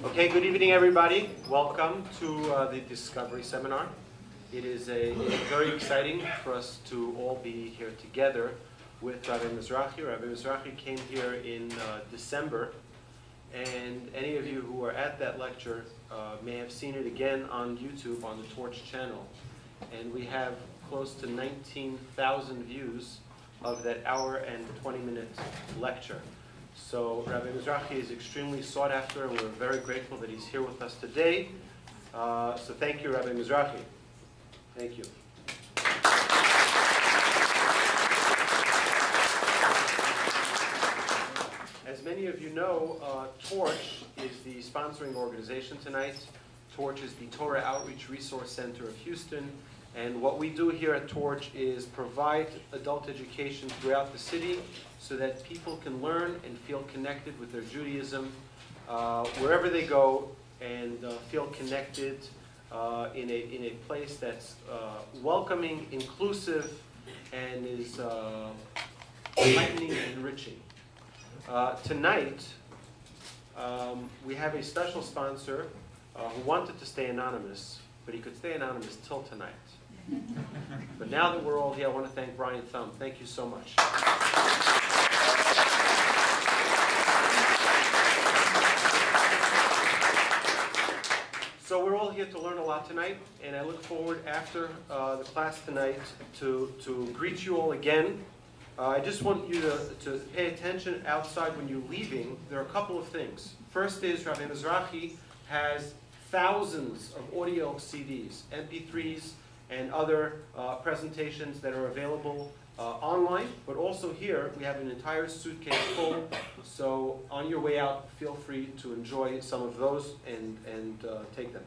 Okay, good evening everybody. Welcome to the Discovery Seminar. It is very exciting for us to all be here together with Rabbi Mizrahi. Rabbi Mizrahi came here in December, and any of you who were at that lecture may have seen it again on YouTube on the Torch channel. And we have close to 19,000 views of that hour and 20-minute lecture. So Rabbi Mizrahi is extremely sought after, and we're very grateful that he's here with us today. So thank you, Rabbi Mizrahi. Thank you. As many of you know, Torch is the sponsoring organization tonight. Torch is the Torah Outreach Resource Center of Houston. And what we do here at Torch is provide adult education throughout the city so that people can learn and feel connected with their Judaism wherever they go, and feel connected in a place that's welcoming, inclusive, and is enlightening and enriching. Tonight, we have a special sponsor who wanted to stay anonymous, but he could stay anonymous till tonight. But now that we're all here, I want to thank Brian Thumb. Thank you so much. So we're all here to learn a lot tonight, and I look forward after the class tonight to greet you all again. I just want you to pay attention outside when you're leaving. There are a couple of things. First is Rabbi Mizrahi has thousands of audio CDs, MP3s, and other presentations that are available online, but also here we have an entire suitcase full. So on your way out, feel free to enjoy some of those and take them.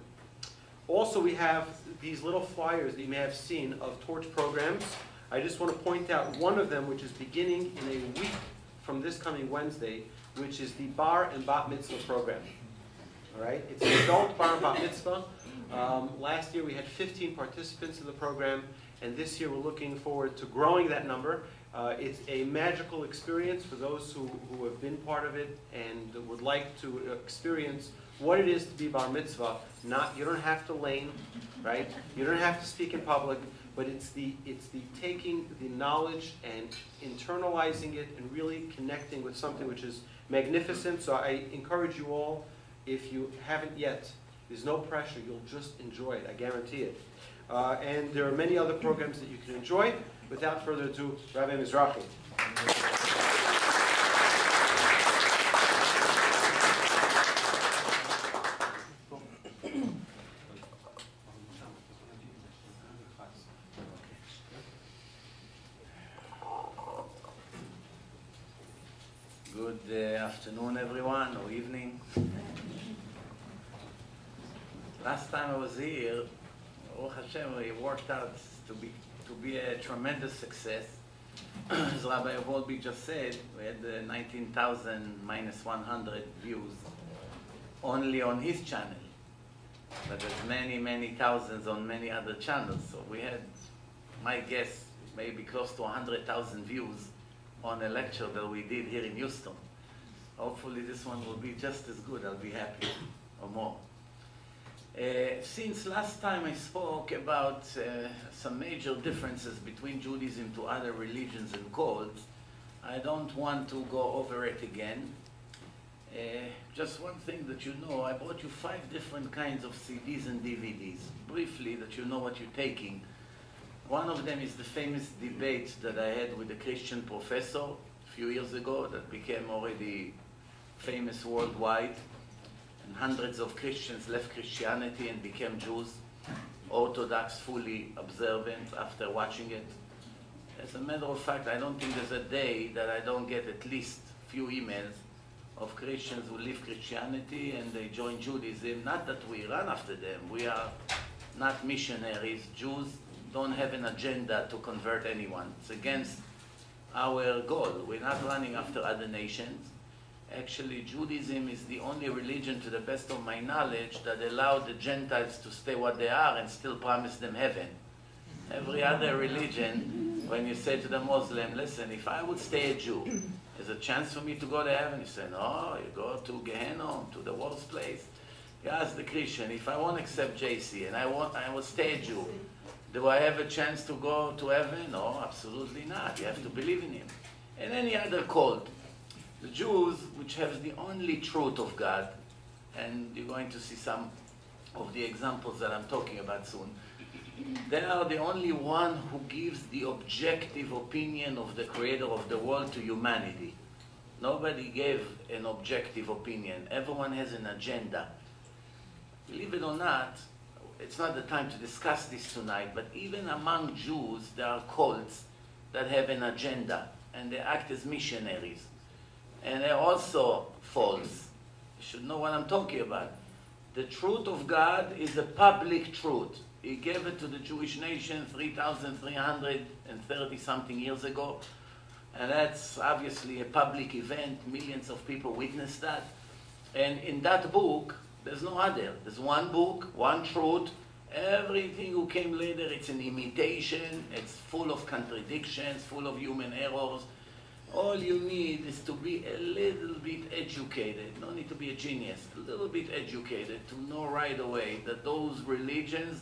Also, we have these little flyers that you may have seen of Torch programs. I just want to point out one of them, which is beginning in a week from this coming Wednesday, which is the Bar and Bat Mitzvah program. All right, it's an adult Bar and Bat Mitzvah. Last year we had 15 participants in the program, and this year we're looking forward to growing that number. It's a magical experience for those who have been part of it and would like to experience what it is to be Bar Mitzvah. You don't have to lane, right? You don't have to speak in public, but it's the taking the knowledge and internalizing it and really connecting with something which is magnificent. So I encourage you all, if you haven't yet, there's no pressure. You'll just enjoy it. I guarantee it. And there are many other programs that you can enjoy. Without further ado, Rabbi Mizrahi. Good afternoon, everyone, or evening. Last time I was here, Baruch Hashem, it worked out to be a tremendous success. As Rabbi Volby just said, we had 19,000 minus 100 views only on his channel. But there's many, many thousands on many other channels. So we had, my guess, maybe close to 100,000 views on a lecture that we did here in Houston. Hopefully this one will be just as good. I'll be happy, or more. Since last time I spoke about some major differences between Judaism to other religions and cults, I don't want to go over it again. Just one thing that you know, I brought you 5 different kinds of CDs and DVDs, briefly, that you know what you're taking. One of them is the famous debate that I had with a Christian professor a few years ago that became already famous worldwide. And hundreds of Christians left Christianity and became Jews, Orthodox, fully observant after watching it. As a matter of fact, I don't think there's a day that I don't get at least a few emails of Christians who leave Christianity and they join Judaism. Not that we run after them. We are not missionaries. Jews don't have an agenda to convert anyone. It's against our goal. We're not running after other nations. Actually, Judaism is the only religion, to the best of my knowledge, that allowed the Gentiles to stay what they are and still promise them heaven. Every other religion, when you say to the Muslim, listen, if I would stay a Jew, there's a chance for me to go to heaven. You say, no, you go to Gehenna, to the worst place. You ask the Christian, if I won't accept JC and I will stay a Jew, do I have a chance to go to heaven? No, absolutely not. You have to believe in him. And any other cult. The Jews, which have the only truth of God, and you're going to see some of the examples that I'm talking about soon, they are the only one who gives the objective opinion of the creator of the world to humanity. Nobody gave an objective opinion. Everyone has an agenda. Believe it or not, it's not the time to discuss this tonight, but even among Jews, there are cults that have an agenda, and they act as missionaries. And they're also false. You should know what I'm talking about. The truth of God is a public truth. He gave it to the Jewish nation 3,330-something years ago. And that's obviously a public event. Millions of people witnessed that. And in that book, there's no other. There's one book, one truth. Everything who came later, it's an imitation. It's full of contradictions, full of human errors. All you need is to be a little bit educated. No need to be a genius. A little bit educated to know right away that those religions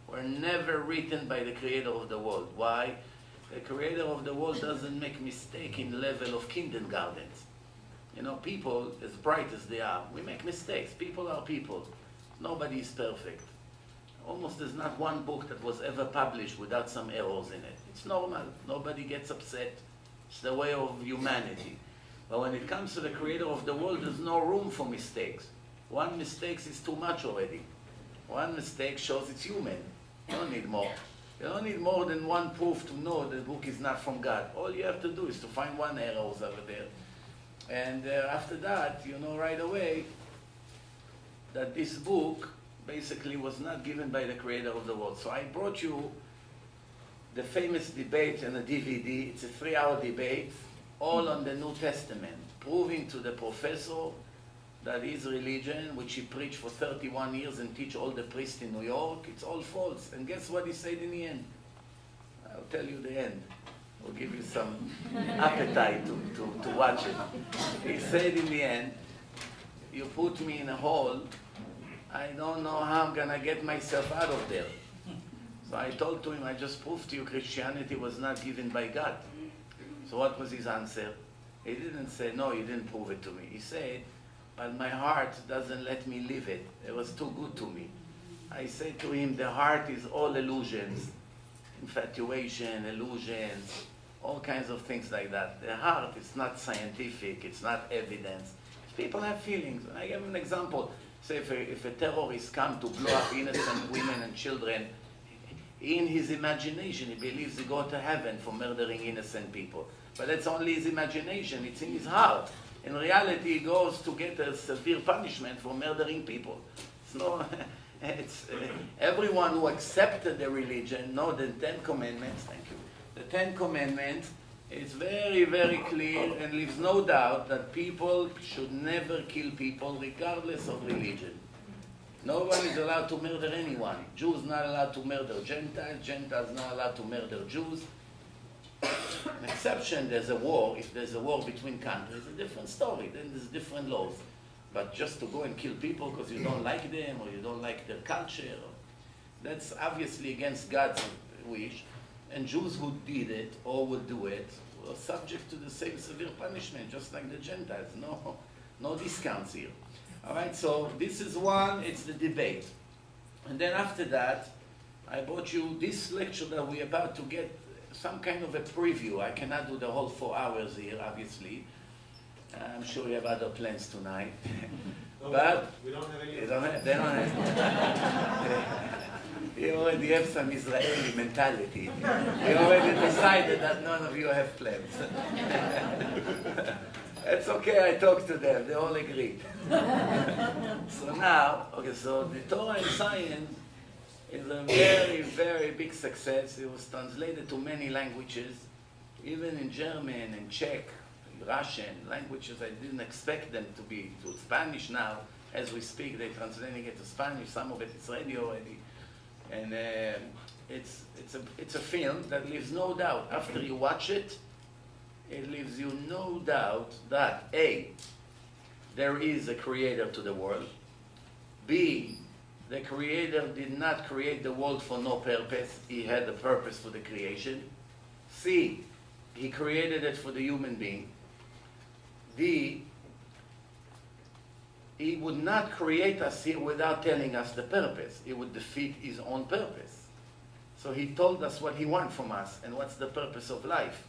were never written by the creator of the world. Why? The creator of the world doesn't make mistake in level of kindergartens. You know, people, as bright as they are, we make mistakes. People are people. Nobody is perfect. Almost there's not one book that was ever published without some errors in it. It's normal. Nobody gets upset. It's the way of humanity. But when it comes to the creator of the world, there's no room for mistakes. One mistake is too much already. One mistake shows it's human. You don't need more. You don't need more than one proof to know the book is not from God. All you have to do is to find one error over there. And after that, you know right away that this book basically was not given by the creator of the world. So I brought you the famous debate on a DVD. It's a 3-hour debate, all on the New Testament, proving to the professor that his religion, which he preached for 31 years and teach all the priests in New York, it's all false. And guess what he said in the end? I'll tell you the end. I'll give you some appetite to watch it. He said in the end, you put me in a hole, I don't know how I'm going to get myself out of there. So I told to him, I just proved to you Christianity was not given by God. So what was his answer? He didn't say, no, you didn't prove it to me. He said, but my heart doesn't let me live it. It was too good to me. I said to him, the heart is all illusions. Infatuation, illusions, all kinds of things like that. The heart is not scientific, it's not evidence. People have feelings. And I give an example. Say if a terrorist comes to blow up innocent women and children, in his imagination he believes he go to heaven for murdering innocent people. But that's only his imagination, it's in his heart. In reality, he goes to get a severe punishment for murdering people. So, everyone who accepted the religion know the 10 Commandments, thank you. The 10 Commandments is very, very clear and leaves no doubt that people should never kill people regardless of religion. No one is allowed to murder anyone. Jews not allowed to murder Gentiles, Gentiles not allowed to murder Jews. An exception, there's a war. If there's a war between countries, a different story. Then there's different laws. But just to go and kill people because you don't like them or you don't like their culture, that's obviously against God's wish. And Jews who did it or would do it were subject to the same severe punishment, just like the Gentiles. No discounts here. All right, so this is one, it's the debate. And then after that, I brought you this lecture that we're about to get, some kind of a preview. I cannot do the whole 4 hours here, obviously. I'm sure you have other plans tonight. No, but we don't have any. They don't have. You already have some Israeli mentality. We already decided that none of you have plans. It's okay, I talked to them, they all agreed. So now, okay, so the Torah and Science is a very, very big success. It was translated to many languages, even in German and Czech, Russian, languages I didn't expect them to be, to Spanish now. As we speak, they're translating it to Spanish, some of it is ready already. And it's a film that leaves no doubt, after you watch it, it leaves you no doubt that A, there is a creator to the world, B, the Creator did not create the world for no purpose. He had a purpose for the creation. C, He created it for the human being. D, He would not create us here without telling us the purpose. He would defeat His own purpose. So He told us what He wants from us and what's the purpose of life.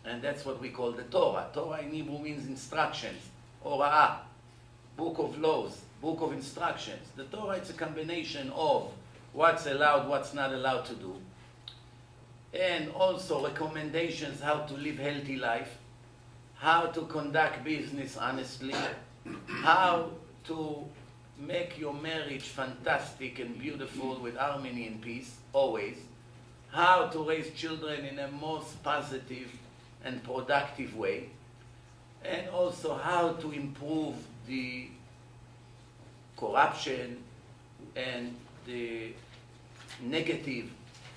And that's what we call the Torah. Torah in Hebrew means instructions, Hora'ah, book of laws, book of instructions. The Torah, it's a combination of what's allowed, what's not allowed to do, and also recommendations how to live healthy life, how to conduct business honestly, how to make your marriage fantastic and beautiful with harmony and peace, always, how to raise children in a most positive and productive way, and also how to improve the corruption and the negative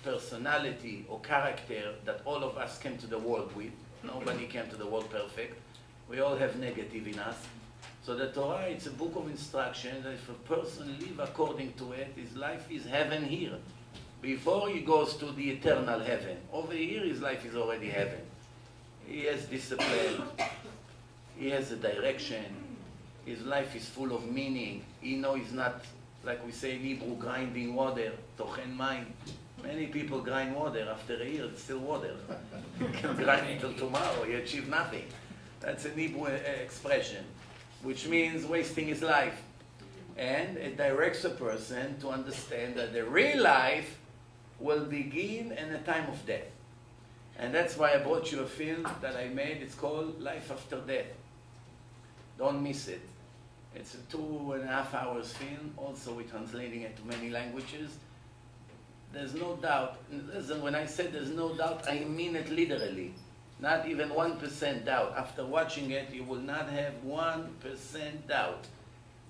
personality or character that all of us came to the world with. Nobody came to the world perfect. We all have negative in us. So the Torah, it's a book of instructions, and if a person live according to it, his life is heaven here. Before he goes to the eternal heaven. Over here, his life is already heaven. He has discipline. He has a direction. His life is full of meaning. He knows he's not, like we say in Hebrew, grinding water, tochen mayim. Many people grind water. After a year, it's still water. You can grind it until tomorrow. You achieve nothing. That's an Hebrew expression, which means wasting his life. And it directs a person to understand that the real life will begin in a time of death. And that's why I brought you a film that I made. It's called Life After Death. Don't miss it. It's a 2.5 hours film. Also, we're translating it to many languages. There's no doubt. Listen, when I said there's no doubt, I mean it literally. Not even 1% doubt. After watching it, you will not have 1% doubt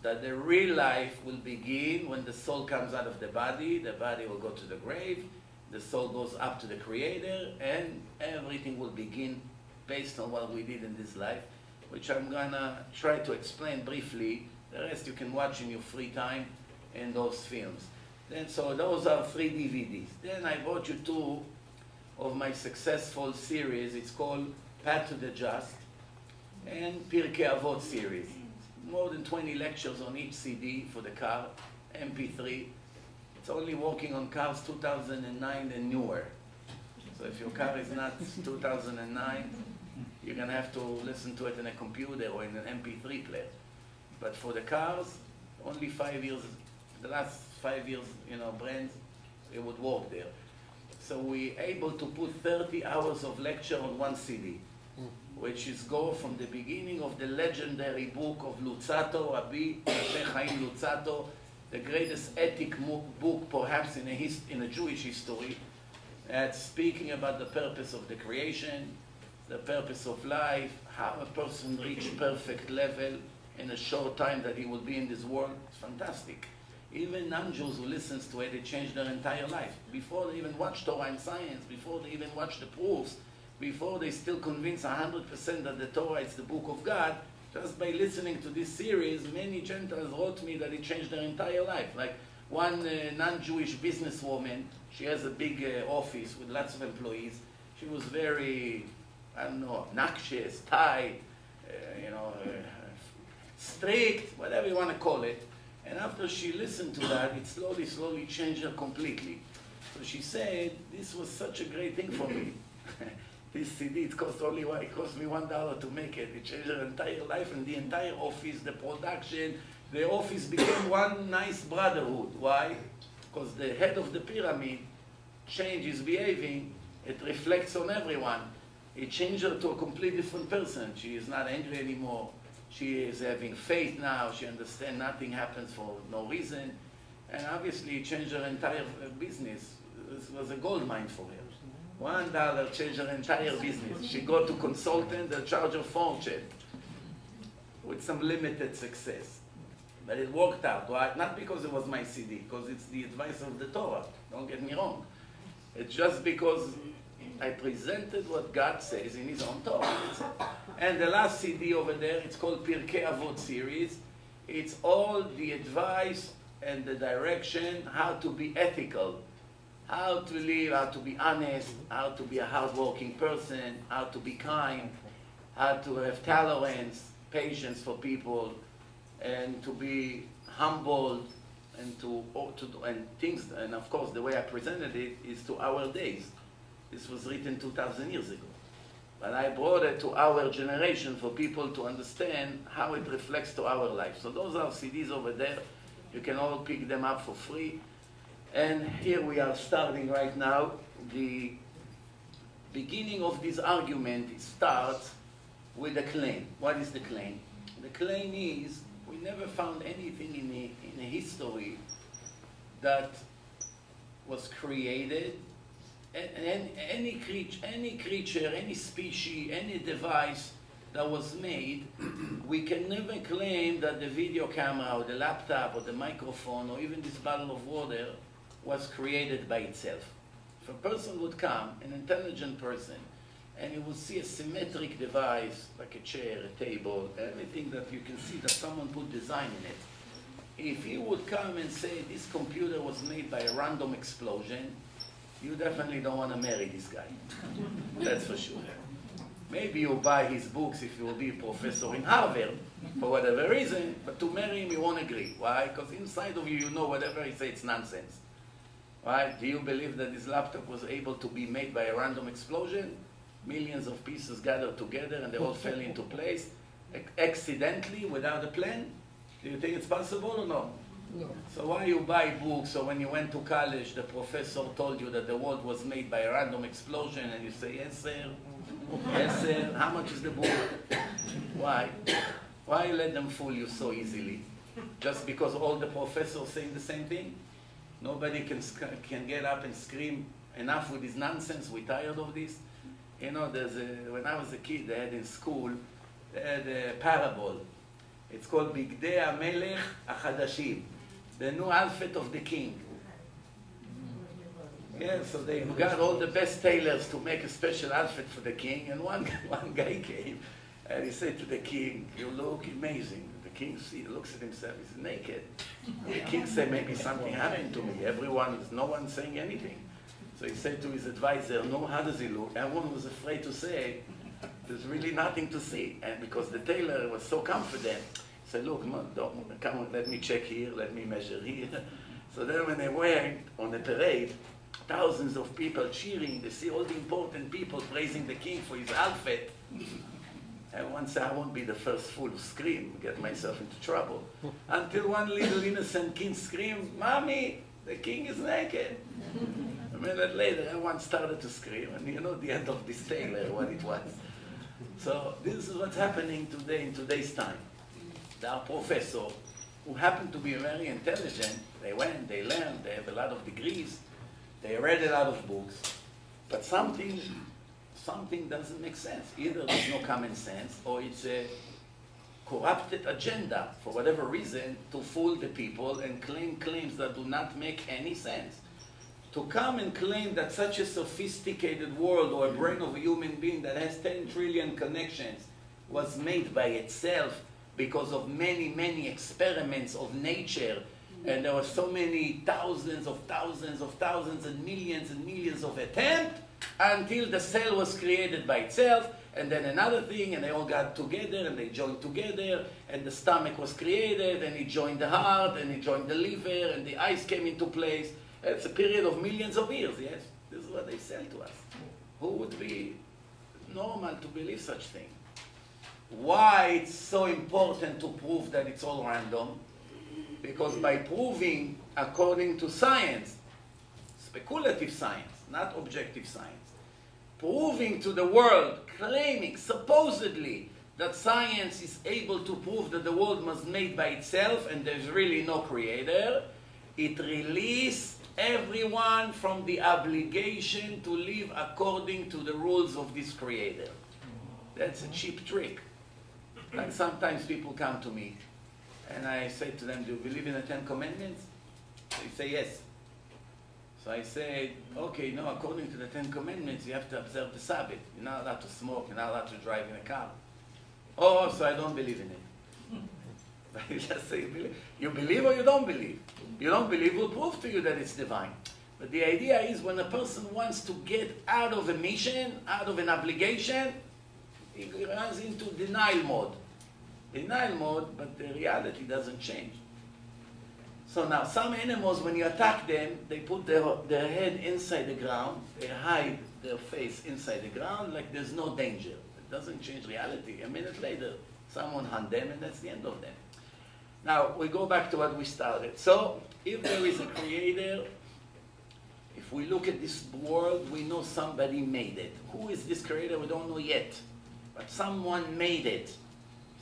that the real life will begin when the soul comes out of the body will go to the grave, the soul goes up to the Creator, and everything will begin based on what we did in this life, which I'm gonna try to explain briefly. The rest you can watch in your free time in those films. Then, so those are 3 DVDs. Then I brought you 2 of my successful series. It's called Path to the Just and Pirkei Avot series. More than 20 lectures on each CD for the car, MP3. It's only working on cars 2009 and newer. So if your car is not 2009, you're going to have to listen to it in a computer or in an MP3 player. But for the cars, only 5 years, the last 5 years, brands, it would work there. So we're able to put 30 hours of lecture on 1 CD, which is go from the beginning of the legendary book of Luzzatto, Rabbi Moshe Chaim Luzzatto, the greatest ethic book perhaps in a Jewish history, that's speaking about the purpose of the creation, the purpose of life, how a person reach perfect level in a short time that he will be in this world. It's fantastic. Even non-Jews who listens to it, they change their entire life. Before they even watch Torah and science, before they even watch the proofs, before they still convince 100% that the Torah is the book of God, just by listening to this series, many Gentiles wrote me that it changed their entire life. Like one non-Jewish businesswoman, she has a big office with lots of employees. She was very, obnoxious, tight, strict, whatever you want to call it. And after she listened to that, it slowly changed her completely. So she said, this was such a great thing for me. This CD, it cost me $1 to make it. It changed her entire life and the entire office, the production. The office became one nice brotherhood. Why? Because the head of the pyramid changed his behaving. It reflects on everyone. It changed her to a completely different person. She is not angry anymore. She is having faith now. She understands nothing happens for no reason. And obviously it changed her entire business. This was a gold mine for her. $1 changed her entire business. She got to consultant, they charge her fortune with some limited success. But it worked out. Why? Not because it was my CD, because it's the advice of the Torah. Don't get me wrong. It's just because I presented what God says in His own Torah. And the last CD over there, it's called Pirkei Avot series. It's all the advice and the direction, how to be ethical, how to live, how to be honest, how to be a hardworking person, how to be kind, how to have tolerance, patience for people, and to be humble, and and things. And of course, the way I presented it is to our days. This was written 2,000 years ago. But I brought it to our generation for people to understand how it reflects to our life. So those are CDs over there. You can all pick them up for free. And here we are starting right now. The beginning of this argument starts with a claim. What is the claim? The claim is we never found anything in the history that was created. And any creature, any species, any device that was made, we can never claim that the video camera or the laptop or the microphone or even this bottle of water was created by itself. If a person would come, an intelligent person, and he would see a symmetric device, like a chair, a table, everything that you can see that someone put design in it, if he would come and say this computer was made by a random explosion, you definitely don't want to marry this guy. That's for sure. Maybe you buy his books if you will be a professor in Harvard, for whatever reason, but to marry him you won't agree. Why? Because inside of you, you know whatever he says, it's nonsense. Right? Do you believe that this laptop was able to be made by a random explosion? Millions of pieces gathered together and they all fell into place, accidentally, without a plan? Do you think it's possible or no? No. So why you buy books, or when you went to college, the professor told you that the world was made by a random explosion, and you say, yes, sir. Yes, sir. How much is the book? Why? Why you let them fool you so easily? Just because all the professors saying the same thing? Nobody can get up and scream, enough with this nonsense, we're tired of this. You know, when I was a kid, they had in school, they had a parable. It's called Bigdei HaMelech HaChadashim, the new outfit of the king. Yeah, so they got all the best tailors to make a special outfit for the king, and one guy came, and he said to the king, you look amazing. The king looks at himself, he's naked. The king said, maybe something happened to me. No one's saying anything. So he said to his advisor, no, how does he look? Everyone was afraid to say, there's really nothing to see. And because the tailor was so confident, he said, look, no, come on, let me check here, let me measure here. So then when they went on the parade, thousands of people cheering, they see all the important people praising the king for his outfit. And one said, I won't be the first fool to scream, get myself into trouble. Until one little innocent kid screamed, Mommy, the king is naked. A minute later, everyone started to scream, and you know the end of this tailor, what it was. So this is what's happening today in today's time. There are professors who happen to be very intelligent. They went, they learned, they have a lot of degrees, they read a lot of books, but something doesn't make sense. Either there's no common sense, or it's a corrupted agenda, for whatever reason, to fool the people and claim claims that do not make any sense. To come and claim that such a sophisticated world or a brain of a human being that has 10 trillion connections was made by itself because of many, many experiments of nature, and there were so many thousands and millions of attempts until the cell was created by itself, and then another thing, and they all got together, and they joined together, and the stomach was created, and it joined the heart, and it joined the liver, and the eyes came into place. It's a period of millions of years, yes? This is what they sell to us. Who would be normal to believe such thing? Why it's so important to prove that it's all random? Because by proving according to science, speculative science, not objective science, proving to the world, claiming supposedly that science is able to prove that the world was made by itself and there's really no creator, it releases everyone from the obligation to live according to the rules of this creator. That's a cheap trick. Like sometimes people come to me and I say to them, do you believe in the 10 Commandments? They say yes. So I say, okay, no, according to the 10 Commandments, you have to observe the Sabbath. You're not allowed to smoke, you're not allowed to drive in a car. Oh, so I don't believe in it. You just say you believe or you don't believe. You don't believe, we'll prove to you that it's divine. But the idea is when a person wants to get out of a mission, out of an obligation, he runs into denial mode. Denial mode, but the reality doesn't change. So now, some animals, when you attack them, they put their head inside the ground, they hide their face inside the ground like there's no danger. It doesn't change reality. A minute later, someone hunt them and that's the end of them. Now, we go back to what we started. So, if there is a creator, if we look at this world, we know somebody made it. Who is this creator? We don't know yet. But someone made it.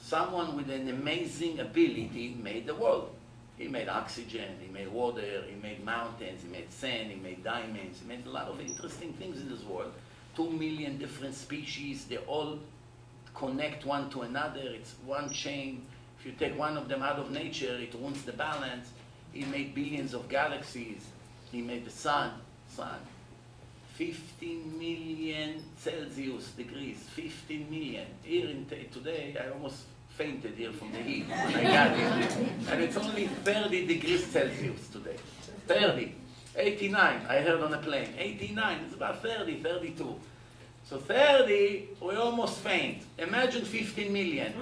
Someone with an amazing ability made the world. He made oxygen, he made water, he made mountains, he made sand, he made diamonds, he made a lot of interesting things in this world. 2 million different species, they all connect one to another. It's one chain. If you take one of them out of nature, it ruins the balance. He made billions of galaxies. He made the sun. 15 million Celsius degrees, 15 million. Here today, I almost fainted here from the heat when I got here. And it's only 30 degrees Celsius today. 30. 89, I heard on a plane. 89, it's about 30, 32. So 30, we almost faint. Imagine 15 million.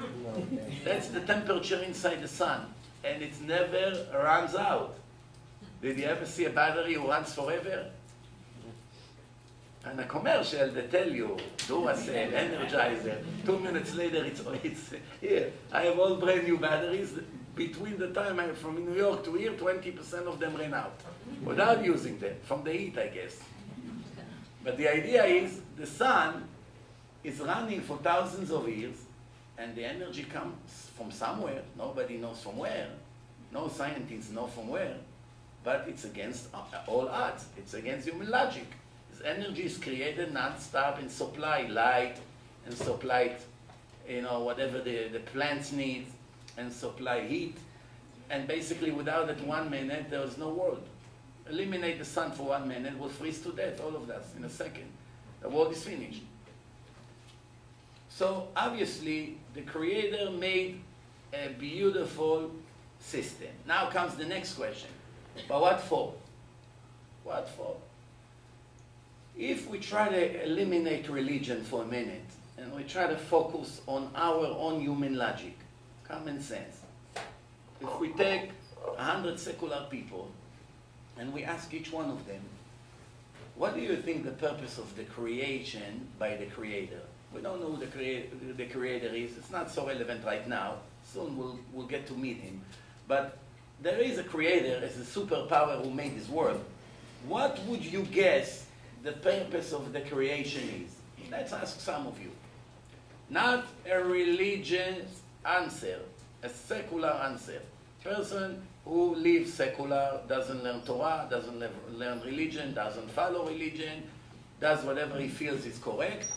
That's the temperature inside the sun. And it never runs out. Did you ever see a battery who runs forever? And a commercial, they tell you, Duracell, Energizer, 2 minutes later it's here. I have all brand new batteries. Between the time I'm from New York to here, 20% of them ran out. Without using them, from the heat, I guess. But the idea is, the sun is running for thousands of years, and the energy comes from somewhere. Nobody knows from where. No scientists know from where. But it's against all odds. It's against human logic. This energy is created non-stop and supply light, and supply, whatever the plants need, and supply heat. And basically, without it 1 minute, there is no world. Eliminate the sun for 1 minute, we'll freeze to death, all of us, in a second. The world is finished. So, obviously, the Creator made a beautiful system. Now comes the next question. But what for? What for? If we try to eliminate religion for a minute, and we try to focus on our own human logic, common sense. If we take 100 secular people, and we ask each one of them, what do you think the purpose of the creation by the Creator? We don't know who the Creator is. It's not so relevant right now. Soon we'll get to meet him. But there is a Creator as a superpower who made this world. What would you guess the purpose of the creation is? Let's ask some of you. Not a religious answer, a secular answer. Person who lives secular, doesn't learn Torah, doesn't learn religion, doesn't follow religion, does whatever he feels is correct.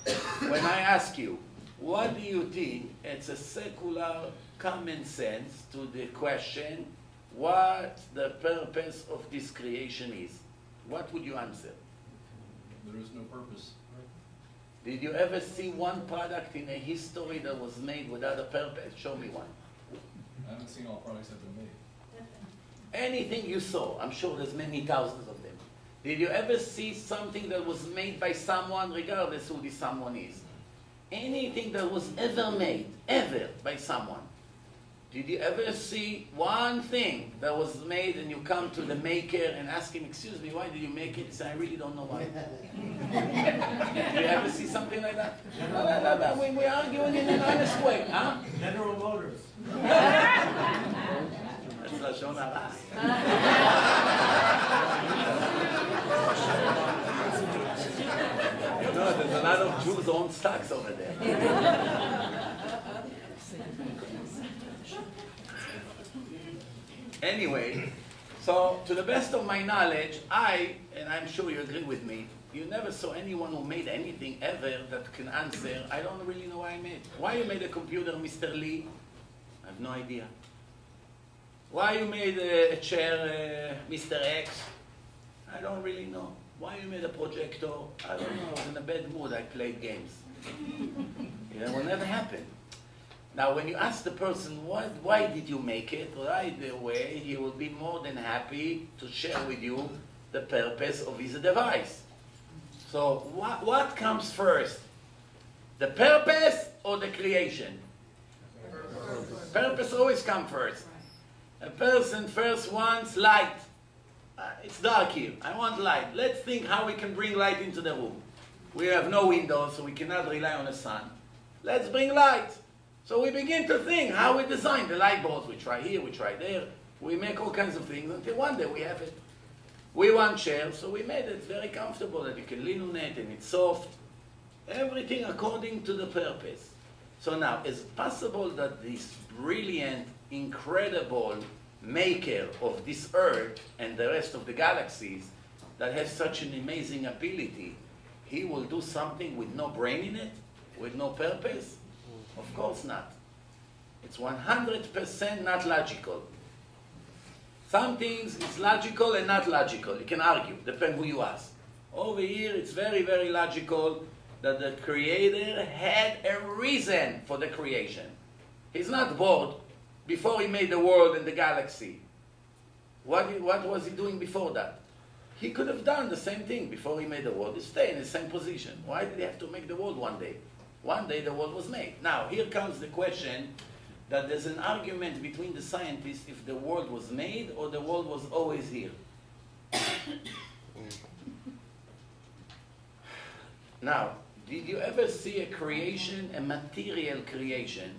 When I ask you, what do you think? It's a secular common sense to the question, what the purpose of this creation is. What would you answer? There is no purpose. Did you ever see one product in a history that was made without a purpose? Show me one. I haven't seen all products that have been made. Anything you saw, I'm sure there's many thousands of them. Did you ever see something that was made by someone, regardless who this someone is? Anything that was ever made, ever, by someone. Did you ever see one thing that was made and you come to the maker and ask him, excuse me, why did you make it? He said, I really don't know why. Did you ever see something like that? No, we're arguing in an honest way, huh? General Motors. That's Lashon Hara. You know, there's a lot of Jews own stocks over there. Anyway, so to the best of my knowledge, and I'm sure you agree with me, you never saw anyone who made anything ever that can answer, I don't really know why I made. Why you made a computer, Mr. Lee? I have no idea. Why you made a chair, Mr. X? I don't really know. Why you made a projector? I don't know. I was in a bad mood. I played games. It will never happen. Now, when you ask the person, why did you make it, right away, he will be more than happy to share with you the purpose of his device. So, what comes first? The purpose or the creation? Purpose always comes first. A person first wants light. It's dark here. I want light. Let's think how we can bring light into the room. We have no windows, so we cannot rely on the sun. Let's bring light. So we begin to think how we design the light bulbs. We try here, we try there. We make all kinds of things until one day we have it. We want chairs, so we made it very comfortable that you can lean on it and it's soft. Everything according to the purpose. So now, is it possible that this brilliant, incredible maker of this earth and the rest of the galaxies that has such an amazing ability, he will do something with no brain in it? With no purpose? Of course not. It's 100% not logical. Some things is logical and not logical. You can argue, depend who you ask. Over here, it's very, very logical that the Creator had a reason for the creation. He's not bored before he made the world and the galaxy. What was he doing before that? He could have done the same thing before he made the world. He stayed in the same position. Why did he have to make the world one day? One day the world was made. Now, here comes the question that there's an argument between the scientists if the world was made or the world was always here. Now, did you ever see a creation, a material creation,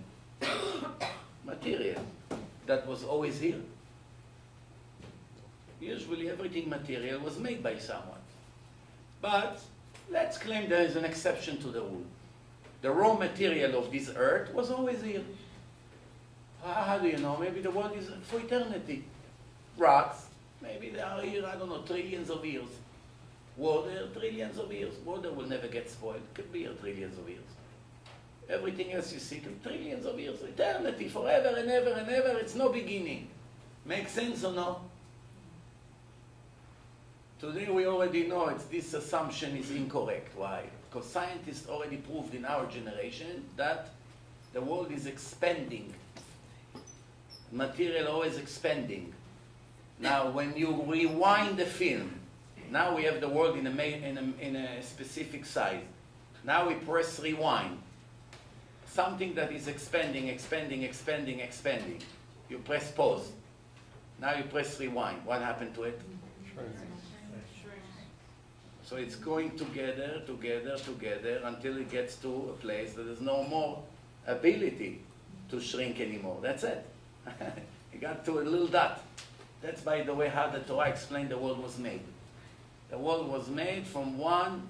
material, that was always here? Usually everything material was made by someone. But let's claim there is an exception to the rule. The raw material of this earth was always here. How do you know? Maybe the world is for eternity. Rocks, maybe they are here, I don't know, trillions of years. Water, trillions of years. Water will never get spoiled. Could be here trillions of years. Everything else you see, trillions of years. Eternity, forever and ever and ever. It's no beginning. Makes sense or no? Today we already know this assumption is incorrect. Why? Because scientists already proved in our generation that the world is expanding. Material always expanding. Now, when you rewind the film, now we have the world in a specific size. Now we press rewind. Something that is expanding, expanding, expanding, expanding. You press pause. Now you press rewind. What happened to it? So it's going together, together, together until it gets to a place that there's no more ability to shrink anymore. That's it. It got to a little dot. That's, by the way, how the Torah explained the world was made. The world was made from one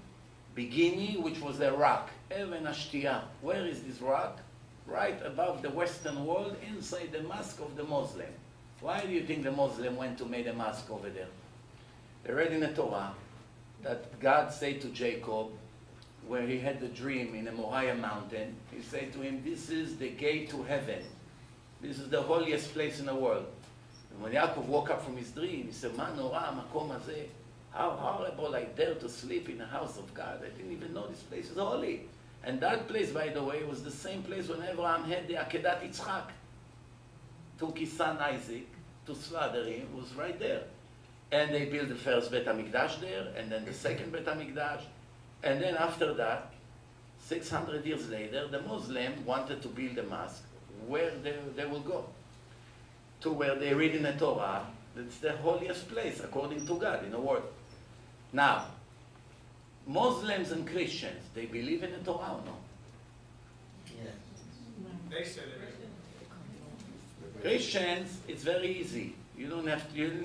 beginning, which was a rock. Even Ashtiyah. Where is this rock? Right above the Western world, inside the mosque of the Muslim. Why do you think the Muslim went to make a mosque over there? They read in the Torah that God said to Jacob, where he had the dream in the Moriah mountain, he said to him, this is the gate to heaven. This is the holiest place in the world. And when Yaakov woke up from his dream, he said, Ma nora makom hazeh. How horrible I dare to sleep in the house of God. I didn't even know this place is holy. And that place, by the way, was the same place when Abraham had the Akedat Yitzchak. Took his son Isaac to slaughter him, was right there. And they built the first Bet HaMikdash there, and then the second Bet HaMikdash. And then after that, 600 years later, the Muslim wanted to build a mosque. Where they will go? To where they read in the Torah, it's the holiest place, according to God, in the world. Now, Muslims and Christians, they believe in the Torah or no? Yeah. They said it. Christians, it's very easy. You don't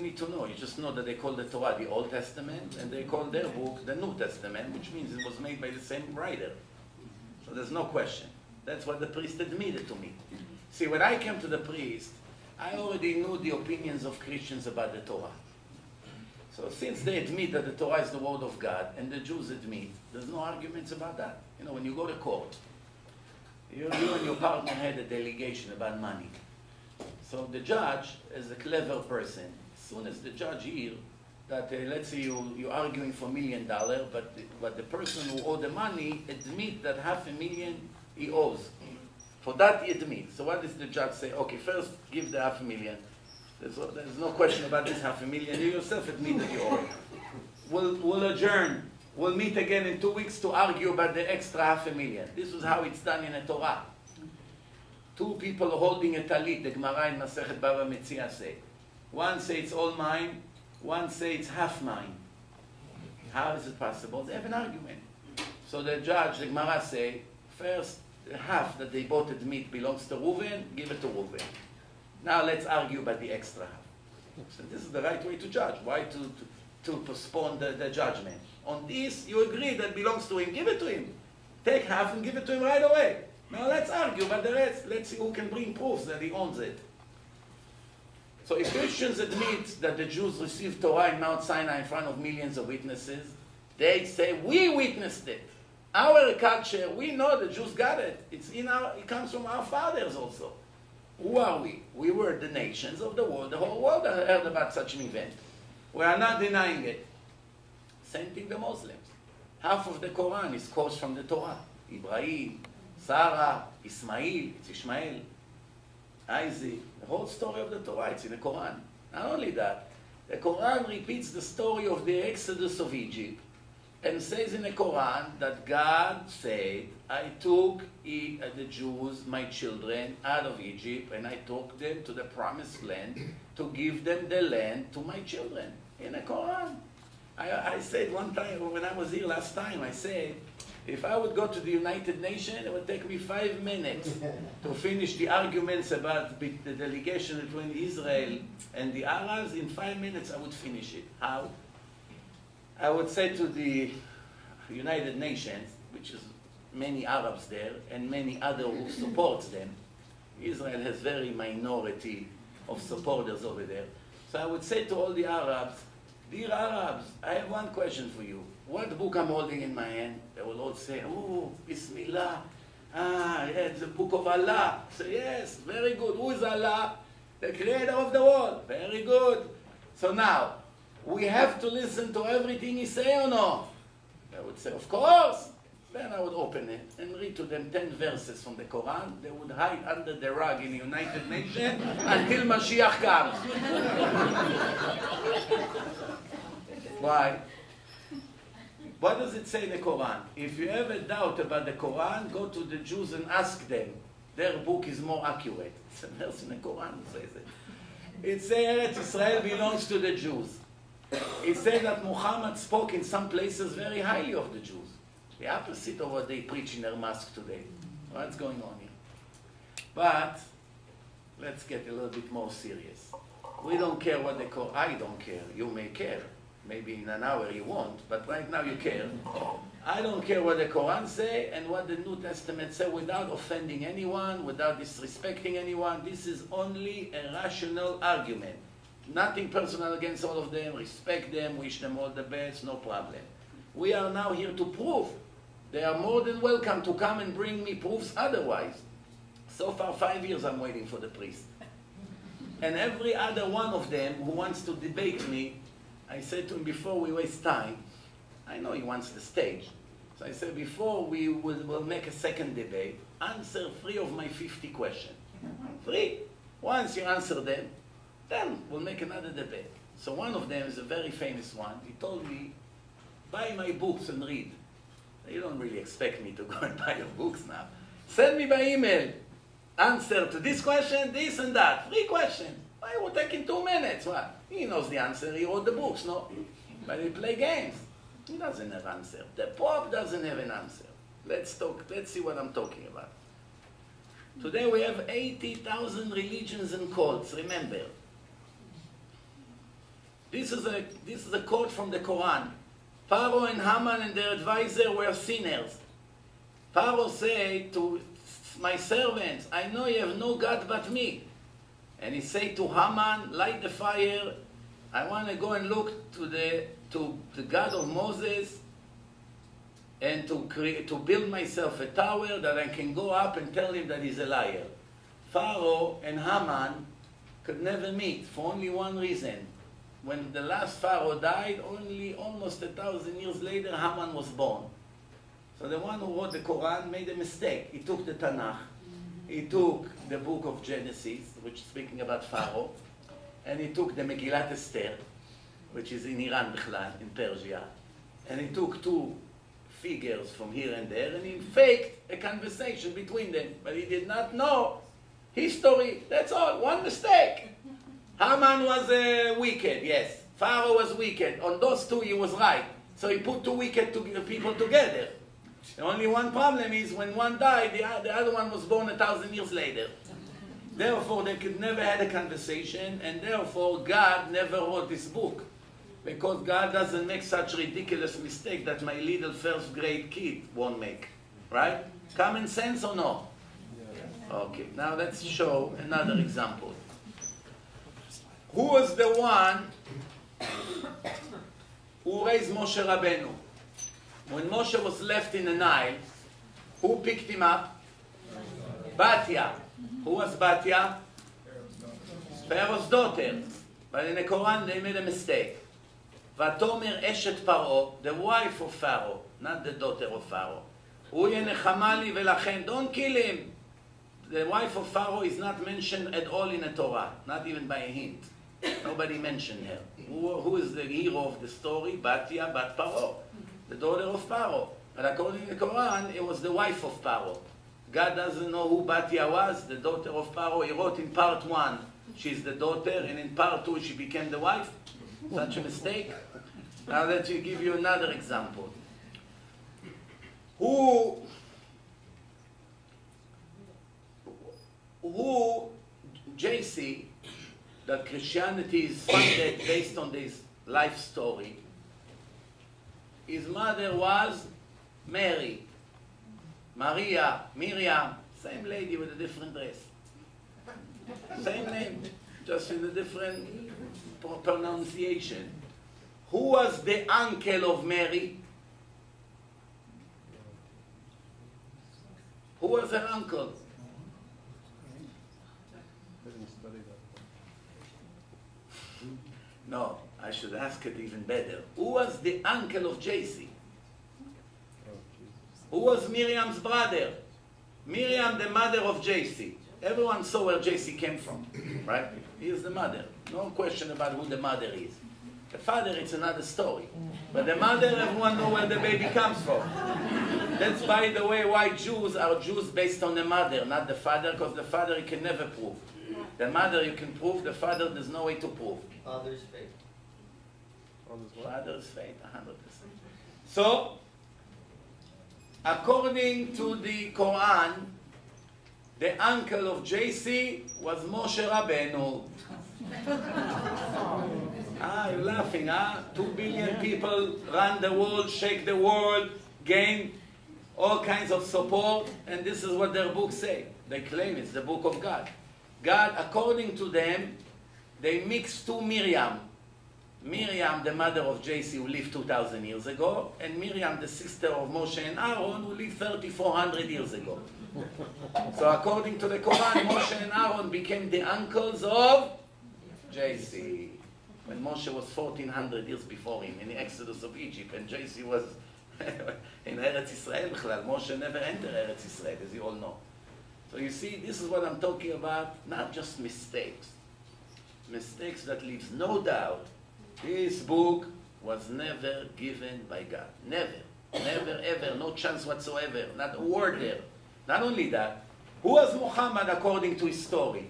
need to know. You just know that they call the Torah the Old Testament, and they call their book the New Testament, which means it was made by the same writer. So there's no question. That's what the priest admitted to me. See, when I came to the priest, I already knew the opinions of Christians about the Torah. So since they admit that the Torah is the word of God, and the Jews admit, there's no arguments about that. You know, when you go to court, you and your partner had a delegation about money. So the judge is a clever person. As soon as the judge hears that, let's say you're arguing for $1 million, but the person who owed the money admits that $500,000 he owes. For that he admits. So what does the judge say? Okay, first give the $500,000. There's no question about this $500,000. You yourself admit that you owe it. We'll adjourn. We'll meet again in 2 weeks to argue about the extra $500,000. This is how it's done in the Torah. Two people holding a talit, the Gemara in Masechet Bava Metzia say. One say it's all mine, one say it's half mine. How is it possible? They have an argument. So the judge, the Gemara say, first, the half that they bought at meat belongs to Reuven, give it to Reuven. Now let's argue about the extra half. So this is the right way to judge. Why to postpone the judgment? On this, you agree that belongs to him, give it to him. Take half and give it to him right away. Now let's argue about the rest. Let's see who can bring proofs that he owns it. So if Christians admit that the Jews received Torah in Mount Sinai in front of millions of witnesses, they say, we witnessed it. Our culture, we know the Jews got it. It comes from our fathers also. Who are we? We were the nations of the world. The whole world heard about such an event. We are not denying it. Same thing the Muslims. Half of the Quran is quotes from the Torah. Ibrahim, Sarah, Ismail, it's Ishmael, Isaac. The whole story of the Torah, it's in the Quran. Not only that, the Quran repeats the story of the Exodus of Egypt and says in the Quran that God said, I took the Jews, my children, out of Egypt and I took them to the promised land to give them the land to my children. In the Quran. I said one time, when I was here last time, I said, if I would go to the United Nations, it would take me 5 minutes to finish the arguments about the delegation between Israel and the Arabs. In 5 minutes, I would finish it. How? I would say to the United Nations, which is many Arabs there and many other who support them. Israel has very minority of supporters over there. So I would say to all the Arabs, dear Arabs, I have one question for you. What book I'm holding in my hand? They will all say, oh, Bismillah. Ah, yeah, it's the book of Allah. So yes, very good. Who is Allah? The creator of the world. Very good. So now, we have to listen to everything he say or no? They would say, of course. Then I would open it and read to them 10 verses from the Quran. They would hide under the rug in the United Nations until Mashiach comes. Why? What does it say in the Quran? If you have a doubt about the Quran, go to the Jews and ask them. Their book is more accurate. It's a verse in the Quran that says it. It says Israel belongs to the Jews. It says that Muhammad spoke in some places very highly of the Jews. The opposite of what they preach in their mosque today. What's going on here? But let's get a little bit more serious. We don't care what they call. I don't care. You may care. Maybe in an hour you won't, but right now you care. I don't care what the Quran say and what the New Testament say without offending anyone, without disrespecting anyone. This is only a rational argument. Nothing personal against all of them. Respect them, wish them all the best, no problem. We are now here to prove. They are more than welcome to come and bring me proofs otherwise. So far, 5 years I'm waiting for the priest. And every other one of them who wants to debate me, I said to him, before we waste time, I know he wants the stage. So I said, before we will make a second debate, answer 3 of my 50 questions. 3. Once you answer them, then we'll make another debate. So one of them is a very famous one. He told me, buy my books and read. You don't really expect me to go and buy your books now. Send me by email. Answer to this question, this and that. 3 questions. It will take him 2 minutes. What? He knows the answer. He wrote the books, no? But he play games. He doesn't have an answer. The Pope doesn't have an answer. Let's talk. Let's see what I'm talking about. Today we have 80,000 religions and cults. Remember. This is a quote from the Quran. Pharaoh and Haman and their advisor were sinners. Pharaoh said to my servants, I know you have no God but me. And he said to Haman, light the fire. I want to go and look to the God of Moses and to build myself a tower that I can go up and tell him that he's a liar. Pharaoh and Haman could never meet for only one reason. When the last Pharaoh died, only almost 1,000 years later, Haman was born. So the one who wrote the Quran made a mistake. He took the Tanakh He took the book of Genesis, which is speaking about Pharaoh, and he took the Megillat Esther, which is in Iran, Bichlal, in Persia, and he took two figures from here and there, and he faked a conversation between them, but he did not know history. That's all. One mistake. Haman was wicked, yes. Pharaoh was wicked. On those two, he was right. So he put two wicked people together. The only one problem is when one died, the other one was born 1,000 years later. Therefore, they could never had a conversation, and therefore, God never wrote this book. Because God doesn't make such ridiculous mistake that my little first grade kid won't make. Right? Common sense or no? Okay, now let's show another example. Who was the one who raised Moshe Rabbeinu? When Moshe was left in the Nile, who picked him up? Batya. Who was Batya? Pharaoh's daughter. But in the Quran they made a mistake. Vatomer Eshet Paro, the wife of Pharaoh, not the daughter of Pharaoh. Uye nechamali velachen, don't kill him. The wife of Pharaoh is not mentioned at all in the Torah, not even by a hint. Nobody mentioned her. Who is the hero of the story? Batya, Bat Paro, the daughter of Pharaoh. But according to the Quran, it was the wife of Pharaoh. God doesn't know who Batya was, the daughter of Pharaoh. He wrote in part 1, she's the daughter, and in part 2, she became the wife. Such a mistake. Now let me give you another example. Who JC, that Christianity is funded based on this life story, his mother was Mary, Maria, Miriam, same lady with a different dress. Same name, just with a different pronunciation. Who was the uncle of Mary? Who was her uncle? No, I should ask it even better. Who was the uncle of JC? Who was Miriam's brother? Miriam, the mother of JC. Everyone saw where JC came from, right? He is the mother. No question about who the mother is. The father, it's another story. But the mother, everyone knows where the baby comes from. That's, by the way, why Jews are Jews based on the mother, not the father, because the father you can never prove. The mother you can prove, the father there's no way to prove. Father's faith. Father's faith, 100%. So, according to the Quran, the uncle of JC was Moshe Rabbeinu. You're laughing, huh? 2 billion people run the world, shake the world, gain all kinds of support, and this is what their books say. They claim it's the book of God. God, according to them, they mixed two Miriam. Miriam, the mother of JC, who lived 2,000 years ago, and Miriam, the sister of Moshe and Aaron, who lived 3,400 years ago. So according to the Quran, Moshe and Aaron became the uncles of JC. When Moshe was 1,400 years before him in the Exodus of Egypt, and JC was in Eretz Israel. Moshe never entered Eretz Israel, as you all know. So you see, this is what I'm talking about, not just mistakes. Mistakes that leaves no doubt. This book was never given by God. Never. Never, ever. No chance whatsoever. Not a word there. Not only that, who was Muhammad according to his story?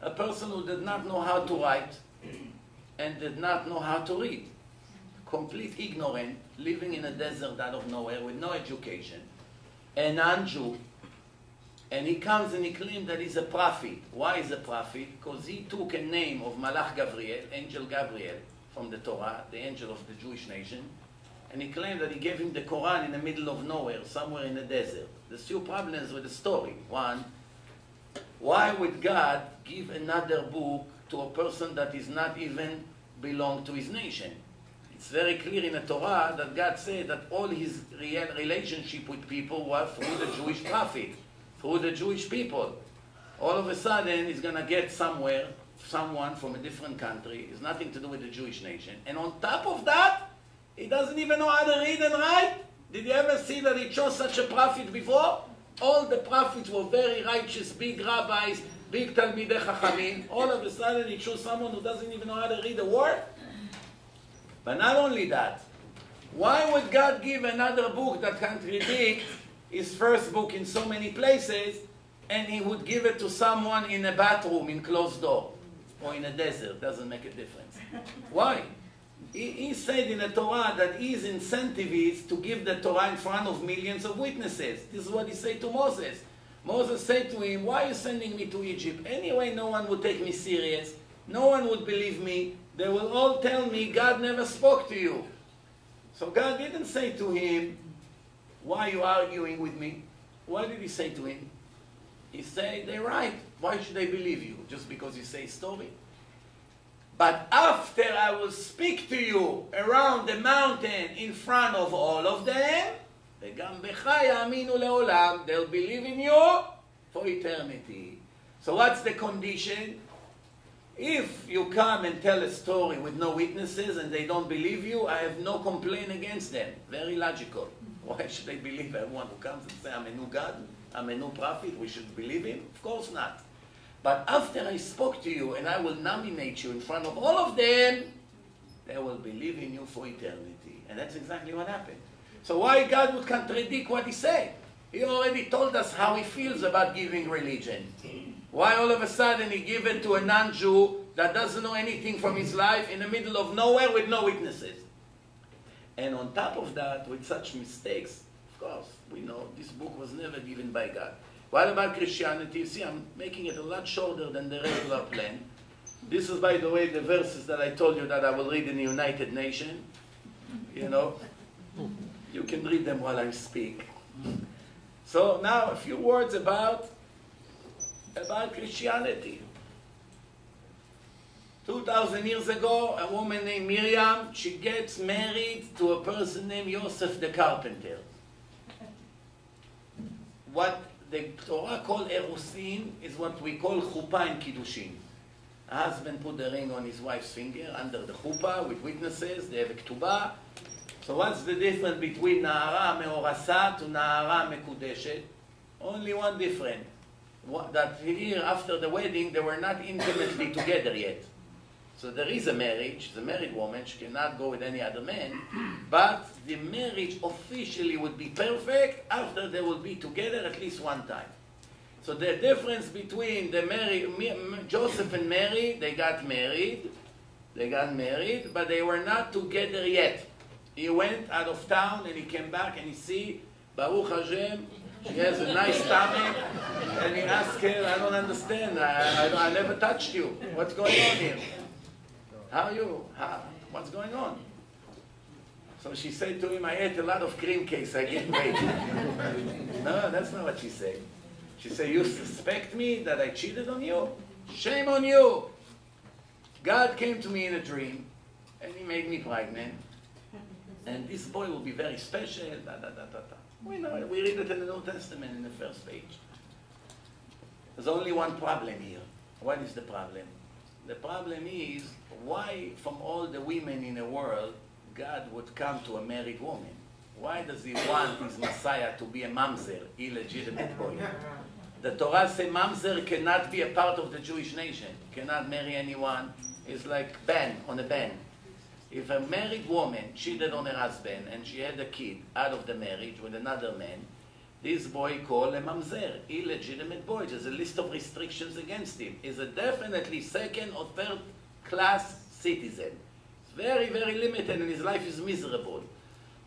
A person who did not know how to write and did not know how to read. Complete ignorant, living in a desert out of nowhere with no education. A non-Jew. And he comes and he claims that he's a prophet. Why is a prophet? Because he took a name of Malach Gabriel, Angel Gabriel, from the Torah, the angel of the Jewish nation, and he claimed that he gave him the Quran in the middle of nowhere, somewhere in the desert. There's two problems with the story. One, why would God give another book to a person that is not even belong to his nation? It's very clear in the Torah that God said that all his real relationship with people was through the Jewish prophet, through the Jewish people. All of a sudden, he's going to get someone from a different country. It's nothing to do with the Jewish nation. And on top of that, he doesn't even know how to read and write. Did you ever see that he chose such a prophet before? All the prophets were very righteous, big rabbis, big Talmidei Chachamim. All of a sudden he chose someone who doesn't even know how to read a word. But not only that, why would God give another book that contradicts his first book in so many places, and he would give it to someone in a bathroom in closed door or in a desert? Doesn't make a difference. Why? He said in the Torah that his incentive is to give the Torah in front of millions of witnesses. This is what he said to Moses. Moses said to him, why are you sending me to Egypt? Anyway, no one would take me serious. No one would believe me. They will all tell me God never spoke to you. So God didn't say to him, why are you arguing with me? What did he say to him? He said, they're right. Why should they believe you? Just because you say story? But after I will speak to you around the mountain in front of all of them, וגם בך יאמינו לעולם, they'll believe in you for eternity. So what's the condition? If you come and tell a story with no witnesses and they don't believe you, I have no complaint against them. Very logical. Why should they believe everyone who comes and say, I'm a new God, I'm a new prophet, we should believe him? Of course not. But after I spoke to you and I will nominate you in front of all of them, they will believe in you for eternity. And that's exactly what happened. So why God would contradict what he said? He already told us how he feels about giving religion. Why all of a sudden he give it to a non-Jew that doesn't know anything from his life in the middle of nowhere with no witnesses? And on top of that, with such mistakes, of course, we know this book was never given by God. What about Christianity? See, I'm making it a lot shorter than the regular plan. This is, by the way, the verses that I told you that I will read in the United Nations. You know, you can read them while I speak. So now a few words about Christianity. 2,000 years ago, a woman named Miriam, she gets married to a person named Yosef the carpenter. What the Torah called erusin is what we call chuppah and kiddushin. A husband put the ring on his wife's finger under the chuppah with witnesses. They have a ketubah. So what's the difference between na'ara me'orasa to na'ara mekudeshet? Only one difference. That here, after the wedding, they were not intimately together yet. So there is a marriage, the married woman, she cannot go with any other man, but the marriage officially would be perfect after they will be together at least one time. So the difference between Joseph and Mary, they got married, but they were not together yet. He went out of town and he came back and he see, Baruch Hashem, she has a nice stomach, and he asked her, I don't understand, I never touched you. What's going on here? How are you? What's going on? So she said to him, I ate a lot of cream cakes, I gained weight. No, that's not what she said. She said, you suspect me that I cheated on you? Shame on you! God came to me in a dream, and he made me pregnant. And this boy will be very special, da, da, da, da, da. We know it. We read it in the New Testament in the first page. There's only one problem here. What is the problem? The problem is, why from all the women in the world, God would come to a married woman? Why does he want his Messiah to be a mamzer, illegitimate boy? The Torah says mamzer cannot be a part of the Jewish nation, cannot marry anyone. It's like ban on a ban. If a married woman cheated on her husband and she had a kid out of the marriage with another man, this boy called a mamzer, illegitimate boy. There's a list of restrictions against him. He's a definitely second or third class citizen. It's very, very limited and his life is miserable.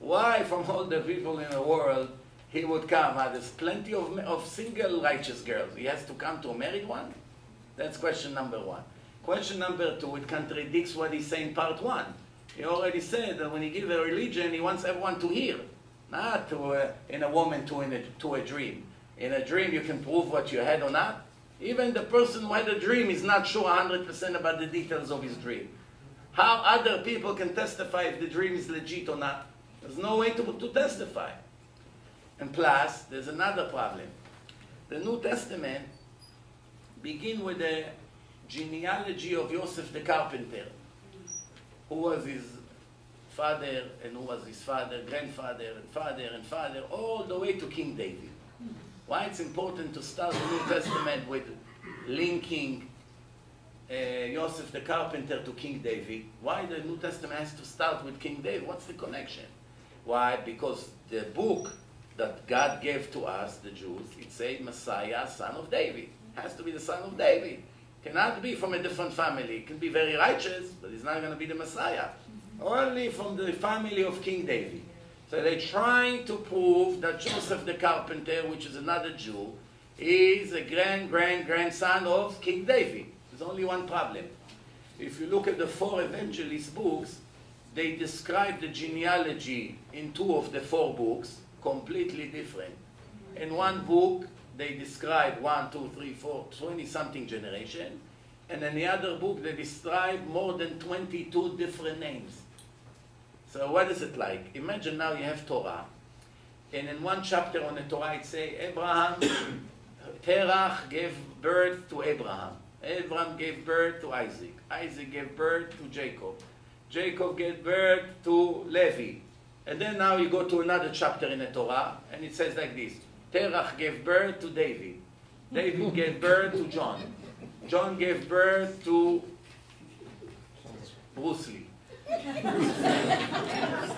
Why from all the people in the world he would come? There's plenty of single righteous girls. He has to come to a married one? That's question number one. Question number two, it contradicts what he said in part one. He already said that when he gives a religion, he wants everyone to hear. Not in a woman to a dream. In a dream you can prove what you had or not. Even the person who had a dream is not sure 100% about the details of his dream. How other people can testify if the dream is legit or not? There's no way to testify. And plus, there's another problem. The New Testament begins with the genealogy of Yosef the carpenter. Who was his father, and who was his father, grandfather, and father, all the way to King David. Why it's important to start the New Testament with linking Joseph the carpenter to King David? Why the New Testament has to start with King David? What's the connection? Why? Because the book that God gave to us, the Jews, it said Messiah, son of David. Has to be the son of David. Cannot be from a different family. It can be very righteous, but he's not going to be the Messiah. Only from the family of King David. So they're trying to prove that Joseph the carpenter, which is another Jew, is a grandson of King David. There's only one problem. If you look at the 4 evangelist books, they describe the genealogy in 2 of the 4 books completely different. In one book, they describe 1, 2, 3, 4, 20-something generation, and in the other book, they describe more than 22 different names. So what is it like? Imagine now you have Torah, and in one chapter on the Torah it says, Abraham, Terach gave birth to Abraham. Abraham gave birth to Isaac. Isaac gave birth to Jacob. Jacob gave birth to Levi. And then now you go to another chapter in the Torah, and it says like this. Terach gave birth to David. David gave birth to John. John gave birth to Bruce Lee.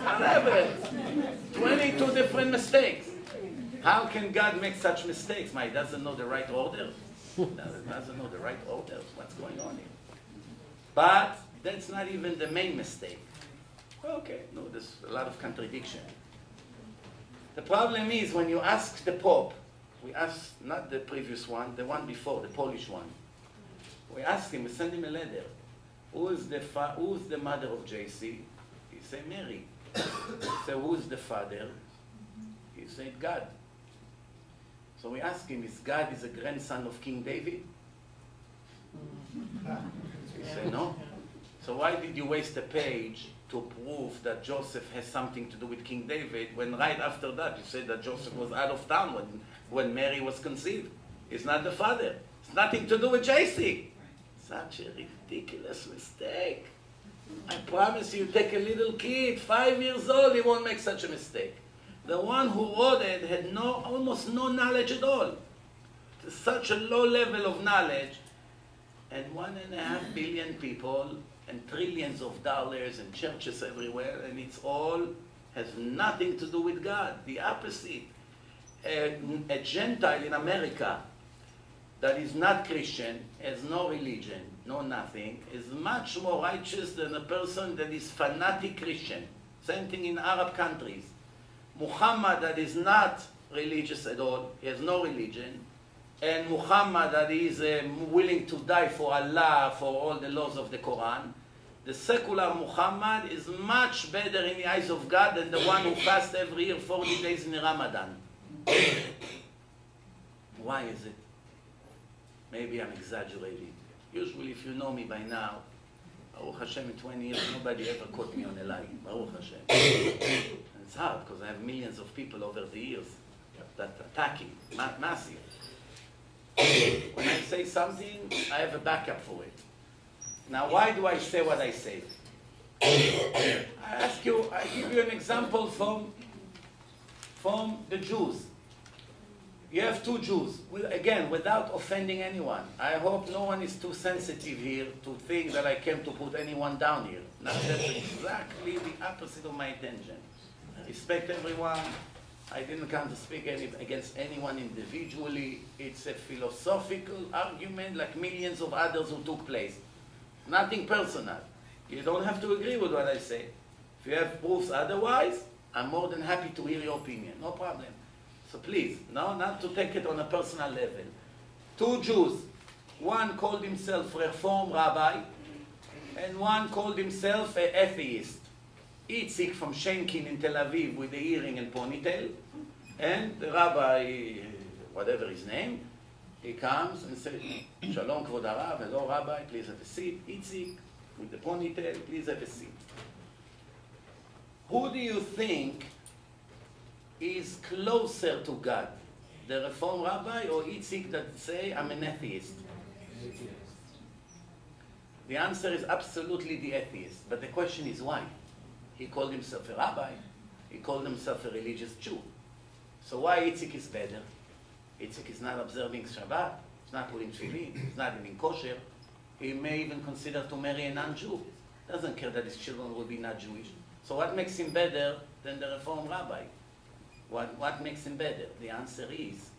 Whatever. 22 different mistakes. How can God make such mistakes? He doesn't know the right order. Doesn't know the right order. What's going on here? But that's not even the main mistake. Okay, no, there's a lot of contradiction. The problem is when you ask the Pope, we ask not the previous one, the one before, the Polish one. We ask him, we send him a letter. Who's the mother of JC? He said Mary. He said, who's the father? He said God. So we ask him, is God a grandson of King David? He said no. So why did you waste a page to prove that Joseph has something to do with King David when right after that you said that Joseph was out of town when Mary was conceived? It's not the father. It's nothing to do with JC. Such a ridiculous mistake. I promise you, take a little kid, 5 years old, he won't make such a mistake. The one who wrote it had almost no knowledge at all. Such a low level of knowledge. And 1.5 billion people and trillions of dollars and churches everywhere, and it's all has nothing to do with God. The opposite. A Gentile in America that is not Christian, has no religion, no nothing, is much more righteous than a person that is fanatic Christian. Same thing in Arab countries. Muhammad that is not religious at all, he has no religion, and Muhammad that is willing to die for Allah, for all the laws of the Quran, the secular Muhammad is much better in the eyes of God than the one who fasts every year 40 days in the Ramadan. Why is it? Maybe I'm exaggerating. Usually if you know me by now, Baruch Hashem, in 20 years, nobody ever caught me on a lie. Baruch Hashem. And it's hard because I have millions of people over the years that attacking, massive. When I say something, I have a backup for it. Now, why do I say what I say? I give you an example from the Jews. You have 2 Jews, again, without offending anyone. I hope no one is too sensitive here to think that I came to put anyone down here. Now, that's exactly the opposite of my intention. I respect everyone. I didn't come to speak against anyone individually. It's a philosophical argument like millions of others who took place. Nothing personal. You don't have to agree with what I say. If you have proofs otherwise, I'm more than happy to hear your opinion. No problem. So please, no, not to take it on a personal level. 2 Jews. One called himself Reform Rabbi, and one called himself an atheist. Itzik from Shenkin in Tel Aviv with the earring and ponytail, and the rabbi, whatever his name, he comes and says, Shalom Kvod Harav, hello Rabbi, please have a seat. Itzik with the ponytail, please have a seat. Who do you think is closer to God? The Reform Rabbi or Itzik that say, I'm an atheist? The answer is absolutely the atheist. But the question is why? He called himself a rabbi. He called himself a religious Jew. So why Itzik is better? Itzik is not observing Shabbat, he's not putting tefillin, he's not eating kosher. He may even consider to marry a non-Jew. Doesn't care that his children will be not Jewish. So what makes him better than the Reform rabbi? What makes him better? The answer is,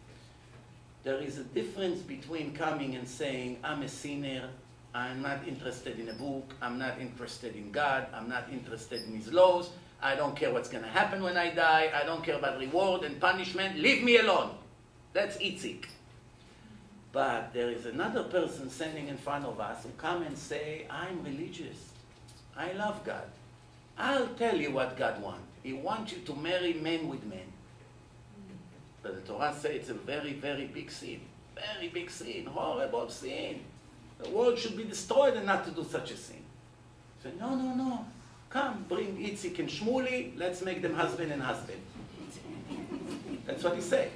there is a difference between coming and saying, I'm a sinner, I'm not interested in a book, I'm not interested in God, I'm not interested in his laws, I don't care what's going to happen when I die, I don't care about reward and punishment, leave me alone. That's Itzik. But there is another person standing in front of us who come and say, I'm religious, I love God. I'll tell you what God wants. He wants you to marry men with men. But the Torah says it's a very, very big sin. Very big sin, horrible sin. The world should be destroyed and not to do such a sin. So no, no, no. Come, bring Itzik and Shmuli, let's make them husband and husband. That's what he said.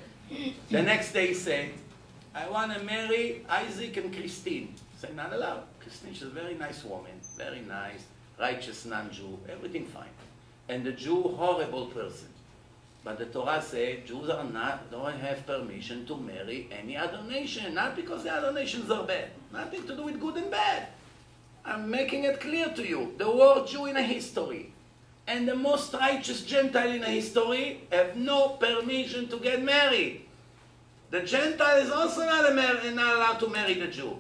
The next day he said, I want to marry Isaac and Christine. I said, not allowed. Christine, she's a very nice woman, very nice, righteous non-Jew, everything fine. And the Jew, horrible person. But the Torah says Jews don't have permission to marry any other nation, not because the other nations are bad. Nothing to do with good and bad. I'm making it clear to you. The word Jew in a history and the most righteous Gentile in a history have no permission to get married. The Gentile is also not allowed to marry the Jew.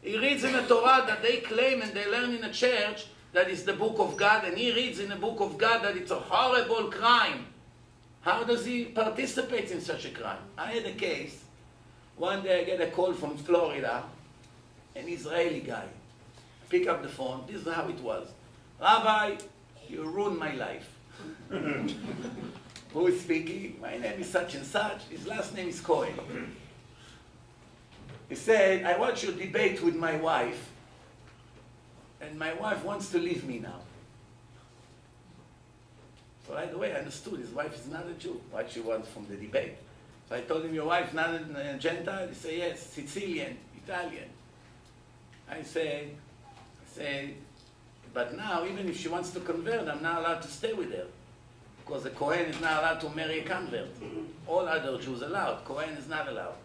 He reads in the Torah that they claim and they learn in the church that it's the book of God, and he reads in the book of God that it's a horrible crime. How does he participate in such a crime? I had a case. One day I get a call from Florida, an Israeli guy. I pick up the phone. This is how it was. Rabbi, you ruined my life. Who is speaking? My name is such and such. His last name is Cohen. He said, I watch your debate with my wife, and my wife wants to leave me now. So right away I understood his wife is not a Jew, what she wants from the debate. So I told him, your wife not a Gentile? He said, yes, Sicilian, Italian. I said, but now even if she wants to convert, I'm not allowed to stay with her. Because a Kohen is not allowed to marry a convert. All other Jews allowed, Kohen is not allowed.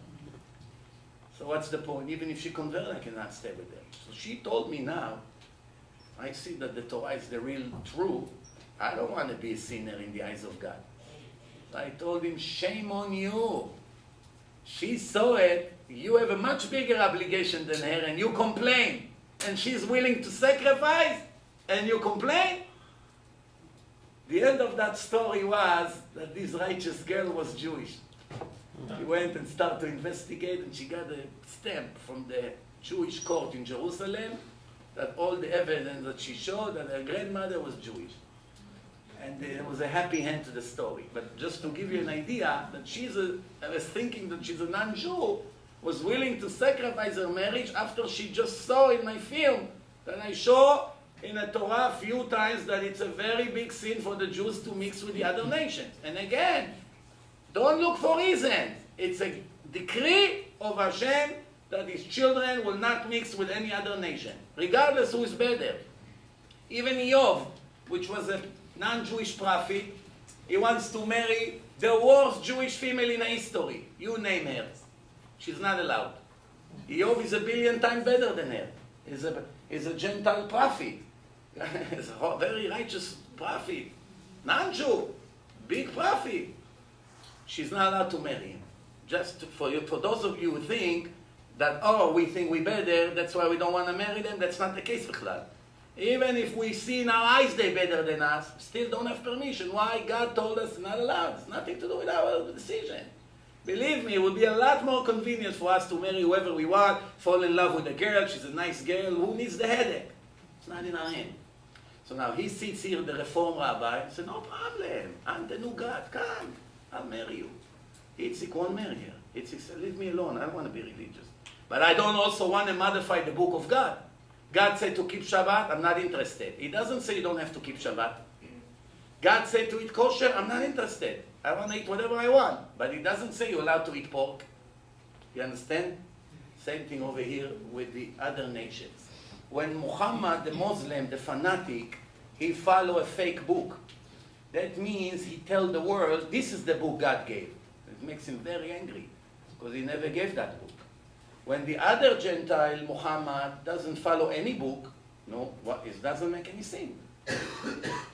So what's the point? Even if she converts, I cannot stay with her. So she told me now, I see that the Torah is the real truth. I don't want to be a sinner in the eyes of God. So I told him, shame on you. She saw it. You have a much bigger obligation than her, and you complain. And she's willing to sacrifice, and you complain? The end of that story was that this righteous girl was Jewish. She went and started to investigate, and she got a stamp from the Jewish court in Jerusalem that all the evidence that she showed that her grandmother was Jewish. And there was a happy end to the story. But just to give you an idea, that I was thinking that she's a non-Jew, was willing to sacrifice her marriage after she just saw in my film that I show in the Torah a few times that it's a very big sin for the Jews to mix with the other nations. And again, don't look for reasons. It's a decree of Hashem that his children will not mix with any other nation, regardless who is better. Even Eov, which was a non-Jewish prophet, he wants to marry the worst Jewish female in history. You name her. She's not allowed. Eov is 1 billion times better than her. He's a Gentile prophet. He's a very righteous prophet. Non-Jew. Big prophet. She's not allowed to marry him. Just for those of you who think that, oh, we think we're better, that's why we don't want to marry them, that's not the case, Bichlal. Even if we see in our eyes they're better than us, still don't have permission. Why? God told us not allowed. It's nothing to do with our decision. Believe me, it would be a lot more convenient for us to marry whoever we want, fall in love with a girl, she's a nice girl, who needs the headache? It's not in our hand. So now he sits here, the Reform rabbi, and says, no problem, I'm the new God, come, I'll marry you. Itzik won't marry her. Itzik said, leave me alone, I don't want to be religious. But I don't also want to modify the book of God. God said to keep Shabbat, I'm not interested. He doesn't say you don't have to keep Shabbat. God said to eat kosher, I'm not interested. I want to eat whatever I want. But he doesn't say you're allowed to eat pork. You understand? Same thing over here with the other nations. When Muhammad, the Muslim, the fanatic, he follow a fake book. That means he tell the world, this is the book God gave. It makes him very angry. because he never gave that book. When the other Gentile, Muhammad, doesn't follow any book, no, it doesn't make any sense.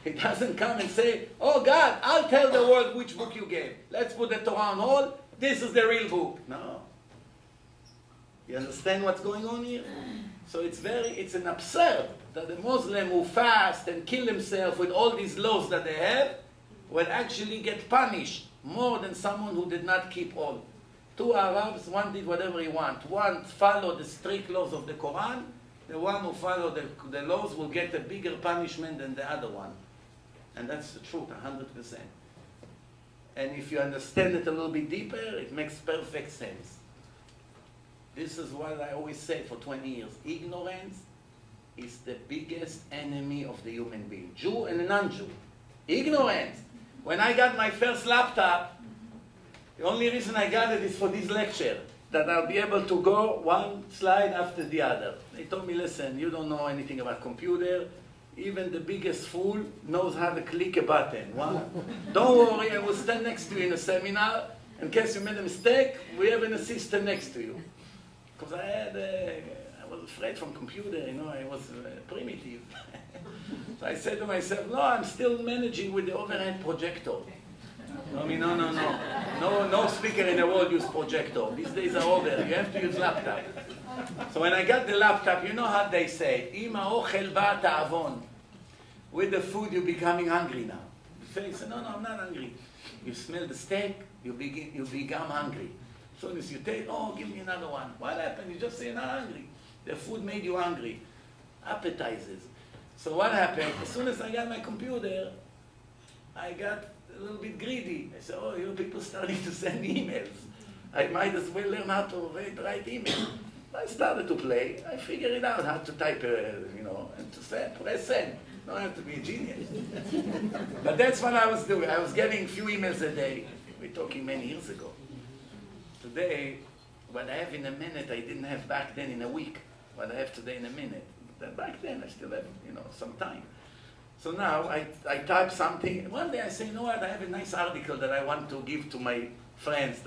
He doesn't come and say, oh God, I'll tell the world which book you gave. Let's put the Torah on hold. This is the real book. No. You understand what's going on here? So it's an absurd that the Muslim who fast and kill himself with all these laws that they have will actually get punished more than someone who did not keep all. Two Arabs, one did whatever he wanted. One followed the strict laws of the Quran. The one who followed the laws will get a bigger punishment than the other one. And that's the truth, 100%. And if you understand it a little bit deeper, it makes perfect sense. This is what I always say for 20 years. Ignorance is the biggest enemy of the human being. Jew and non-Jew. Ignorance. When I got my first laptop, the only reason I got it is for this lecture, that I'll be able to go one slide after the other. They told me, listen, you don't know anything about computer. Even the biggest fool knows how to click a button. Well, don't worry, I will stand next to you in a seminar. In case you made a mistake, we have an assistant next to you. Because I was afraid from computer, you know, I was primitive. So I said to myself, no, I'm still managing with the overhead projector. I mean, no speaker in the world use projector. These days are over. You have to use laptop. So when I got the laptop, you know how they say, "Ima ochel ba ta'avon." With the food, you're becoming hungry now. You say, no, I'm not hungry. You smell the steak, you become hungry. As soon as you taste, oh, give me another one. What happened? You just say you're not hungry. The food made you hungry. Appetizers. So what happened? As soon as I got my computer, I got a little bit greedy. I said, oh, you people starting to send emails. I might as well learn how to write emails. I started to play. I figured it out how to type, and to send, press send. Don't have to be a genius. But that's what I was doing. I was getting a few emails a day. We're talking many years ago. Today, what I have in a minute, I didn't have back then in a week. What I have today in a minute. But back then, I still have, some time. So now, I type something. One day I say, you know what, I have a nice article that I want to give to my friends.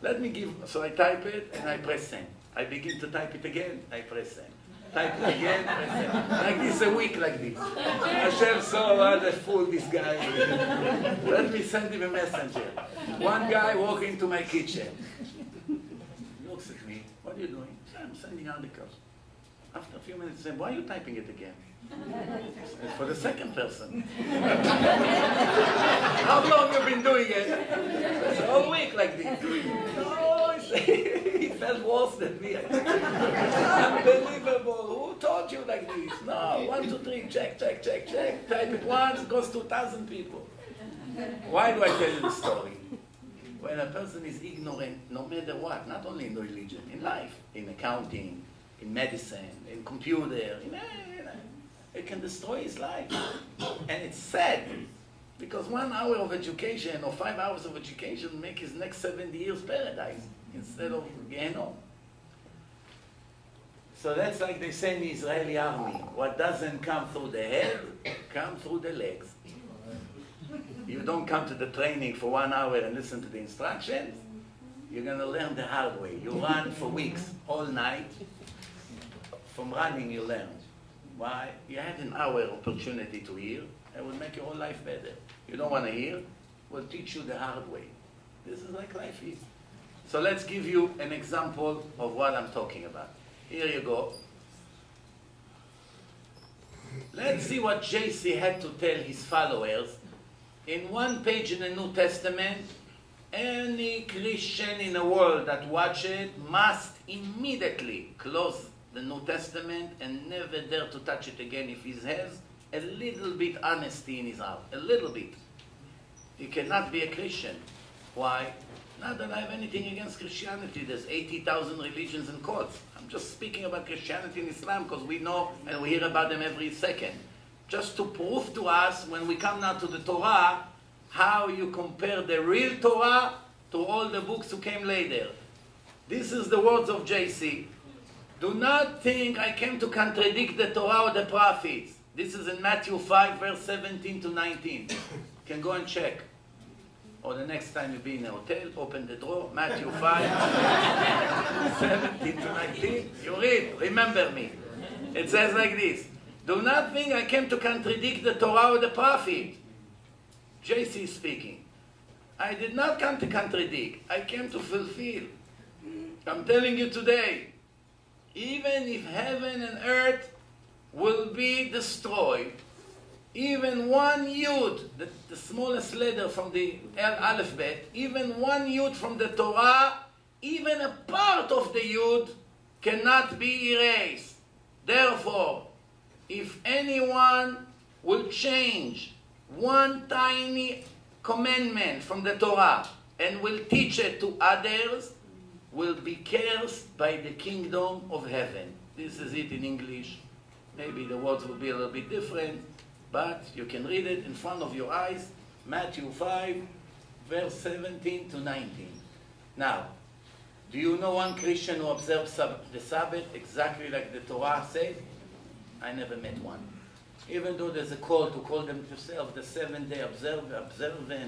Let me give. So I type it, and I press send. I begin to type it again, I press send. Type it again, press send. Like this, a week like this. Hashem saw what a fool this guy is. Let me send him a messenger. One guy walked into my kitchen. Looks at me, what are you doing? I'm sending articles. After a few minutes, he said, why are you typing it again? It's for the second person. How long have you been doing it? It's all week like this. Oh, he felt worse than me. Unbelievable. Who taught you like this? No, 1, 2, 3, check. Type it once, it goes to 1,000 people. Why do I tell you the story? When a person is ignorant, no matter what, not only in religion, in life, in accounting, in medicine, in computer, it can destroy his life. And it's sad, because 1 hour of education or 5 hours of education make his next 70 years paradise instead of Gehenna. So that's like they say in the Israeli army, what doesn't come through the head, comes through the legs. You don't come to the training for 1 hour and listen to the instructions, you're going to learn the hard way. You run for weeks, all night. From running you learn. Why? You had an hour opportunity to hear, it will make your whole life better. You don't want to hear, we'll teach you the hard way. This is like life is. So let's give you an example of what I'm talking about. Here you go. Let's see what JC had to tell his followers. In 1 page in the New Testament, any Christian in the world that watch it must immediately close the New Testament and never dare to touch it again if he has a little bit honesty in his heart. A little bit. He cannot be a Christian. Why? Not that I have anything against Christianity. There's 80,000 religions and cults. I'm just speaking about Christianity and Islam because we know and we hear about them every second. Just to prove to us, when we come now to the Torah, how you compare the real Torah to all the books who came later. This is the words of JC. Do not think I came to contradict the Torah or the prophets. This is in Matthew 5, verse 17 to 19. You can go and check. or the next time you be in a hotel, open the drawer, Matthew 5, 17 to 19, you read, remember me. It says like this, do not think I came to contradict the Torah or the prophet. JC is speaking. I did not come to contradict, I came to fulfill. I'm telling you today, even if heaven and earth will be destroyed, even one yud, the smallest letter from the alphabet, even one yud from the Torah, even a part of the yud cannot be erased. Therefore, if anyone will change one tiny commandment from the Torah and will teach it to others, will be cursed by the kingdom of heaven. This is it in English. Maybe the words will be a little bit different, but you can read it in front of your eyes. Matthew 5, verse 17 to 19. Now, do you know one Christian who observes the Sabbath exactly like the Torah said? I never met one. Even though there's a call to call themselves the seventh-day observant,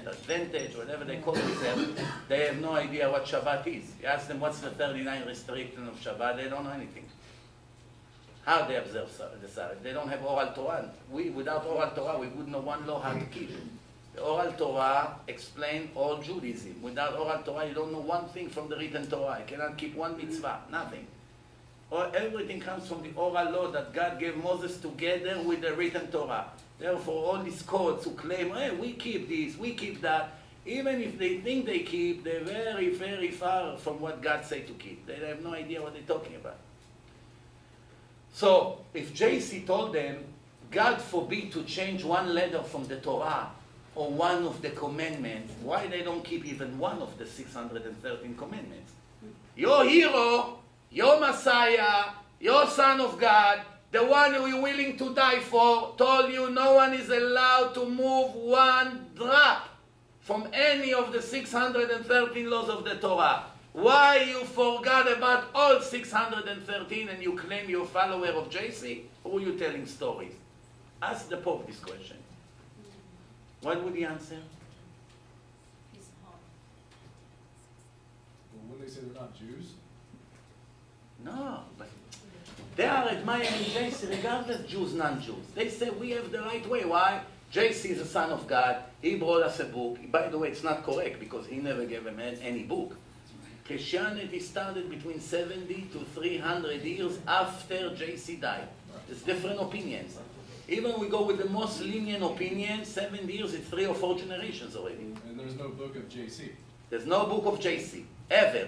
advantage, whatever they call themselves, they have no idea what Shabbat is. You ask them what's the 39 restriction of Shabbat, they don't know anything. How they observe the Sabbath? They don't have oral Torah. Without oral Torah, we wouldn't know one law how to keep it. The oral Torah explains all Judaism. Without oral Torah, you don't know one thing from the written Torah. You cannot keep one mitzvah, nothing. Everything comes from the oral law that God gave Moses together with the written Torah. Therefore, all these codes who claim, hey, we keep this, we keep that, even if they think they keep, they're very, very far from what God said to keep. They have no idea what they're talking about. So, if JC told them, God forbid to change one letter from the Torah or one of the commandments, why they don't keep even one of the 613 commandments? Your hero, your Messiah, your Son of God, the one who you're willing to die for, told you no one is allowed to move one drop from any of the 613 laws of the Torah. Why you forgot about all 613 and you claim you're a follower of JC? Who are you telling stories? Ask the Pope this question. What would he answer? Well, wouldn't they say they're not Jews? No, but they are admiring JC regardless Jews, non-Jews. They say we have the right way. Why? JC is the Son of God. He brought us a book. By the way, it's not correct because he never gave a man any book. Christianity started between 70 to 300 years after JC died. There's different opinions. Even we go with the most lenient opinion, 7 years, it's 3 or 4 generations already. And there's no book of JC. There's no book of JC, ever.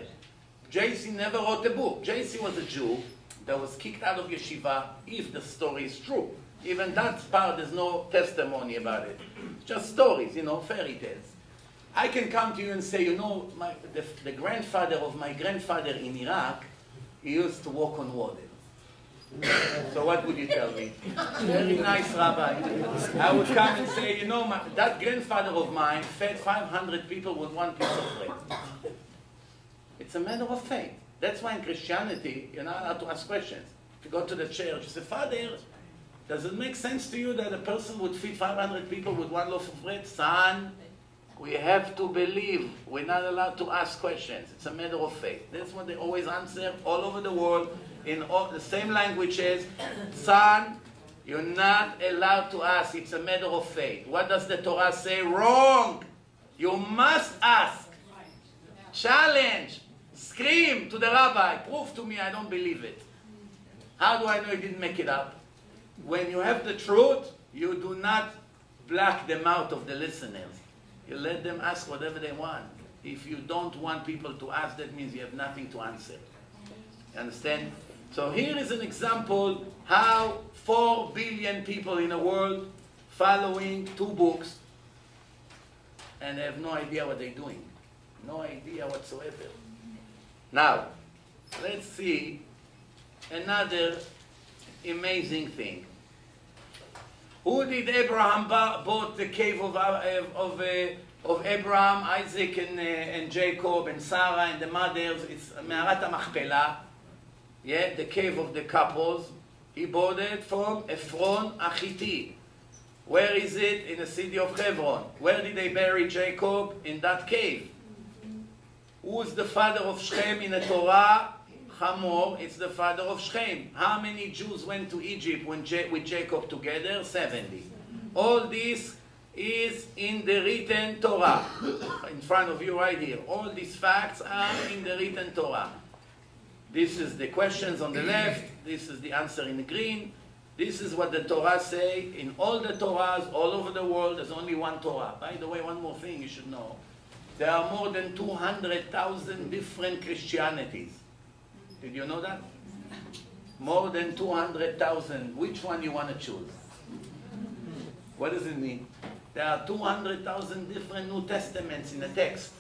JC never wrote a book. JC was a Jew that was kicked out of yeshiva, if the story is true. Even that part, there's no testimony about it. It's just stories, you know, fairy tales. I can come to you and say, you know, the grandfather of my grandfather in Iraq, he used to walk on water. So what would you tell me? Very nice, Rabbi. I would come and say, you know, that grandfather of mine fed 500 people with one piece of bread. It's a matter of faith. That's why in Christianity, you're not allowed to ask questions. If you go to the church, you say, Father, does it make sense to you that a person would feed 500 people with one loaf of bread? Son, we have to believe. We're not allowed to ask questions. It's a matter of faith. That's what they always answer all over the world in all the same languages. Son, you're not allowed to ask. It's a matter of faith. What does the Torah say? Wrong. You must ask. Challenge. Scream to the rabbi. Prove to me I don't believe it. How do I know he didn't make it up? When you have the truth, you do not block the mouth of the listeners. You let them ask whatever they want. If you don't want people to ask, that means you have nothing to answer. You understand? So here is an example how 4 billion people in the world following 2 books and they have no idea what they're doing. No idea whatsoever. Now, let's see another amazing thing. Who did Abraham bought the cave of Abraham, Isaac, and Jacob, and Sarah, and the mothers? It's Me'arat HaMachpelah. Yeah, the cave of the couples. He bought it from Ephron Achiti. Where is it? In the city of Hebron. Where did they bury Jacob? In that cave. Who's the father of Shechem in the Torah? Hamor. It's the father of Shechem. How many Jews went to Egypt with Jacob together? 70. All this is in the written Torah. In front of you right here. All these facts are in the written Torah. This is the questions on the left. This is the answer in the green. This is what the Torah say. In all the Torahs all over the world, there's only one Torah. By the way, one more thing you should know. There are more than 200,000 different Christianities. Did you know that? More than 200,000. Which one you want to choose? What does it mean? There are 200,000 different New Testaments in the text.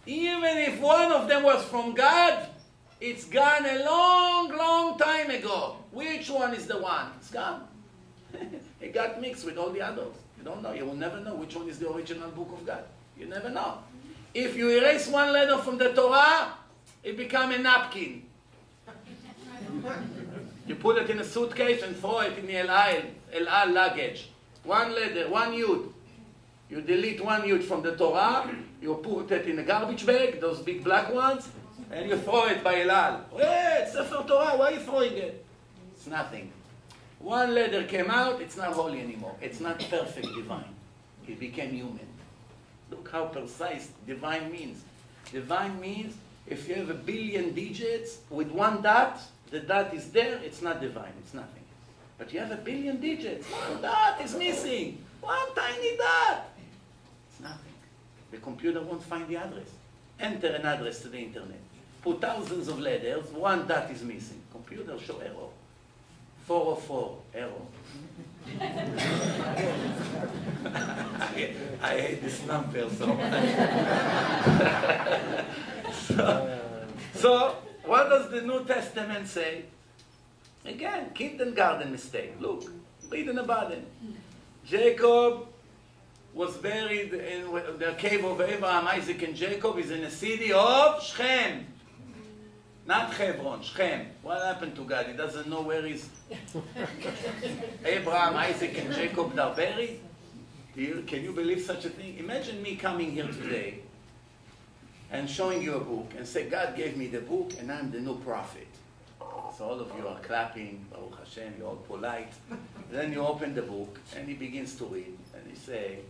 Even if one of them was from God, it's gone a long, long time ago. Which one is the one? It's gone. It got mixed with all the others. You don't know. You will never know which one is the original book of God. You never know. If you erase one letter from the Torah, it becomes a napkin. You put it in a suitcase and throw it in the El Al luggage. One letter, one yud. You delete one yud from the Torah, you put it in a garbage bag, those big black ones, and you throw it by El Al. Hey, it's Sefer Torah, why are you throwing it? It's nothing. One letter came out, it's not holy anymore. It's not perfect divine. It became human. Look how precise divine means. Divine means if you have 1 billion digits with one dot, the dot is there, it's not divine, it's nothing. But you have 1 billion digits, one dot is missing, one tiny dot. It's nothing. The computer won't find the address. Enter an address to the internet. Put thousands of letters, one dot is missing. Computer show error. 404, error. I hate this number so much. So, what does the New Testament say? Again, kindergarten mistake. Look, reading about it. Jacob was buried in the cave of Abraham, Isaac, and Jacob is in the city of Shechem. Not Hebron, Shechem. What happened to God? He doesn't know where is Abraham, Isaac, and Jacob are buried? Can you believe such a thing? Imagine me coming here today and showing you a book and say, God gave me the book and I'm the new prophet. So all of you are clapping, Baruch Hashem, you're all polite. Then you open the book and he begins to read and he say,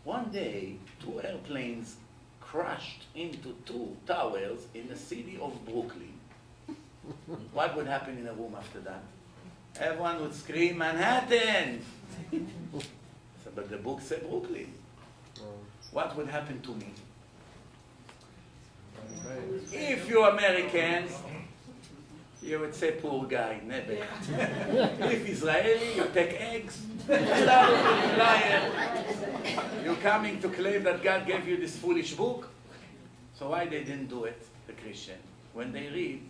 one day 2 airplanes crashed into 2 towers in the city of Brooklyn. What would happen in a room after that? Everyone would scream, Manhattan! So, but the book said Brooklyn. What would happen to me? If you're Americans, you would say, poor guy, never. If Israeli, you take eggs. Liar. You're coming to claim that God gave you this foolish book? So why they didn't do it, the Christian? When they read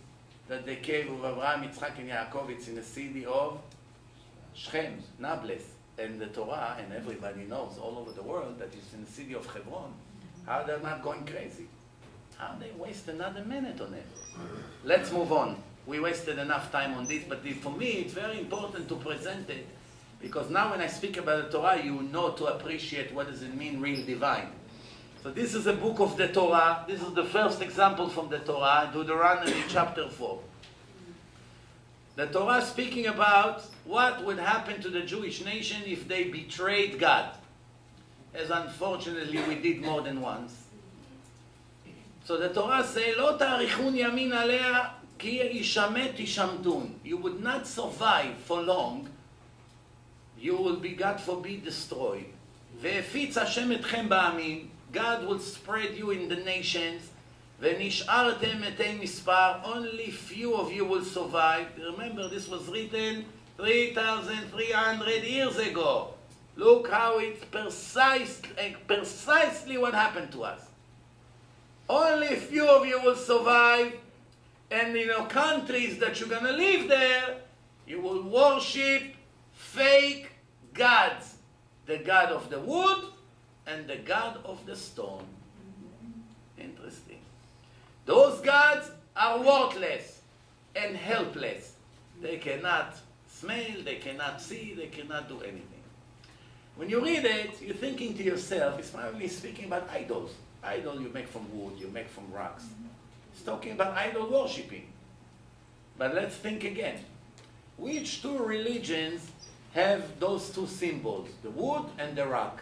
that the cave of Abraham, Yitzchak, and Yaakov, it's in the city of Shechem, Nablus, and the Torah, and everybody knows all over the world that it's in the city of Hebron, how they're not going crazy? How they waste another minute on it? Let's move on. We wasted enough time on this, but for me, it's very important to present it, because now when I speak about the Torah, you know to appreciate what does it mean, real divine. So this is a book of the Torah. This is the first example from the Torah, Deuteronomy chapter 4. The Torah is speaking about what would happen to the Jewish nation if they betrayed God, as unfortunately we did more than once. So the Torah says, "Lo ta'arichun yamin alea ki yishamet yishamtun." You would not survive for long. You will be, God forbid, destroyed. "Ve'efitz Hashem etchem ba'amim." God will spread you in the nations. "Ve'nish'artem etei mispar." Only few of you will survive. Remember, this was written 3,300 years ago. Look how it's precisely what happened to us. Only few of you will survive, and in the countries that you're going to live there, you will worship fake gods. The god of the wood and the god of the stone. Interesting. Those gods are worthless and helpless. They cannot smell, they cannot see, they cannot do anything. When you read it, you're thinking to yourself, it's probably speaking about idols. Idol you make from wood, you make from rocks. It's talking about idol worshipping. But let's think again. Which two religions have those two symbols, the wood and the rock?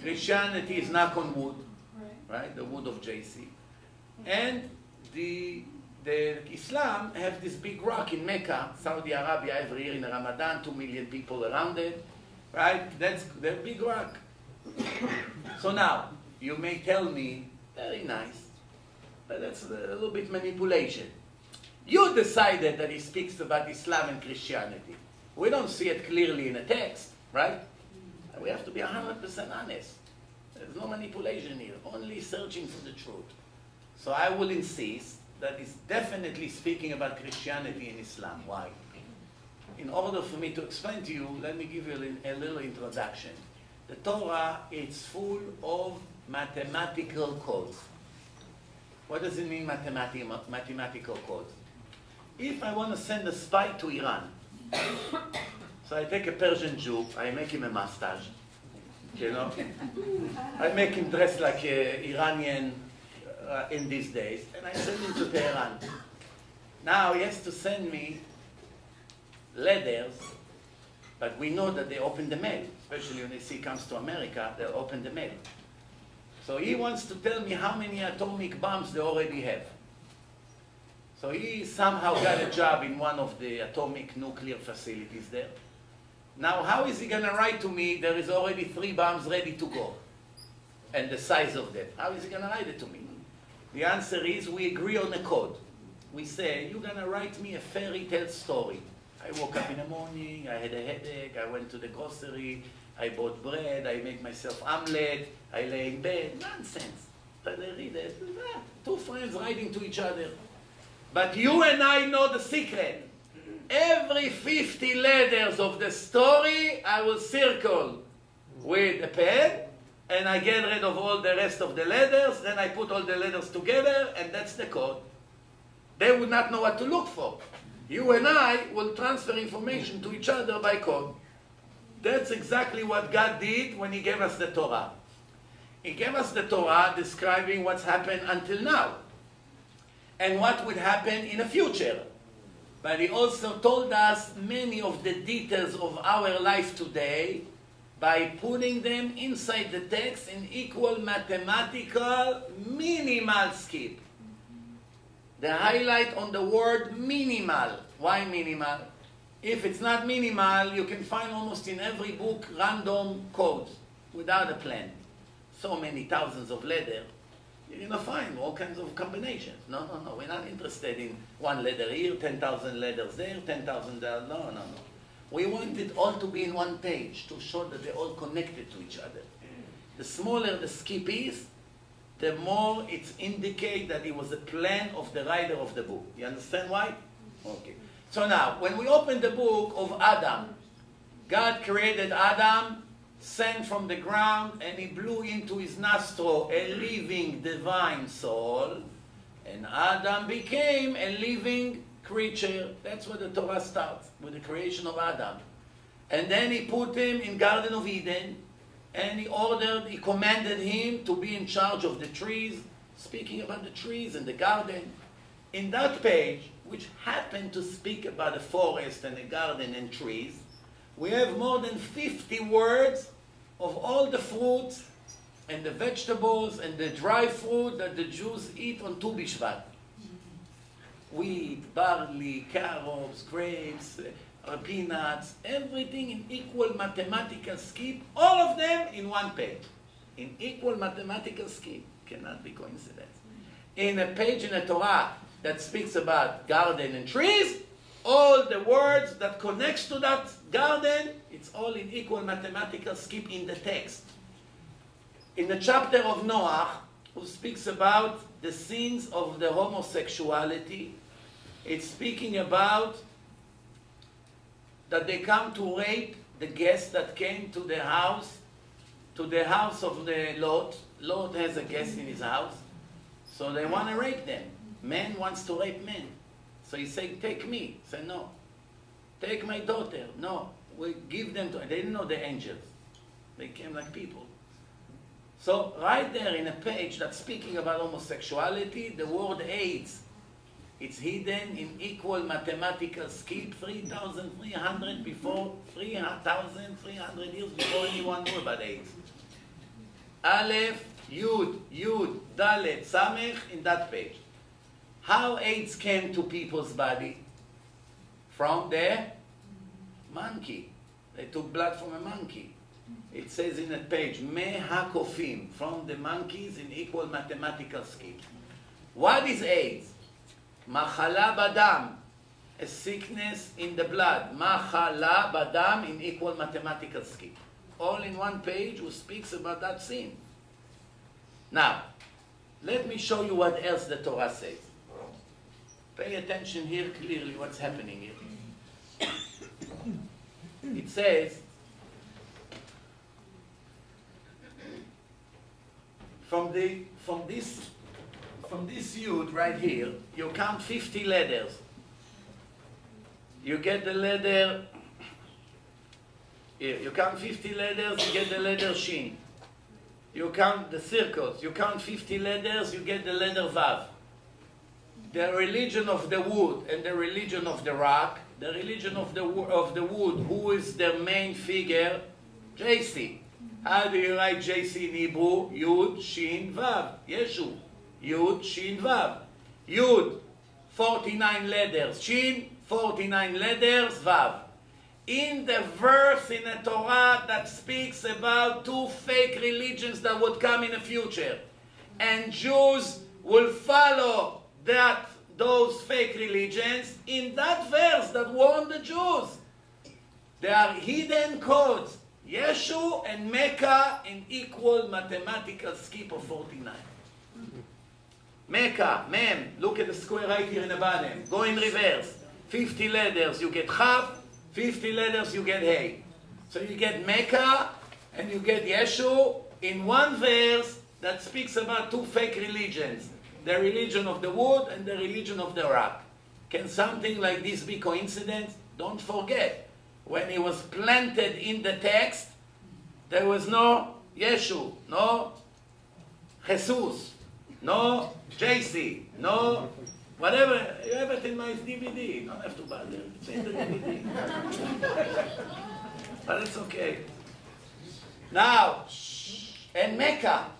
Christianity is knock on wood, right? The wood of JC. And the Islam have this big rock in Mecca, Saudi Arabia, every year in Ramadan, 2 million people around it, right? That's the big rock. So now, you may tell me, very nice, but that's a little bit manipulation. You decided that he speaks about Islam and Christianity. We don't see it clearly in a text, right? We have to be 100% honest. There's no manipulation here, only searching for the truth. So I will insist that it's definitely speaking about Christianity and Islam. Why? In order for me to explain to you, let me give you a little introduction. The Torah is full of mathematical codes. What does it mean, mathematical codes? If I want to send a spy to Iran, so I take a Persian Jew, I make him a mustache, you know? I make him dress like an Iranian in these days, and I send him to Tehran. Now he has to send me letters, but we know that they open the mail, especially when they see he comes to America, they'll open the mail. So he wants to tell me how many atomic bombs they already have. So he somehow got a job in one of the atomic nuclear facilities there. Now, how is he going to write to me there is already 3 bombs ready to go? And the size of them. How is he going to write it to me? The answer is we agree on a code. We say, you're going to write me a fairy tale story. I woke up in the morning, I had a headache, I went to the grocery, I bought bread, I make myself omelette, I lay in bed. Nonsense. But I read it. 2 friends writing to each other. But you and I know the secret. Every 50 letters of the story, I will circle with a pen, and I get rid of all the rest of the letters, then I put all the letters together, and that's the code. They would not know what to look for. You and I will transfer information to each other by code. That's exactly what God did when He gave us the Torah. He gave us the Torah describing what's happened until now, and what would happen in the future. But He also told us many of the details of our life today by putting them inside the text in equal mathematical minimal skip. The highlight on the word minimal. Why minimal? If it's not minimal, you can find almost in every book random codes without a plan. So many thousands of letters. You're going to find all kinds of combinations. No, no, no. We're not interested in 1 letter here, 10,000 letters there, 10,000 there. No, no, no. We want it all to be in one page to show that they're all connected to each other. The smaller the skip is, the more it indicates that it was a plan of the writer of the book. You understand why? Okay. So now, when we open the book of Adam, God created Adam, sent from the ground, and He blew into his nostril a living divine soul, and Adam became a living creature. That's where the Torah starts, with the creation of Adam. And then He put him in Garden of Eden, and He commanded him to be in charge of the trees, speaking about the trees and the garden. In that page, which happened to speak about a forest and a garden and trees, we have more than 50 words of all the fruits and the vegetables and the dry fruit that the Jews eat on Tu B'Shvat. Wheat, barley, carrots, grapes, peanuts, everything in equal mathematical scheme, all of them in one page. In equal mathematical scheme. Cannot be coincidence. In a page in the Torah that speaks about garden and trees, all the words that connects to that garden, it's all in equal mathematical scheme in the text. In the chapter of Noah, who speaks about the sins of the homosexuality, it's speaking about that they come to rape the guests that came to the house of the Lot. Lot has a guest in his house, so they want to rape them. Man wants to rape men. So he said, take me. He said, no. Take my daughter. No. we give them to, they didn't know the angels. They came like people. So right there in a page that's speaking about homosexuality, the word AIDS, it's hidden in equal mathematical skill 3,300 before, 3,300 years before anyone knew about AIDS. Aleph, Yud, Yud, Dalet, Samech in that page. How AIDS came to people's body? From the monkey. They took blood from a monkey. It says in that page, Me hakofim, from the monkeys in equal mathematical skill. What is AIDS? Machala badam, a sickness in the blood. Machala badam in equal mathematical skill. All in one page who speaks about that sin. Now, let me show you what else the Torah says. Pay attention here clearly what's happening here. It says, from this yud right here, you count 50 letters. You get the letter, here, you count 50 letters, you get the letter shin. You count the circles, you count 50 letters, you get the letter vav. The religion of the wood and the religion of the rock, the religion of the wood, who is their main figure? JC. How do you write JC in Hebrew? Yud, Shin, Vav. Yeshu. Yud, Shin, Vav. Yud, 49 letters. Shin, 49 letters. Vav. In the verse in the Torah that speaks about two fake religions that would come in the future, and Jews will follow those fake religions, in that verse that warned the Jews, there are hidden codes. Yeshu and Mecca in equal mathematical skip of 49. Mecca, Mem, look at the square right here in the bottom. Go in reverse. 50 letters, you get Chaf. 50 letters, you get Hey. So you get Mecca and you get Yeshu in one verse that speaks about two fake religions. The religion of the wood and the religion of the rock. Can something like this be coincidence? Don't forget, when he was planted in the text, there was no Yeshu, no Jesus, no JC, no whatever. You have it in my DVD. You don't have to bother. It's in the DVD. But it's okay. Now, and Mecca.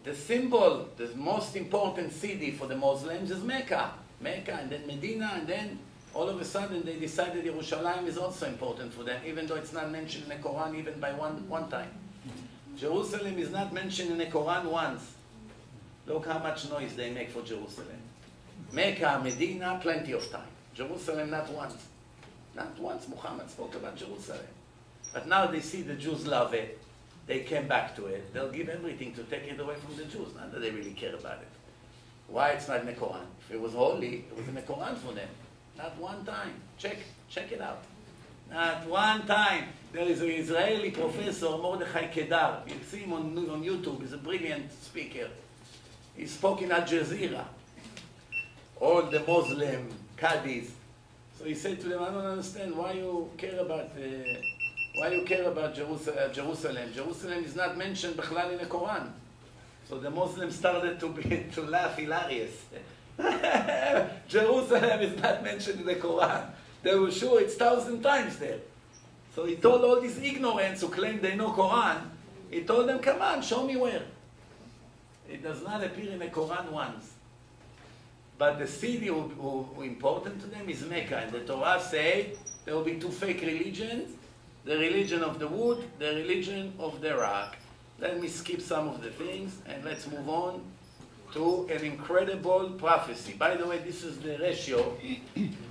The symbol, the most important city for the Muslims is Mecca. Mecca and then Medina, and then all of a sudden they decided Yerushalayim is also important for them, even though it's not mentioned in the Quran even by one time. Jerusalem is not mentioned in the Quran once. Look how much noise they make for Jerusalem. Mecca, Medina, plenty of time. Jerusalem, not once. Not once Muhammad spoke about Jerusalem. But now they see the Jews love it. They came back to it. They'll give everything to take it away from the Jews. Not that they really care about it. Why it's not in the Quran? If it was holy, it was in the Quran for them. Not one time. Check it out. Not one time. There is an Israeli professor, Mordechai Kedar. You see him on YouTube. He's a brilliant speaker. He spoke in Al Jazeera. All the Muslim Qadis. So he said to them, I don't understand why you care about Jerusalem. Jerusalem is not mentioned b'chlal in the Quran. So the Muslims started to laugh hilarious. Jerusalem is not mentioned in the Quran. They were sure it's 1,000 times there. So he told all these ignorants who claim they know Quran, he told them, come on, show me where. It does not appear in the Quran once. But the city who important to them is Mecca. And the Torah say there will be two fake religions. The religion of the wood, the religion of the rock. Let me skip some of the things and let's move on to an incredible prophecy. By the way, this is the ratio.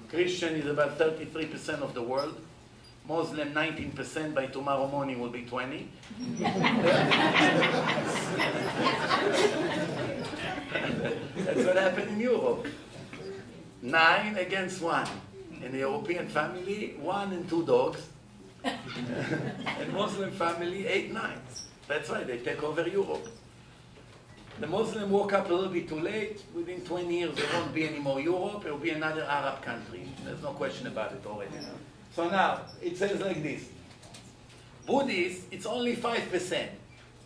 Christian is about 33% of the world. Muslim 19%, by tomorrow morning will be 20. That's what happened in Europe. 9 against 1. In the European family, 1 and 2 dogs. And Muslim family, 8, 9. That's why they take over Europe. The Muslim woke up a little bit too late. Within 20 years, there won't be any more Europe. It will be another Arab country. There's no question about it already. So now, it says like this. Buddhists, it's only 5%,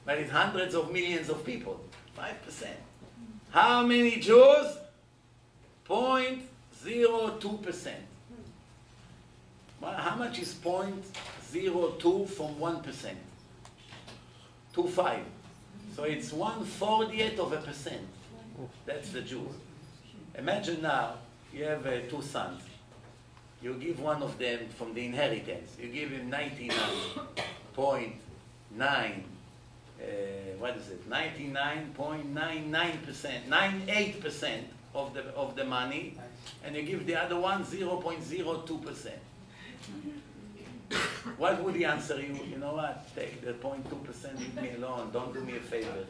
but it's hundreds of millions of people. 5%. How many Jews? 0.02%. Well, how much is 0.02 from 1%? 2.5. So it's 1/40th of a percent. That's the Jews. Imagine now, you have 2 sons. You give one of them from the inheritance. You give him 99.9, what is it? 99.99%, 98% of the money, and you give the other one 0.02%. What would he answer you? You know what? Take the 0.2%, leave me alone. Don't do me a favor.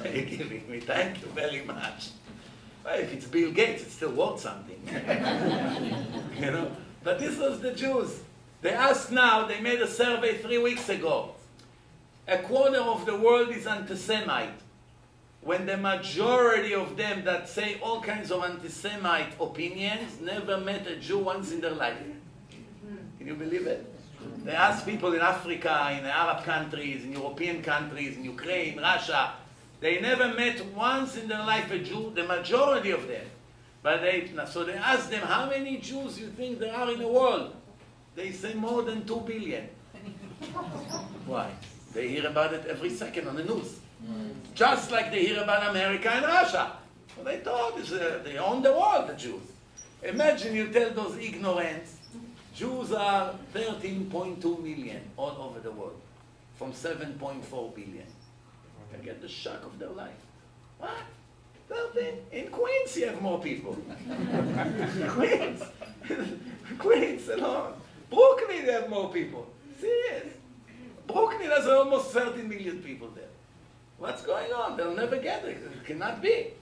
You're giving me. Thank you very much. Well, if it's Bill Gates, it's still worth something. You know? But this was the Jews. They asked now, they made a survey 3 weeks ago. A quarter of the world is anti-Semite. When the majority of them that say all kinds of anti-Semite opinions never met a Jew once in their life. Can you believe it? They asked people in Africa, in Arab countries, in European countries, in Ukraine, Russia. They never met once in their life a Jew, the majority of them. So they asked them, how many Jews you think there are in the world? They say more than 2 billion. Why? They hear about it every second on the news. Just like they hear about America and Russia. So they thought they own the world, the Jews. Imagine you tell those ignorants, Jews are 13.2 million all over the world, from 7.4 billion. They get the shock of their life. What? 13? In Queens you have more people. Queens. Queens alone. Brooklyn they have more people. Serious. Brooklyn has almost 30 million people there. What's going on? They'll never get it. It cannot be.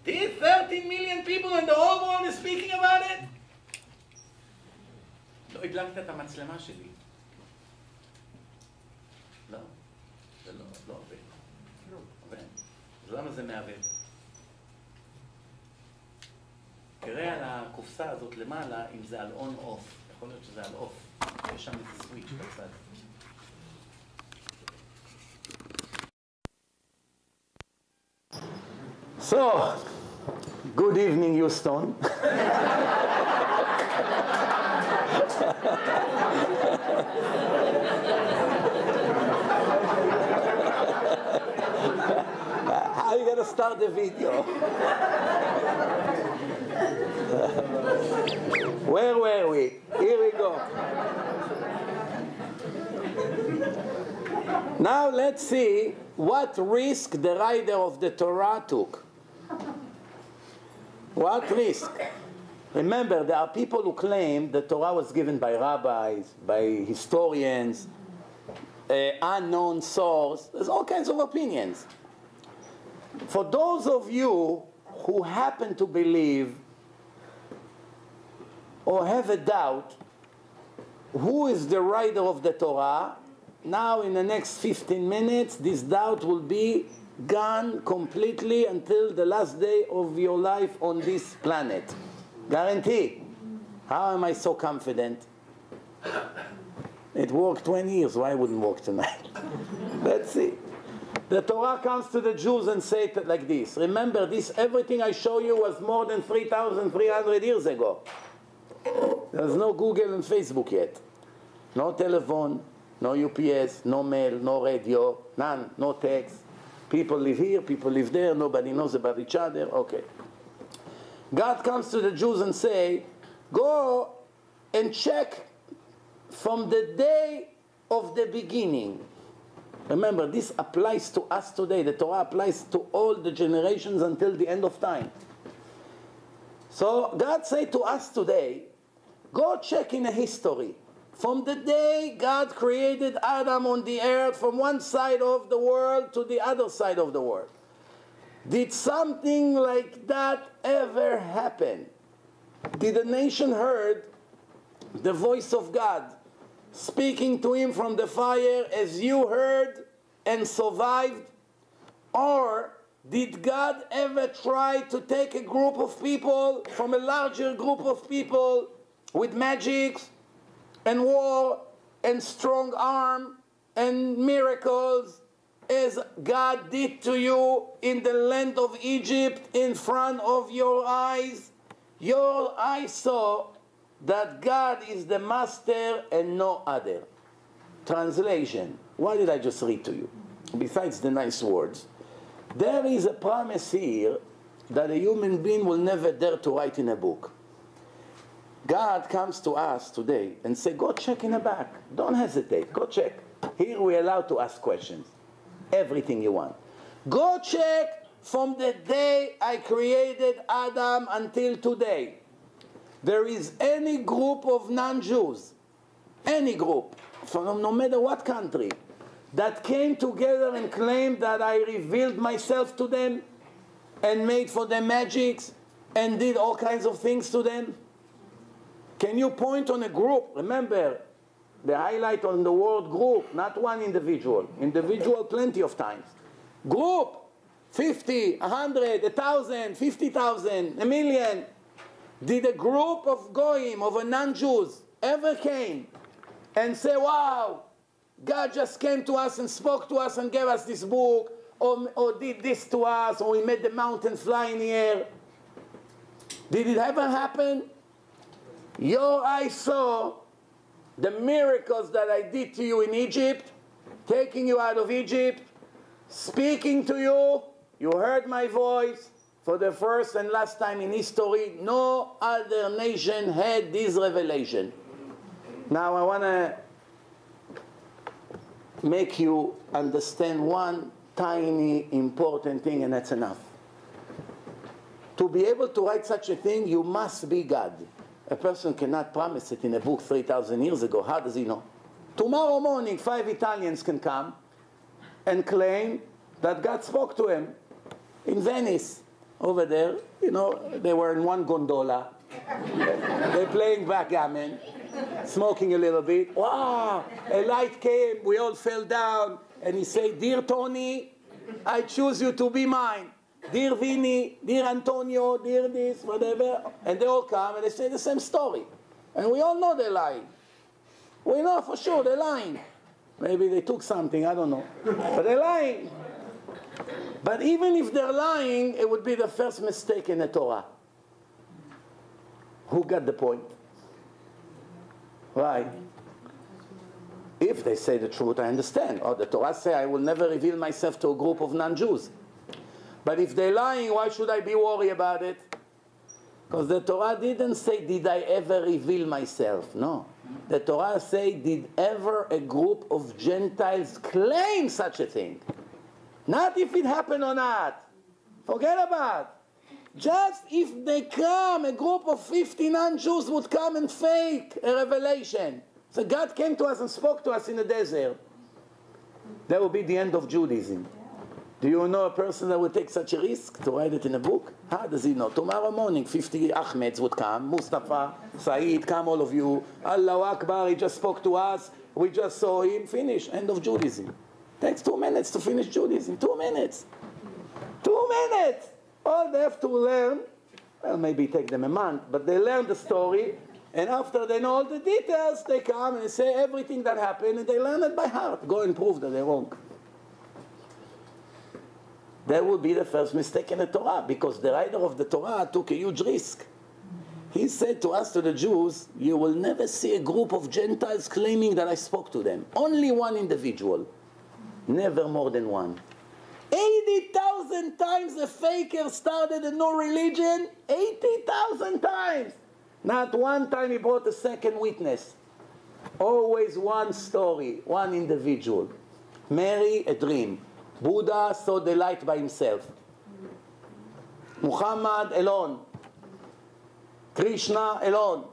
These 13 million people and the whole world is speaking about it? לא הדלקת את המצלמה שלי. לא. זה לא עובד. עובד. אז למה זה מעוות? תראה על הקופסה הזאת למעלה אם זה על on-off. יכול להיות שזה על off. יש שם איזה סוויץ' בצד. So, good evening, Houston. How are you going to start the video? Where were we? Here we go. Now let's see what risk the writer of the Torah took. What risk? Remember, there are people who claim the Torah was given by rabbis, by historians, unknown source. There's all kinds of opinions. For those of you who happen to believe or have a doubt who is the writer of the Torah, now in the next 15 minutes, this doubt will be gone completely until the last day of your life on this planet. Guarantee. How am I so confident? It worked 20 years. Why wouldn't it work tonight? Let's see. The Torah comes to the Jews and says it like this. Remember, this everything I show you was more than 3,300 years ago. There's no Google and Facebook yet. No telephone, no UPS, no mail, no radio, none, no text. People live here, people live there, nobody knows about each other. Okay. God comes to the Jews and say, go and check from the day of the beginning. Remember, this applies to us today. The Torah applies to all the generations until the end of time. So God said to us today, go check in a history. From the day God created Adam on the earth, from one side of the world to the other side of the world. Did something like that ever happen? Did a nation heard the voice of God speaking to him from the fire as you heard and survived? Or did God ever try to take a group of people from a larger group of people with magic and war and strong arm and miracles as God did to you in the land of Egypt in front of your eyes. Your eyes saw that God is the master and no other. Translation. What did I just read to you? Besides the nice words. There is a promise here that a human being will never dare to write in a book. God comes to us today and say, go check in the back. Don't hesitate. Go check. Here we're allowed to ask questions. Everything you want. Go check from the day I created Adam until today. There is any group of non-Jews, any group, from no matter what country, that came together and claimed that I revealed myself to them and made for them magics and did all kinds of things to them? Can you point on a group? Remember, the highlight on the word group, not one individual. Individual plenty of times. Group, 50, 100, 1,000, 50,000, a million. Did a group of goyim, of a non-Jews, ever came and say, wow, God just came to us and spoke to us and gave us this book, or did this to us, or we made the mountain fly in the air? Did it ever happen? Your eyes saw the miracles that I did to you in Egypt, taking you out of Egypt, speaking to you. You heard my voice for the first and last time in history. No other nation had this revelation. Now I want to make you understand one tiny important thing, and that's enough. To be able to write such a thing, you must be God. A person cannot promise it in a book 3,000 years ago. How does he know? Tomorrow morning, 5 Italians can come and claim that God spoke to him in Venice. Over there, you know, they were in one gondola. They're playing backgammon, smoking a little bit. Wow, a light came, we all fell down. And he said, dear Tony, I choose you to be mine. Dear Vinny, dear Antonio, dear this, whatever. And they all come and they say the same story. And we all know they're lying. We know for sure they're lying. Maybe they took something, I don't know. But they're lying. But even if they're lying, it would be the first mistake in the Torah. Who got the point? Why? If they say the truth, I understand. Or the Torah say, I will never reveal myself to a group of non-Jews. But if they're lying, why should I be worried about it? Because the Torah didn't say, did I ever reveal myself? No. The Torah say, did ever a group of Gentiles claim such a thing? Not if it happened or not. Forget about it. Just if they come, a group of 50 non-Jews would come and fake a revelation. So God came to us and spoke to us in the desert. That would be the end of Judaism. Do you know a person that would take such a risk to write it in a book? How does he know? Tomorrow morning, 50 Ahmeds would come. Mustafa, Saeed, come all of you. Allahu Akbar, he just spoke to us. We just saw him. Finish. End of Judaism. Takes 2 minutes to finish Judaism. 2 minutes. 2 minutes. All they have to learn, well, maybe take them a month, but they learn the story, and after they know all the details, they come and they say everything that happened, and they learn it by heart. Go and prove that they're wrong. That would be the first mistake in the Torah, because the writer of the Torah took a huge risk. He said to us, to the Jews, you will never see a group of Gentiles claiming that I spoke to them. Only one individual. Never more than one. 80,000 times a faker started a new religion. 80,000 times. Not one time he brought a second witness. Always one story, one individual. Mary, a dream. Buddha saw the light by himself. Muhammad, alone. Krishna, alone.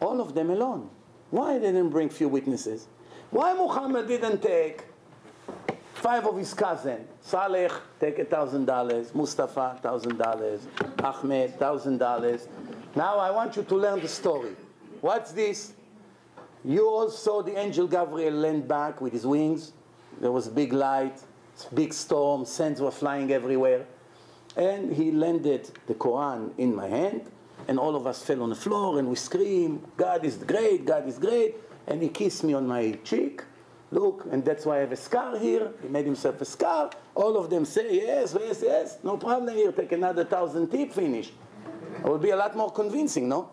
All of them alone. Why they didn't bring few witnesses? Why Muhammad didn't take 5 of his cousins? Saleh, take $1,000. Mustafa, $1,000. Ahmed, $1,000. Now I want you to learn the story. What's this? You all saw the angel Gabriel land back with his wings. There was big light, big storm, sands were flying everywhere. And he landed the Quran in my hand, and all of us fell on the floor and we screamed, God is great, God is great. and he kissed me on my cheek. Look, and that's why I have a scar here. He made himself a scar. All of them say, yes, yes, yes. No problem here. Take another 1,000 tip, finish. It will be a lot more convincing, no?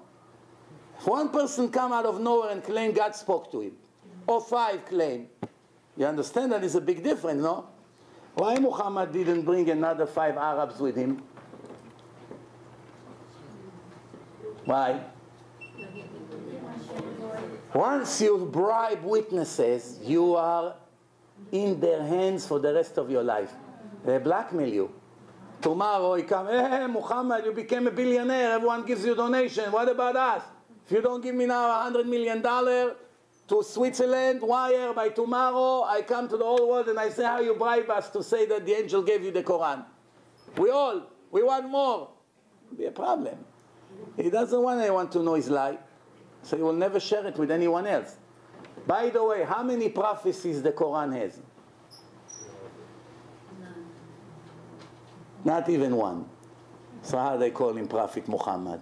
If one person come out of nowhere and claim God spoke to him, or 5 claim, you understand that is a big difference, no? Why Muhammad didn't bring another 5 Arabs with him? Why? Once you bribe witnesses, you are in their hands for the rest of your life. They blackmail you. Tomorrow he come, hey, Muhammad, you became a billionaire. Everyone gives you donation. What about us? If you don't give me now $100 million to Switzerland, wire by tomorrow, I come to the whole world and I say how you bribe us to say that the angel gave you the Quran. We want more. It'll be a problem. He doesn't want anyone to know his lie. So he will never share it with anyone else. By the way, how many prophecies the Quran has? Not even one. So how they call him Prophet Muhammad?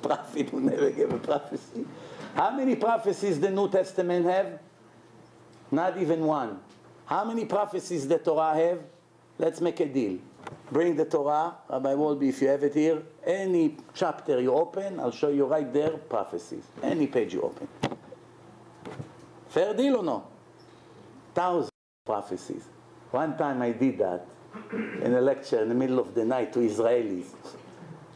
Prophet who never gave a prophecy. How many prophecies the New Testament have? Not even one. How many prophecies the Torah have? Let's make a deal. Bring the Torah, Rabbi Wolbe, if you have it here. Any chapter you open, I'll show you right there prophecies. Any page you open. Fair deal or no? 1,000 prophecies. One time I did that in a lecture in the middle of the night to Israelis.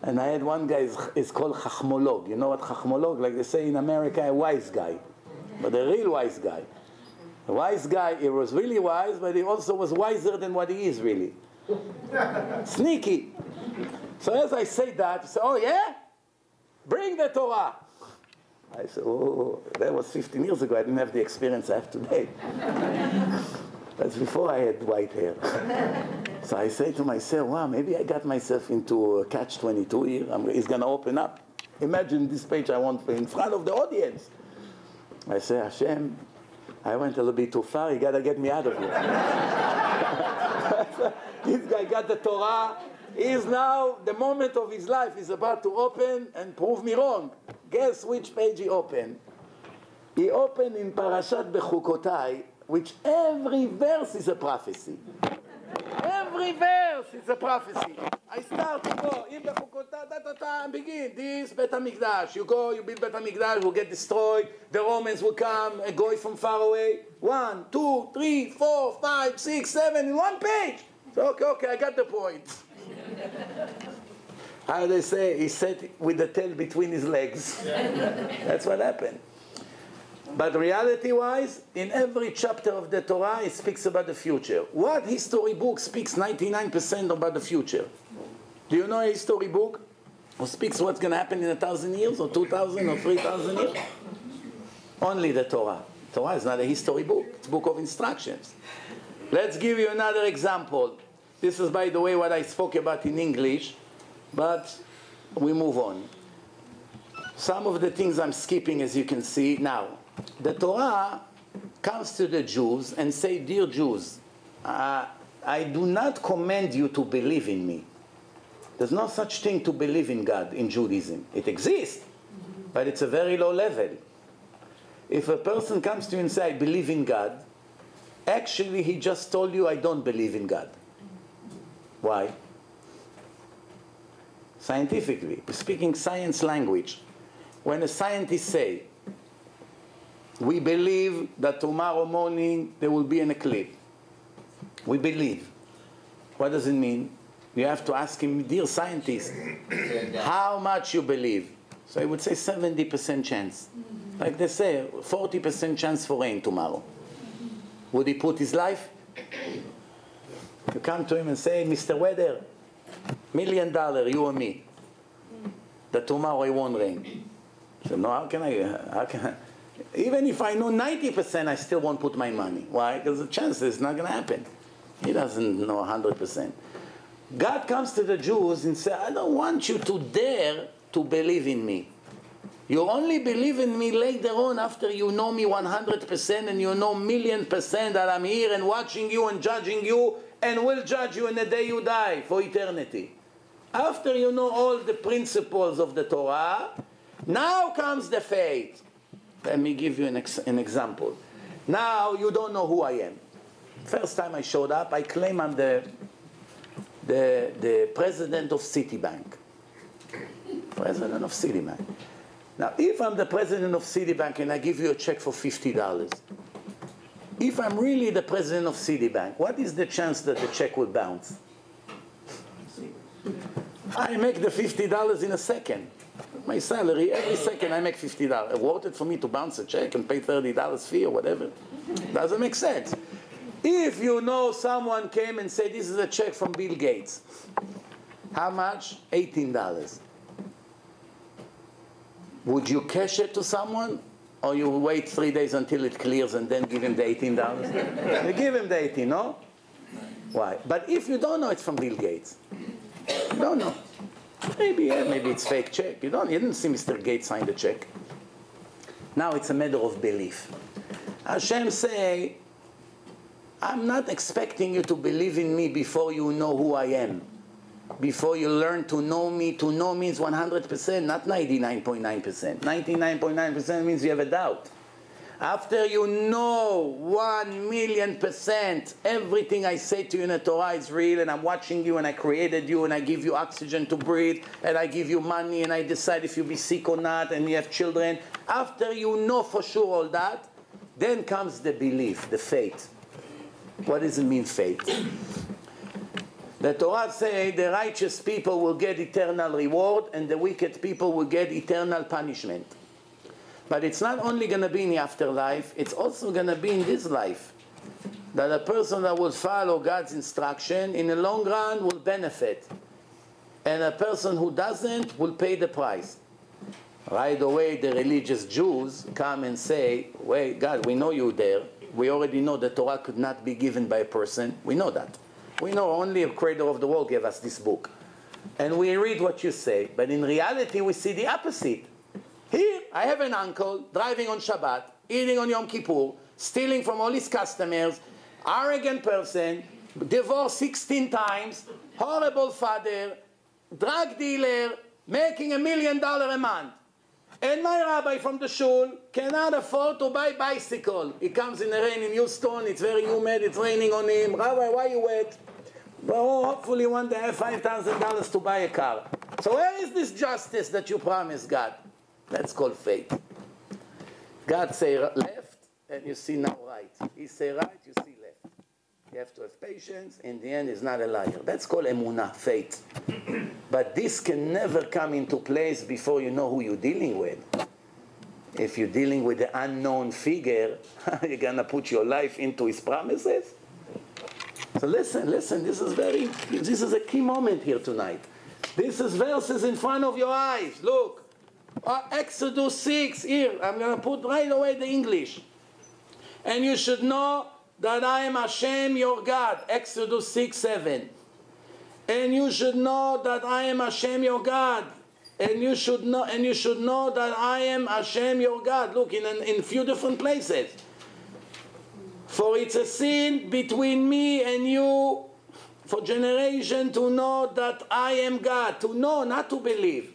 And I had one guy, is called Chachmolog. You know what Chachmolog? Like they say in America, a wise guy. But a real wise guy. A wise guy, he was really wise, but he also was wiser than what he is really. Sneaky. So as I say that, he said, oh yeah? Bring the Torah. I said, oh, that was 15 years ago. I didn't have the experience I have today. That's before I had white hair. So I say to myself, wow, maybe I got myself into a catch-22 here. It's going to open up. Imagine this page I want in front of the audience. I say, Hashem, I went a little bit too far. You got to get me out of here. This guy got the Torah. He is now, the moment of his life is about to open and prove me wrong. Guess which page he opened? He opened in Parashat Bechukotai, which every verse is a prophecy. Every verse is a prophecy. I start to go, in Bechukotai, begin. This Bet HaMikdash. You go, you build Bet HaMikdash, will get destroyed. The Romans will come, a goy from far away. 1, 2, 3, 4, 5, 6, 7 in one page. So, okay, I got the point. How they say, he sat with the tail between his legs. That's what happened. But reality-wise, in every chapter of the Torah, it speaks about the future. What history book speaks 99% about the future? Do you know a history book who speaks what's going to happen in 1,000 years, or 2,000, or 3,000 years? Only the Torah. Torah is not a history book. It's a book of instructions. Let's give you another example. This is, by the way, what I spoke about in English, but we move on. Some of the things I'm skipping, as you can see. Now, the Torah comes to the Jews and say, dear Jews, I do not command you to believe in me. There's no such thing to believe in God in Judaism. It exists, but it's a very low level. If a person comes to you and says, I believe in God, actually he just told you, I don't believe in God. Why? Scientifically, speaking science language, when a scientist say, we believe that tomorrow morning there will be an eclipse. We believe. What does it mean? You have to ask him, dear scientist, how much you believe? So he would say 70% chance. Like they say, 40% chance for rain tomorrow. Would he put his life? You come to him and say, Mr. Weather, $1 million, you and me, that tomorrow it won't rain. He said, no, how can I? Even if I know 90%, I still won't put my money. Why? Because the chance is not going to happen. He doesn't know 100%. God comes to the Jews and says, I don't want you to dare to believe in me. You only believe in me later on after you know me 100% and you know 1,000,000% that I'm here and watching you and judging you and will judge you in the day you die for eternity. After you know all the principles of the Torah, now comes the faith. Let me give you an example. Now you don't know who I am. First time I showed up, I claim I'm the president of Citibank. President of Citibank. Now, if I'm the president of Citibank and I give you a check for $50, if I'm really the president of Citibank, what is the chance that the check will bounce? I make the $50 in a second. My salary, every second I make $50. Worth it for me to bounce a check and pay $30 fee or whatever? Doesn't make sense. If you know someone came and said, this is a check from Bill Gates. How much? $18. Would you cash it to someone? Or you wait 3 days until it clears and then give him the $18? You give him the 18, no? Why? But if you don't know it's from Bill Gates, you don't know. Maybe, yeah, maybe it's fake check. You didn't see Mr. Gates sign the check. Now it's a matter of belief. Hashem say, I'm not expecting you to believe in me before you know who I am. Before you learn to know me. To know means 100%, not 99.9%. 99.9% means you have a doubt. After you know 1,000,000%, everything I say to you in the Torah is real, and I'm watching you, and I created you, and I give you oxygen to breathe, and I give you money, and I decide if you'll be sick or not, and you have children. After you know for sure all that, then comes the belief, the faith. What does it mean, faith? The Torah says the righteous people will get eternal reward, and the wicked people will get eternal punishment. But it's not only going to be in the afterlife, it's also going to be in this life. That a person that will follow God's instruction, in the long run, will benefit. And a person who doesn't will pay the price. Right away, the religious Jews come and say, wait, God, we know you're there. We already know the Torah could not be given by a person. We know that. We know only a creator of the world gave us this book. And we read what you say. But in reality, we see the opposite. Here, I have an uncle driving on Shabbat, eating on Yom Kippur, stealing from all his customers, arrogant person, divorced 16 times, horrible father, drug dealer, making $1 million a month. And my rabbi from the shul cannot afford to buy bicycle. He comes in the rain in Houston, it's very humid, it's raining on him. Rabbi, why you wet? Well, hopefully one day I have $5,000 to buy a car. So where is this justice that you promised, God? That's called faith. God say left, and you see now right. He say right, you see left. You have to have patience. In the end, he's not a liar. That's called emunah, faith. But this can never come into place before you know who you're dealing with. If you're dealing with the unknown figure, you're going to put your life into his promises? So listen, this is a key moment here tonight. This is verses in front of your eyes. Look. Exodus 6, here, I'm going to put right away the English. And you should know that I am Hashem your God. Exodus 6, 7. And you should know that I am Hashem your God. And you should know that I am Hashem your God. Look, in a few different places. For it's a sin between me and you for generation to know that I am God. To know, not to believe.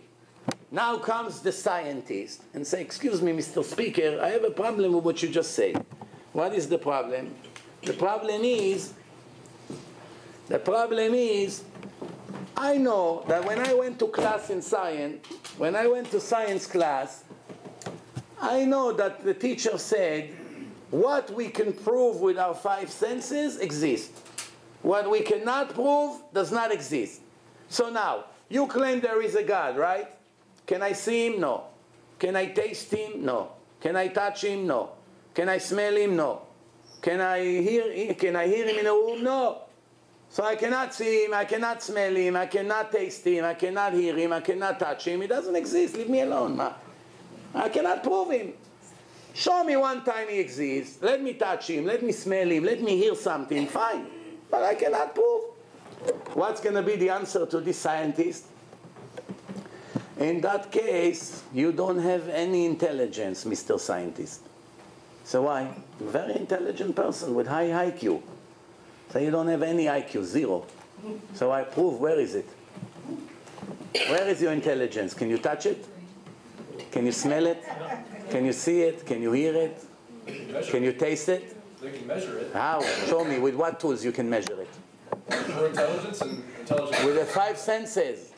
Now comes the scientist and say, excuse me, Mr. Speaker, I have a problem with what you just said. What is the problem? The problem is, I know that when I went to class in science, when I went to science class, I know that the teacher said, what we can prove with our 5 senses exists. What we cannot prove does not exist. So now, you claim there is a God, right? Can I see him? No. Can I taste him? No. Can I touch him? No. Can I smell him? No. Can I hear him in a room? No. So I cannot see him, I cannot smell him, I cannot taste him, I cannot hear him, I cannot touch him. He doesn't exist. Leave me alone. I cannot prove him. Show me one time he exists. Let me touch him. Let me smell him. Let me hear something. Fine. But I cannot prove. What's going to be the answer to this scientist? In that case, you don't have any intelligence, Mr. Scientist. So why? You're a very intelligent person with high IQ. So you don't have any IQ, 0. So I prove, where is it? Where is your intelligence? Can you touch it? Can you smell it? Can you see it? Can you hear it? Can you taste it? They can measure it. How? Show me. With what tools you can measure it? For intelligence and intelligence. With the 5 senses.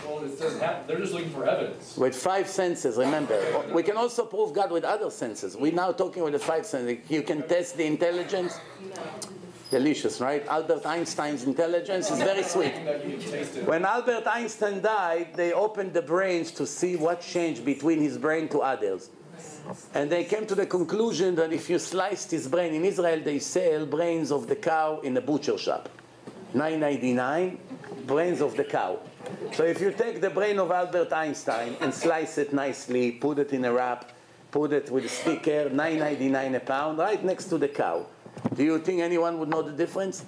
Well, it doesn't happen. They're just looking for evidence. With 5 senses, remember. We can also prove God with other senses. We're now talking with the 5 senses. You can test the intelligence. Delicious, right? Albert Einstein's intelligence is very sweet. That you can taste it. When Albert Einstein died, they opened the brains to see what changed between his brain to others. And they came to the conclusion that if you sliced his brain, in Israel they sell brains of the cow in a butcher shop. $9.99, brains of the cow. So if you take the brain of Albert Einstein and slice it nicely, put it in a wrap, put it with a sticker, $9.99 a pound, right next to the cow. Do you think anyone would know the difference?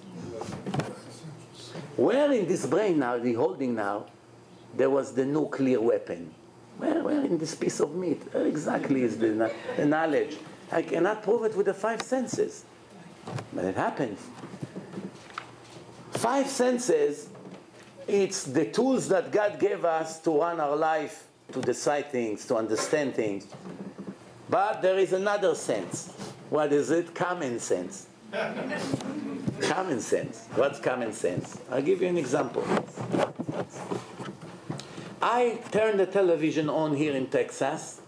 Where in this brain now, the holding now, there was the nuclear weapon? Where in this piece of meat? Where exactly is the knowledge? I cannot prove it with the 5 senses. But it happens. 5 senses, it's the tools that God gave us to run our life, to decide things, to understand things. But there is another sense. What is it? Common sense. Common sense. What's common sense? I'll give you an example. I turn the television on here in Texas,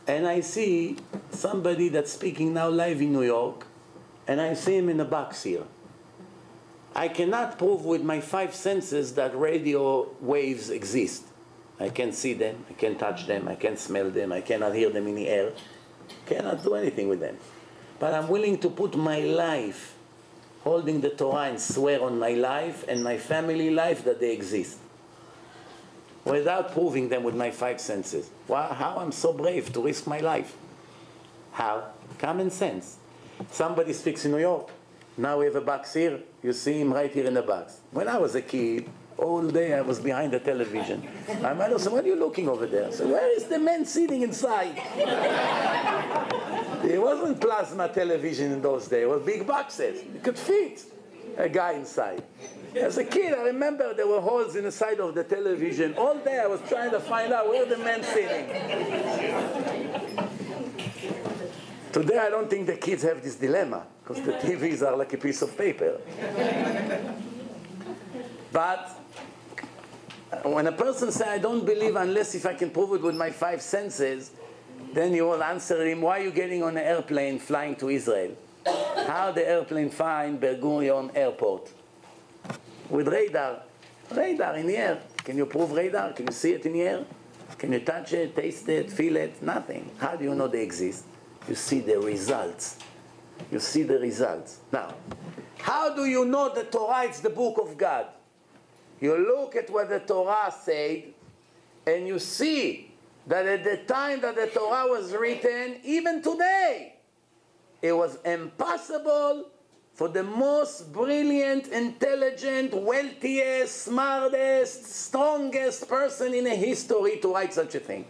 and I see somebody that's speaking now live in New York, and I see him in a box here. I cannot prove with my 5 senses that radio waves exist. I can't see them, I can't touch them, I can't smell them, I cannot hear them in the air. Cannot do anything with them. But I'm willing to put my life, holding the Torah, and swear on my life and my family life that they exist, without proving them with my 5 senses. How I'm so brave to risk my life? How? Common sense. Somebody speaks in New York. Now we have a box here. You see him right here in the box. When I was a kid, all day I was behind the television. My mother said, "What are you looking over there?" I said, "Where is the man sitting inside?" It wasn't plasma television in those days. It was big boxes. You could fit a guy inside. As a kid, I remember there were holes in the side of the television. All day I was trying to find out where the man sitting. Today I don't think the kids have this dilemma, because the TVs are like a piece of paper. But when a person says, "I don't believe unless if I can prove it with my 5 senses," then you will answer him, "Why are you getting on an airplane flying to Israel? How the airplane find Ben Gurion Airport?" With radar. Radar in the air. Can you prove radar? Can you see it in the air? Can you touch it, taste it, feel it? Nothing. How do you know they exist? You see the results. You see the results. Now, how do you know the Torah is the book of God? You look at what the Torah said, and you see that at the time that the Torah was written, even today, it was impossible for the most brilliant, intelligent, wealthiest, smartest, strongest person in a history to write such a thing.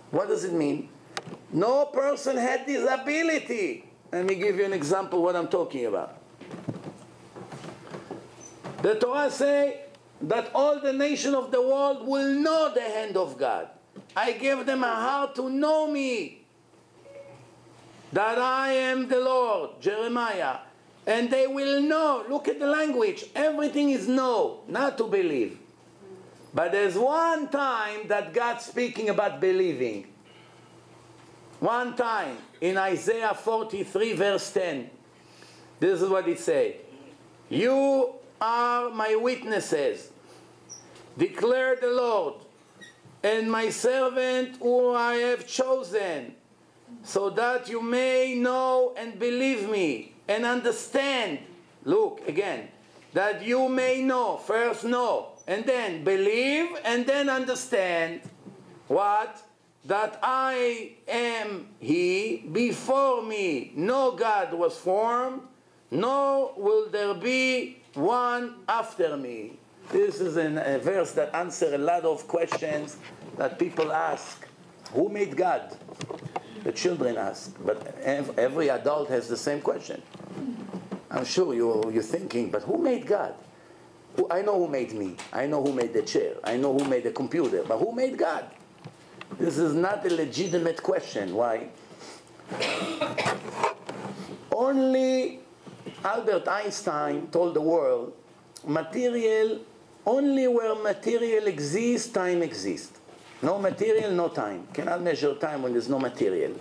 What does it mean? No person had this ability. Let me give you an example of what I'm talking about. The Torah says that all the nations of the world will know the hand of God. I gave them a heart to know me, that I am the Lord, Jeremiah. And they will know. Look at the language. Everything is know, not to believe. But there's one time that God's speaking about believing. One time in Isaiah 43 verse 10. This is what it says. "You are my witnesses, declare the Lord, and my servant whom I have chosen, so that you may know and believe me and understand." Look again. That you may know. First know, and then believe, and then understand. What? That I am He, before me no God was formed, nor will there be one after me. This is a verse that answers a lot of questions that people ask. Who made God? The children ask, but every adult has the same question. I'm sure you're thinking, but who made God? I know who made me. I know who made the chair. I know who made the computer. But who made God? This is not a legitimate question. Why? Only Albert Einstein told the world, material, only where material exists, time exists. No material, no time. Cannot measure time when there's no material.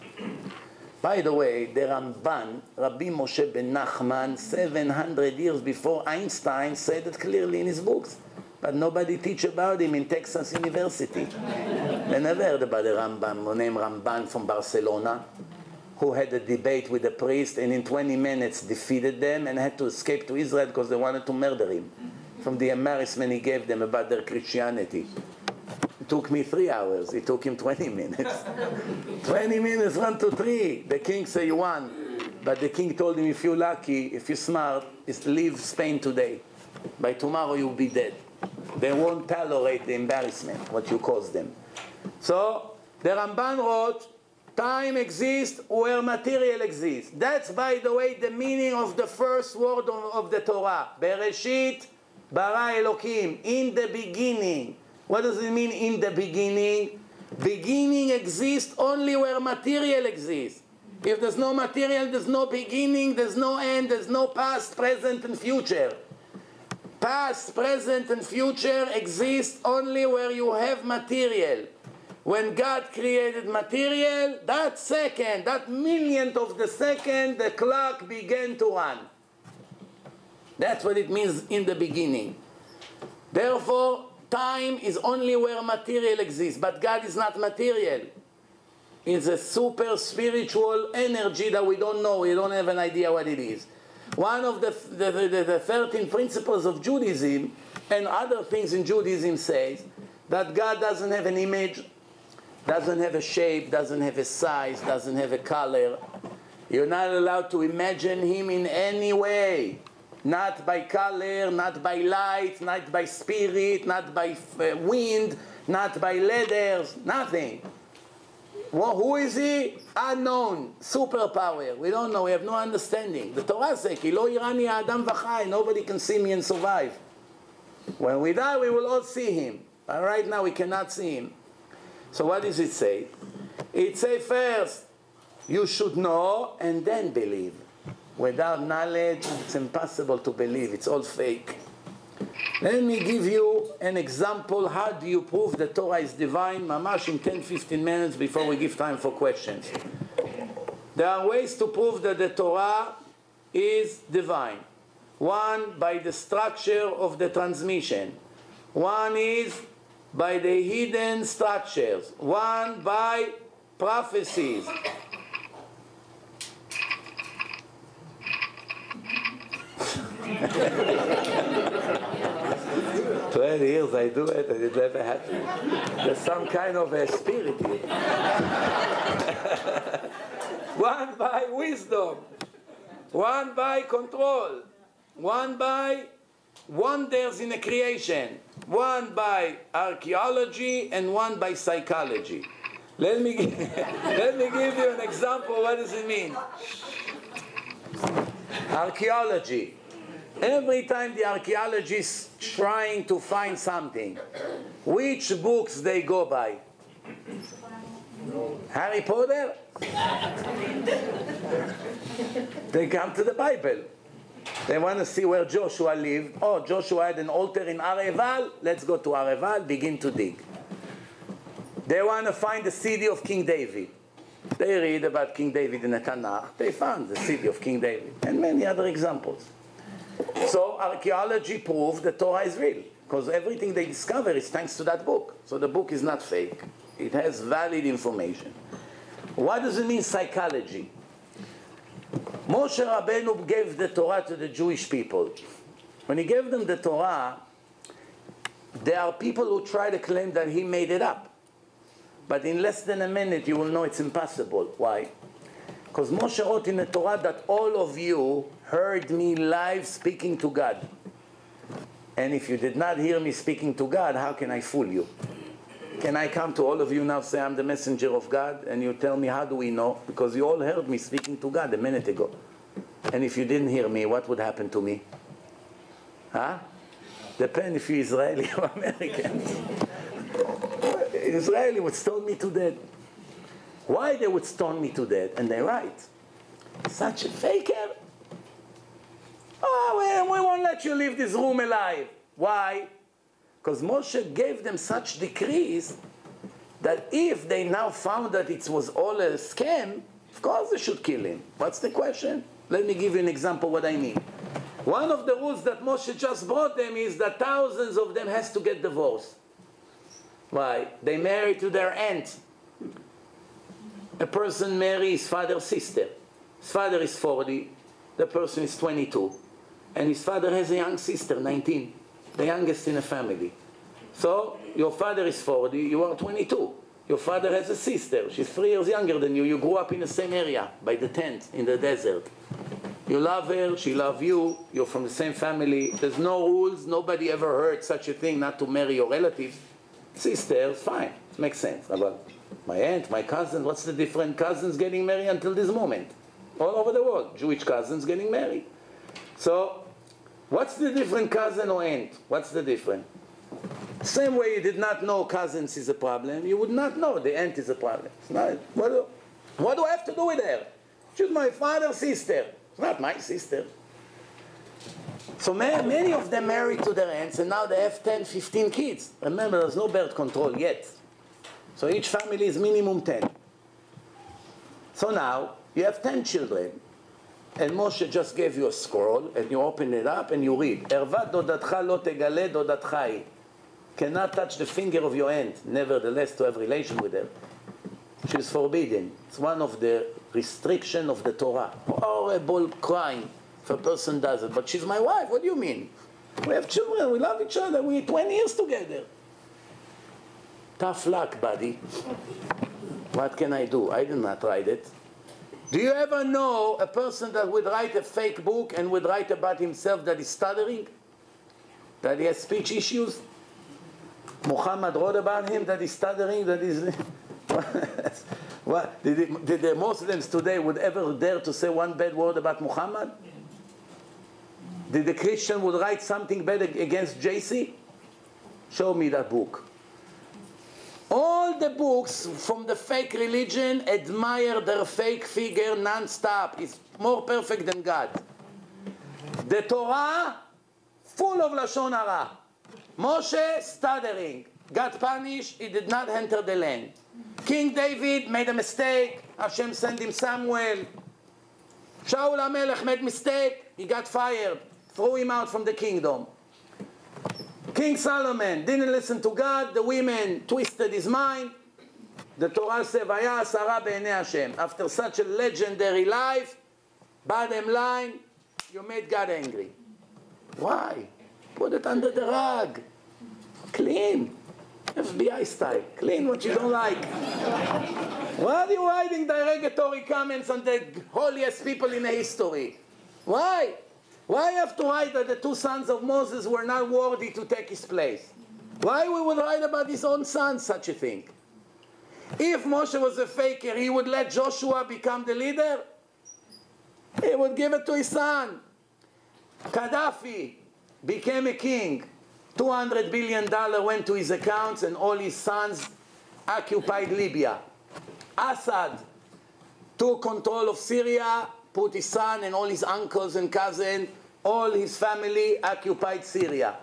By the way, the Ramban, Rabbi Moshe ben Nachman, 700 years before Einstein, said it clearly in his books. But nobody teach about him in Texas University. They never heard about the Rambam, named Ramban from Barcelona, who had a debate with the priest and in 20 minutes defeated them and had to escape to Israel because they wanted to murder him from the embarrassment he gave them about their Christianity. It took me 3 hours. It took him 20 minutes. 20 minutes, 1, 2, 3. The king said, you won. But the king told him, if you're lucky, if you're smart, is leave Spain today. By tomorrow you'll be dead. They won't tolerate the embarrassment, what you caused them. So the Ramban wrote, time exists where material exists. That's, by the way, the meaning of the first word of the Torah. Bereshit bara Elokim. In the beginning. What does it mean, in the beginning? Beginning exists only where material exists. If there's no material, there's no beginning, there's no end, there's no past, present, and future. Past, present, and future exist only where you have material. When God created material, that second, that millionth of the second, the clock began to run. That's what it means in the beginning. Therefore, time is only where material exists, but God is not material. It's a super spiritual energy that we don't know, we don't have an idea what it is. One of the 13 principles of Judaism and other things in Judaism says that God doesn't have an image, doesn't have a shape, doesn't have a size, doesn't have a color. You're not allowed to imagine him in any way. Not by color, not by light, not by spirit, not by wind, not by letters, nothing. Well, who is he? Unknown. Superpower. We don't know. We have no understanding. The Torah says, Ki lo yirani adam v'chai. Nobody can see me and survive. When we die, we will all see him. But right now, we cannot see him. So what does it say? It says first, you should know and then believe. Without knowledge, it's impossible to believe. It's all fake. Let me give you an example. How do you prove the Torah is divine? Mamash in 10-15 minutes before we give time for questions. There are ways to prove that the Torah is divine. One, by the structure of the transmission. One is by the hidden structures. One, by prophecies. 20 years I do it and it never happened. There's some kind of a spirit here. One by wisdom, one by control, one by wonders in the creation, one by archaeology, and one by psychology. Let me give you an example. What does it mean? Archaeology. Every time the archaeologists trying to find something, which books they go by? Harry Potter? They come to the Bible. They want to see where Joshua lived. Oh, Joshua had an altar in Areval. Let's go to Areval, begin to dig. They want to find the city of King David. They read about King David in the Tanakh. They found the city of King David. And many other examples. So archaeology proved the Torah is real. Because everything they discover is thanks to that book. So the book is not fake. It has valid information. What does it mean, psychology? Moshe Rabbeinu gave the Torah to the Jewish people. When he gave them the Torah, there are people who try to claim that he made it up. But in less than a minute, you will know it's impossible. Why? Because Moshe wrote in the Torah that all of you heard me live speaking to God. And if you did not hear me speaking to God, how can I fool you? Can I come to all of you now, say I'm the messenger of God, and you tell me, how do we know? Because you all heard me speaking to God a minute ago. And if you didn't hear me, what would happen to me? Huh? Depends if you're Israeli or American. Israeli would stone me to death. Why they would stone me to death? And they're right. Such a faker. Oh, we won't let you leave this room alive. Why? Because Moshe gave them such decrees that if they now found that it was all a scam, of course they should kill him. What's the question? Let me give you an example what I mean. One of the rules that Moshe just brought them is that thousands of them has to get divorced. Why? They married to their aunt. A person marries his father's sister. His father is 40, the person is 22. And his father has a young sister, 19, the youngest in the family. So, your father is 40, you are 22. Your father has a sister, she's 3 years younger than you. You grew up in the same area, by the tent, in the desert. You love her, she loves you, you're from the same family. There's no rules, nobody ever heard such a thing, not to marry your relatives. Sisters, fine, it makes sense. But my aunt, my cousin, what's the difference? Cousins getting married until this moment. All over the world, Jewish cousins getting married. So, what's the difference, cousin or aunt? What's the difference? Same way you did not know cousins is a problem, you would not know the aunt is a problem. It's not, what do I have to do with her? She's my father's sister. It's not my sister. So many of them married to their aunts, and now they have 10, 15 kids. Remember, there's no birth control yet. So each family is minimum 10. So now, you have 10 children. And Moshe just gave you a scroll, and you open it up, and you read, Ervat dodatcha lo tegale dodatcha hi. Cannot touch the finger of your aunt, nevertheless, to have relation with her. She's forbidden. It's one of the restrictions of the Torah. Horrible crime if a person does it. But she's my wife, what do you mean? We have children, we love each other, we 20 years together. Tough luck, buddy. What can I do? I did not write it. Do you ever know a person that would write a fake book and would write about himself that is stuttering? That he has speech issues? Muhammad wrote about him that he's stuttering, that he's... What? Did the Muslims today would ever dare to say one bad word about Muhammad? Did the Christian would write something bad against JC? Show me that book. All the books from the fake religion admire their fake figure non-stop. It's more perfect than God. The Torah, full of Lashon Hara. Moshe, stuttering. Got punished, he did not enter the land. King David made a mistake. Hashem sent him Samuel. Shaul HaMelech made mistake. He got fired. Threw him out from the kingdom. King Solomon didn't listen to God. The women twisted his mind. The Torah says, Vaya Asara be'enei Hashem. After such a legendary life, bottom line, you made God angry. Why? Put it under the rug. Clean. FBI style. Clean what you don't like. Why are you writing derogatory comments on the holiest people in the history? Why? Why have to write that the 2 sons of Moses were not worthy to take his place? Why we would write about his own son such a thing? If Moshe was a faker, he would let Joshua become the leader? He would give it to his son. Gaddafi became a king. $200 billion went to his accounts and all his sons occupied Libya. Assad took control of Syria, put his son and all his uncles and cousins, all his family occupied Syria.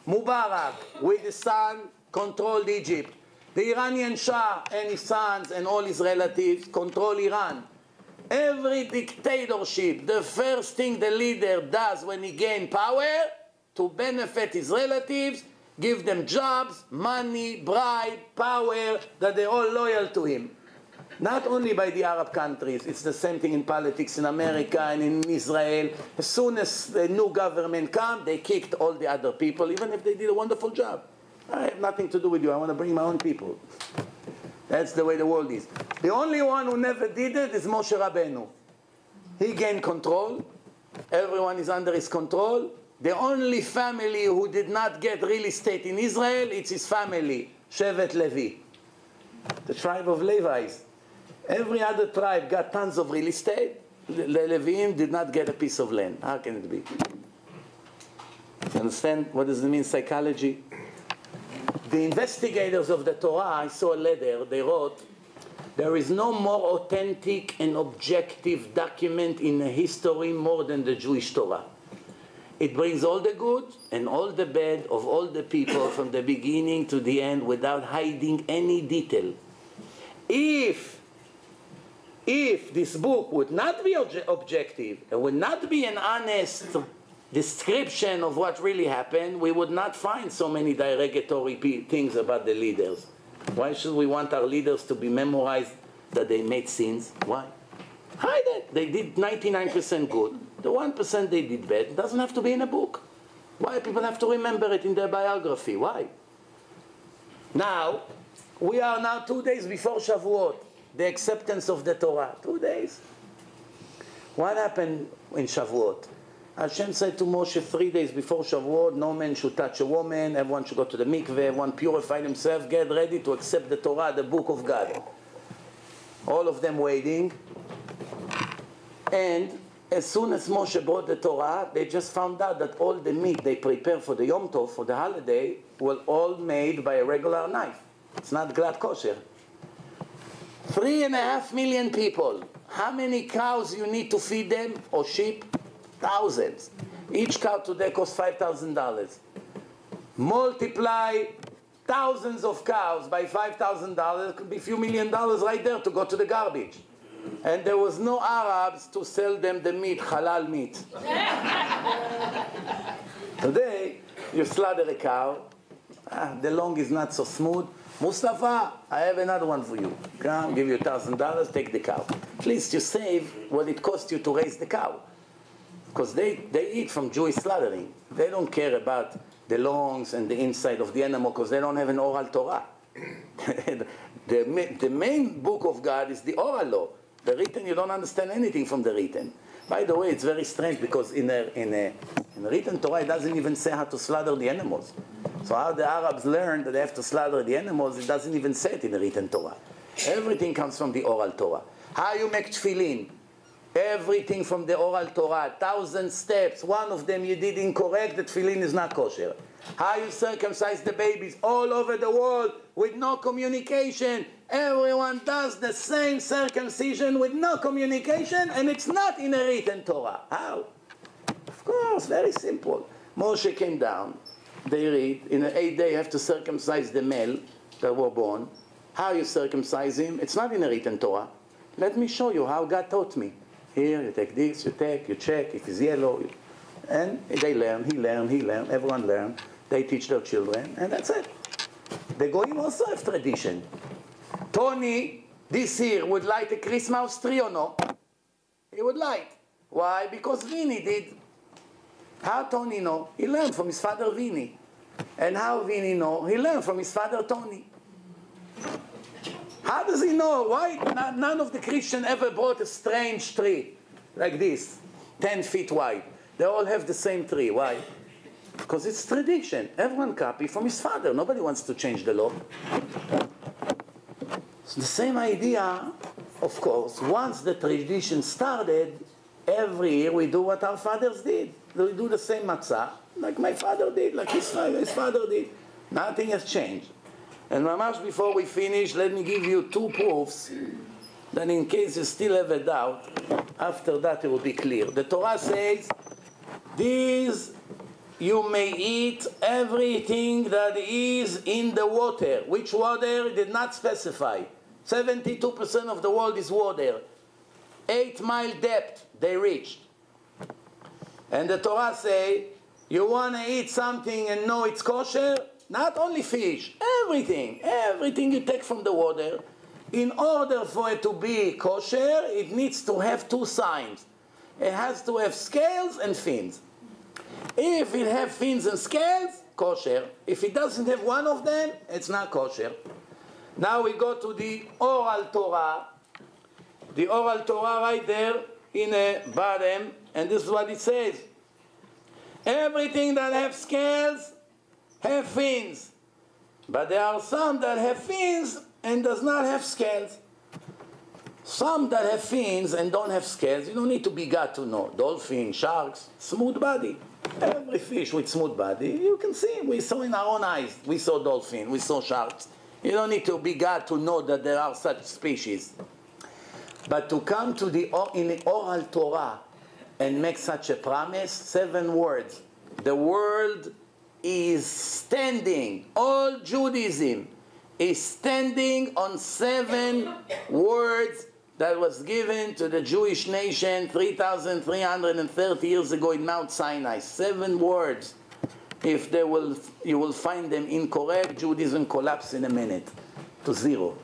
Mubarak, with his son, controlled Egypt. The Iranian Shah and his sons and all his relatives control Iran. Every dictatorship, the first thing the leader does when he gains power, to benefit his relatives, give them jobs, money, bribe, power, that they're all loyal to him. Not only by the Arab countries, it's the same thing in politics in America and in Israel. As soon as the new government comes, they kicked all the other people, even if they did a wonderful job. I have nothing to do with you, I want to bring my own people. That's the way the world is. The only one who never did it is Moshe Rabbeinu. He gained control, everyone is under his control. The only family who did not get real estate in Israel, it's his family, Shevet Levi. The tribe of Levites. Every other tribe got tons of real estate. The Leviim did not get a piece of land. How can it be? You understand what does it mean, psychology? The investigators of the Torah, I saw a letter, they wrote, there is no more authentic and objective document in history more than the Jewish Torah. It brings all the good and all the bad of all the people from the beginning to the end without hiding any detail. If this book would not be objective, it would not be an honest description of what really happened, we would not find so many derogatory things about the leaders. Why should we want our leaders to be memorized that they made sins? Why? Hide it. They did 99% good. The 1% they did bad. It doesn't have to be in a book. Why people have to remember it in their biography? Why? Now, we are now 2 days before Shavuot, the acceptance of the Torah. 2 days. What happened in Shavuot? Hashem said to Moshe 3 days before Shavuot, no man should touch a woman, everyone should go to the mikveh, everyone purify themselves, get ready to accept the Torah, the book of God. All of them waiting. And as soon as Moshe brought the Torah, they just found out that all the meat they prepare for the Yom Tov, for the holiday, were all made by a regular knife. It's not glad kosher. 3.5 million people. How many cows you need to feed them, or sheep? Thousands. Each cow today costs $5,000. Multiply thousands of cows by $5,000, it could be a few $1 million right there to go to the garbage. And there was no Arabs to sell them the meat, halal meat. Today, you slaughter a cow, the long is not so smooth. Mustafa, I have another one for you. Come, give you $1,000, take the cow. At least you save what it cost you to raise the cow. Because they eat from Jewish slaughtering. They don't care about the lungs and the inside of the animal because they don't have an oral Torah. The main book of God is the oral law. The written, you don't understand anything from the written. By the way, it's very strange because in the written Torah, it doesn't even say how to slaughter the animals. So how the Arabs learn that they have to slaughter the animals, it doesn't even say it in the written Torah. Everything comes from the oral Torah. How you make tefillin? Everything from the oral Torah, 1,000 steps. One of them you did incorrect, the tefillin is not kosher. How you circumcise the babies all over the world with no communication. Everyone does the same circumcision with no communication, and it's not in a written Torah. How? Of course, very simple. Moshe came down. They read, in the 8th day you have to circumcise the male that were born. How you circumcise him? It's not in a written Torah. Let me show you how God taught me. Here, you take this, you check, if it's yellow. And they learn, he learn, everyone learn. They teach their children, and that's it. The Goyim also have tradition. Tony, this year, would light a Christmas tree or no? He would light. Why? Because Vinny did. How Tony know? He learned from his father Vinny. And how Vinny know? He learned from his father Tony. How does he know? Why none of the Christians ever brought a strange tree like this, 10 feet wide? They all have the same tree. Why? Because it's tradition. Everyone copies from his father. Nobody wants to change the law. It's the same idea, of course. Once the tradition started, every year we do what our fathers did. We do the same matzah, like my father did, like his father did. Nothing has changed. And mamash, before we finish, let me give you 2 proofs that in case you still have a doubt, after that it will be clear. The Torah says, these you may eat everything that is in the water. Which water? It did not specify. 72% of the world is water. 8-mile depth they reached. And the Torah say, you want to eat something and know it's kosher? Not only fish, everything you take from the water. In order for it to be kosher, it needs to have 2 signs. It has to have scales and fins. If it has fins and scales, kosher. If it doesn't have one of them, it's not kosher. Now we go to the oral Torah. The oral Torah right there in the bottom, and this is what it says. Everything that have scales have fins. But there are some that have fins and does not have scales. Some that have fins and don't have scales, you don't need to be God to know. Dolphin, sharks, smooth body. Every fish with smooth body, you can see. We saw in our own eyes. We saw dolphin, we saw sharks. You don't need to be God to know that there are such species. But to come to in the oral Torah and make such a promise, 7 words. The world is standing, all Judaism is standing on 7 words that was given to the Jewish nation 3,330 years ago in Mount Sinai. 7 words. If you will find them incorrect, Judaism collapses in a minute to 0.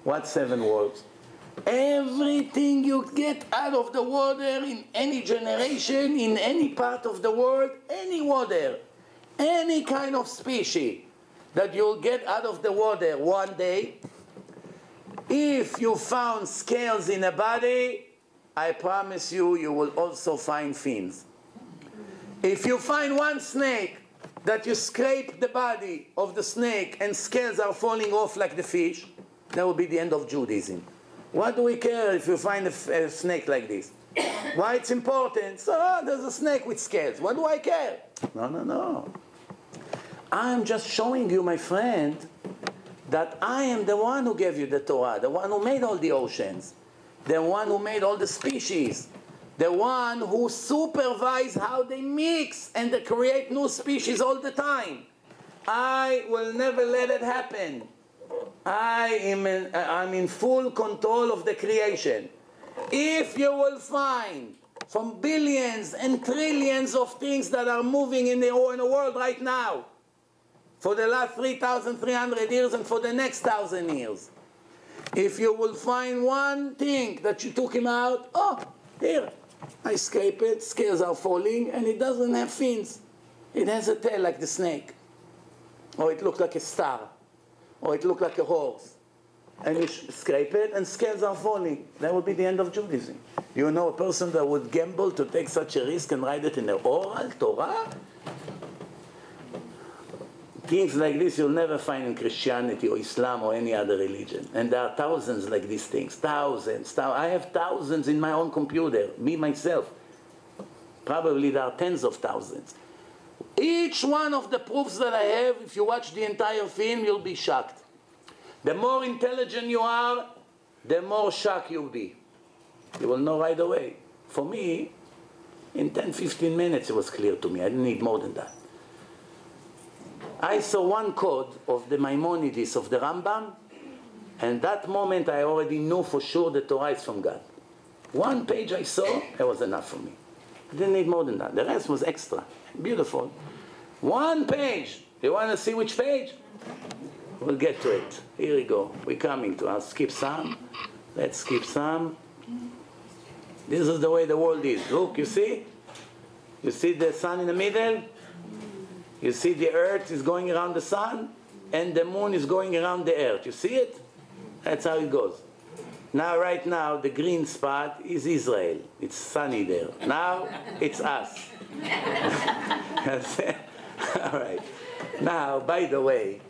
What 7 words? Everything you get out of the water in any generation, in any part of the world, any water, any kind of species that you'll get out of the water one day, if you found scales in a body, I promise you, you will also find fins. If you find one snake that you scrape the body of the snake and scales are falling off like the fish, that will be the end of Judaism. What do we care if you find a snake like this? Why it's important? So, there's a snake with scales. What do I care? No, no, no. I'm just showing you, my friend, that I am the one who gave you the Torah, the one who made all the oceans, the one who made all the species, the one who supervised how they mix and they create new species all the time. I will never let it happen. I'm in full control of the creation. If you will find from billions and trillions of things that are moving in the world right now, for the last 3,300 years and for the next 1,000 years, if you will find one thing that you took him out, oh, here, I scrape it, scales are falling, and it doesn't have fins. It has a tail like the snake. Or it looks like a star. Or it looks like a horse. And you scrape it, and scales are falling. That would be the end of Judaism. You know a person that would gamble to take such a risk and write it in the oral Torah? Things like this you'll never find in Christianity or Islam or any other religion. And there are thousands like these things. Thousands. I have thousands in my own computer. Me, myself. Probably there are tens of thousands. Each one of the proofs that I have, if you watch the entire film, you'll be shocked. The more intelligent you are, the more shocked you'll be. You will know right away. For me, in 10-15 minutes it was clear to me. I didn't need more than that. I saw one code of the Maimonides, of the Rambam, and that moment I already knew for sure the Torah is from God. One page I saw, it was enough for me. I didn't need more than that. The rest was extra. Beautiful. One page. You want to see which page? We'll get to it. Here we go. We're coming to. I'll skip some. Let's skip some. This is the way the world is. Look, you see? You see the sun in the middle? You see the earth is going around the sun, and the moon is going around the earth. You see it? That's how it goes. Now, right now, the green spot is Israel. It's sunny there. Now, it's us. All right. Now, by the way,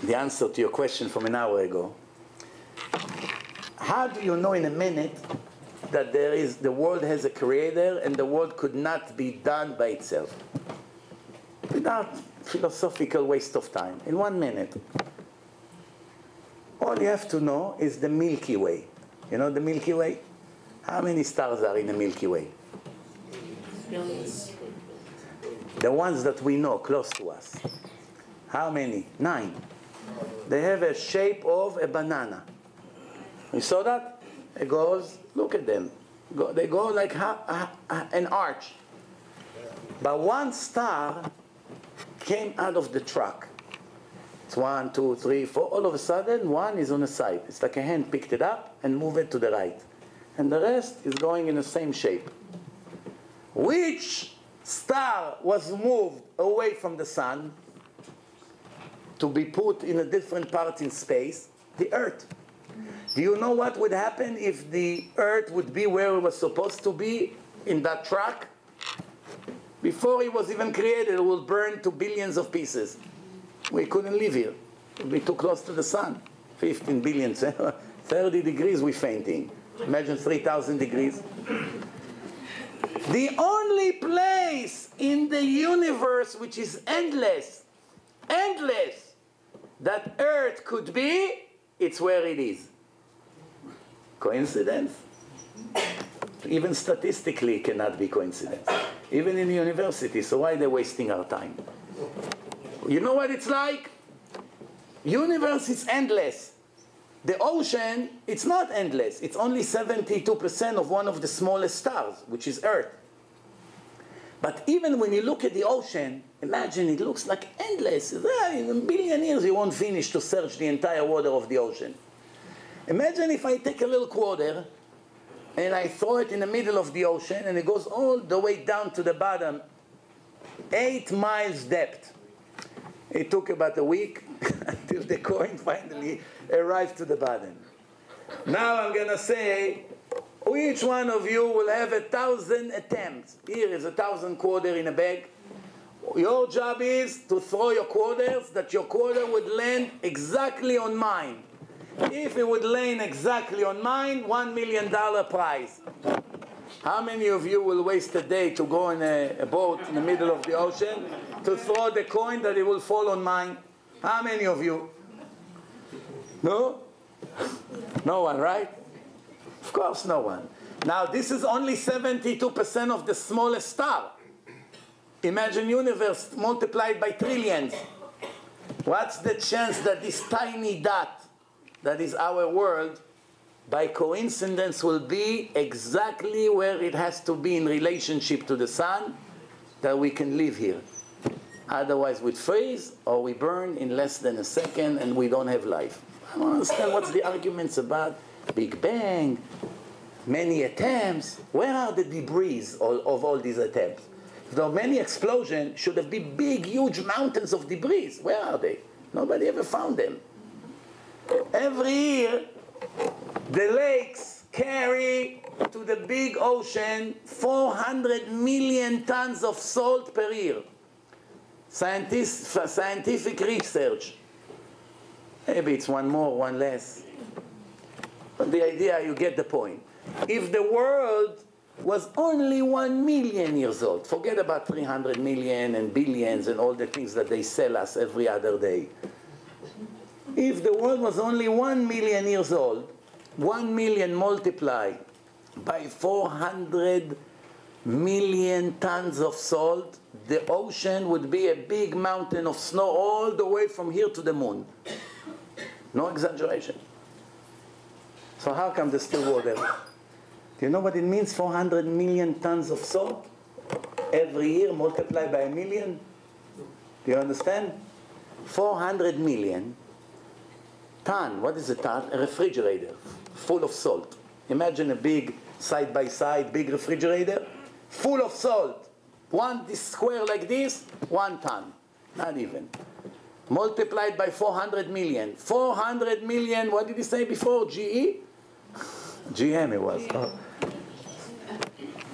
the answer to your question from an hour ago. How do you know in a minute that the world has a creator and the world could not be done by itself? Without philosophical waste of time. In 1 minute. All you have to know is the Milky Way. You know the Milky Way? How many stars are in the Milky Way? The ones that we know, close to us. How many? 9. They have a shape of a banana. You saw that? It goes, look at them. They go like an arch. But one star came out of the truck. It's 1, 2, 3, 4. All of a sudden, one is on the side. It's like a hand picked it up and moved it to the right. And the rest is going in the same shape. Which star was moved away from the sun to be put in a different part in space? The Earth. Do you know what would happen if the Earth would be where it was supposed to be in that truck? Before it was even created, it would burn to billions of pieces. We couldn't live here. It would be too close to the sun. 15 billion, 30 degrees we're fainting. Imagine 3,000 degrees. The only place in the universe which is endless, endless, that Earth could be, it's where it is. Coincidence? Even statistically, it cannot be coincidence. Even in university, so why are they wasting our time? You know what it's like? Universe is endless. The ocean, it's not endless. It's only 72% of one of the smallest stars, which is Earth. But even when you look at the ocean, imagine it looks like endless. In a billion years you won't finish to search the entire water of the ocean. Imagine if I take a little quarter and I throw it in the middle of the ocean and it goes all the way down to the bottom, 8 miles depth. It took about a week until the coin finally arrived to the bottom. Now I'm going to say, each one of you will have 1,000 attempts. Here is 1,000 quarters in a bag. Your job is to throw your quarters, that your quarter would land exactly on mine. If it would land exactly on mine, $1 million prize. How many of you will waste a day to go in a boat in the middle of the ocean to throw the coin that it will fall on mine? How many of you? No? No one, right? Of course no one. Now this is only 72% of the smallest star. Imagine universe multiplied by trillions. What's the chance that this tiny dot, that is our world, by coincidence will be exactly where it has to be in relationship to the sun, that we can live here? Otherwise we'd freeze or we burn in less than a second and we don't have life. I don't understand what's the arguments about Big Bang, many attempts. Where are the debris of all these attempts? If there are many explosions, should have been big, huge mountains of debris. Where are they? Nobody ever found them. Every year, the lakes carry to the big ocean 400 million tons of salt per year. Scientific research. Maybe it's one more, one less. But the idea, you get the point. If the world was only 1 million years old, forget about 300 million and billions and all the things that they sell us every other day. If the world was only 1 million years old, 1 million multiplied by 400 million tons of salt, the ocean would be a big mountain of snow all the way from here to the moon. No exaggeration. So how come there's still water? Do you know what it means, 400 million tons of salt? Every year multiplied by 1 million? Do you understand? 400 million ton. What is a ton? A refrigerator full of salt. Imagine a big side-by-side big refrigerator full of salt. This square like this, 1 ton. Not even. Multiplied by 400 million. 400 million, what did he say before? GE? GM it was. Oh.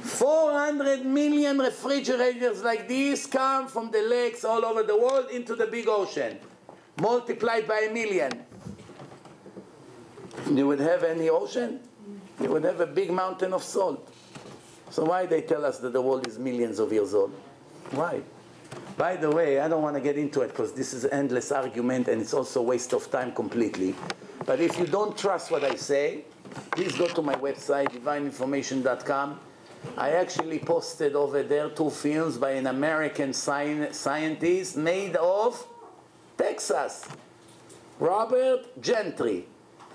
400 million refrigerators like this come from the lakes all over the world into the big ocean. Multiplied by 1 million. You would have any ocean? You would have a big mountain of salt. So why they tell us that the world is millions of years old? Why? By the way, I don't want to get into it because this is an endless argument and it's also a waste of time completely. But if you don't trust what I say, please go to my website, divineinformation.com. I actually posted over there 2 films by an American scientist made of Texas. Robert Gentry.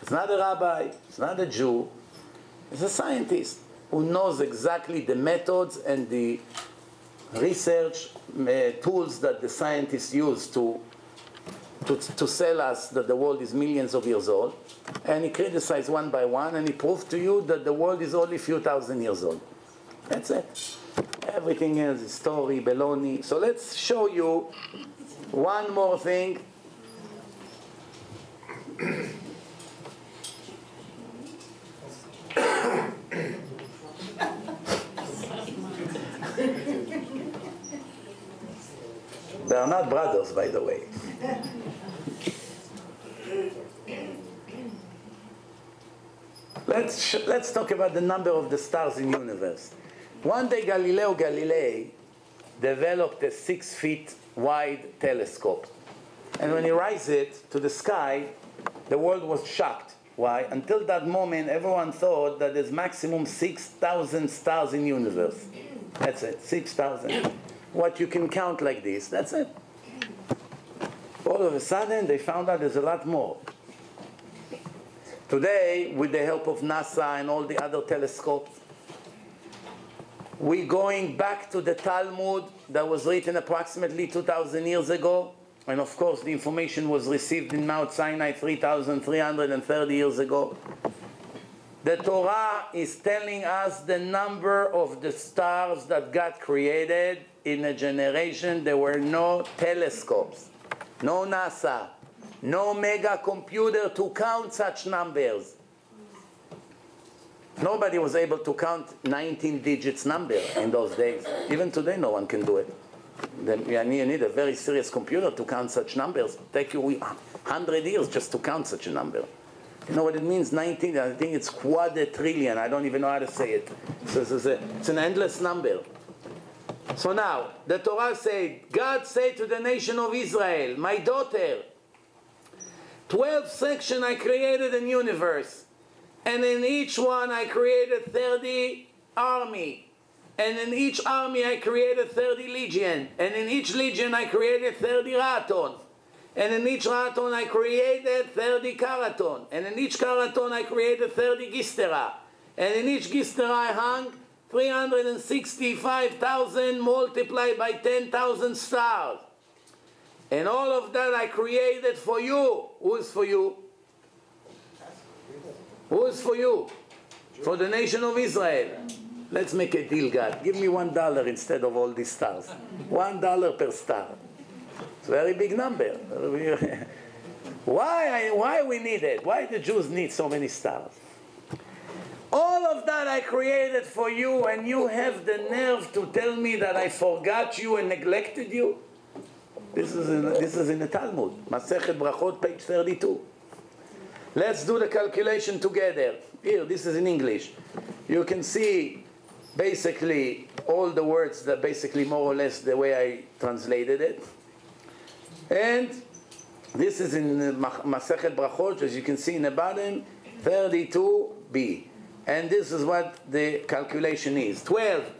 It's not a rabbi, it's not a Jew. It's a scientist who knows exactly the methods and the research tools that the scientists use to sell us that the world is millions of years old. And he criticized one by one, and he proved to you that the world is only a few thousand years old. That's it. Everything else is story, baloney. So let's show you one more thing. They are not brothers, by the way. Let's talk about the number of the stars in the universe. One day Galileo Galilei developed a 6 feet wide telescope. And when he raised it to the sky, the world was shocked. Why? Until that moment, everyone thought that there's maximum 6,000 stars in the universe. That's it, 6,000. What you can count like this, that's it. All of a sudden, they found out there's a lot more. Today, with the help of NASA and all the other telescopes, we're going back to the Talmud that was written approximately 2,000 years ago. And of course, the information was received in Mount Sinai 3,330 years ago. The Torah is telling us the number of the stars that got created in a generation. There were no telescopes, no NASA, no mega computer to count such numbers. Nobody was able to count 19 digits number in those days. Even today, no one can do it. Then you need a very serious computer to count such numbers. Take you 100 years just to count such a number. You know what it means? 19, I think it's quadrillion. I don't even know how to say it. So it's an endless number. So now, the Torah said, God said to the nation of Israel, my daughter, 12 sections I created in universe. And in each one I created 30 army. And in each army I created 30 legion. And in each legion I created 30 raton. And in each raton I created 30 karaton. And in each karaton I created 30 gistera. And in each gistera I hung 365,000 multiplied by 10,000 stars. And all of that I created for you. Who is for you? Who is for you? For the nation of Israel. Let's make a deal, God. Give me $1 instead of all these stars. $1 per star. It's a very big number. Why we need it? Why the Jews need so many stars? All of that I created for you, and you have the nerve to tell me that I forgot you and neglected you? This is in the Talmud. Masechet Brachot, page 32. Let's do the calculation together. Here, this is in English. You can see basically all the words that basically more or less the way I translated it. And this is in Masechet Brachot, as you can see in the bottom, 32b. And this is what the calculation is. 12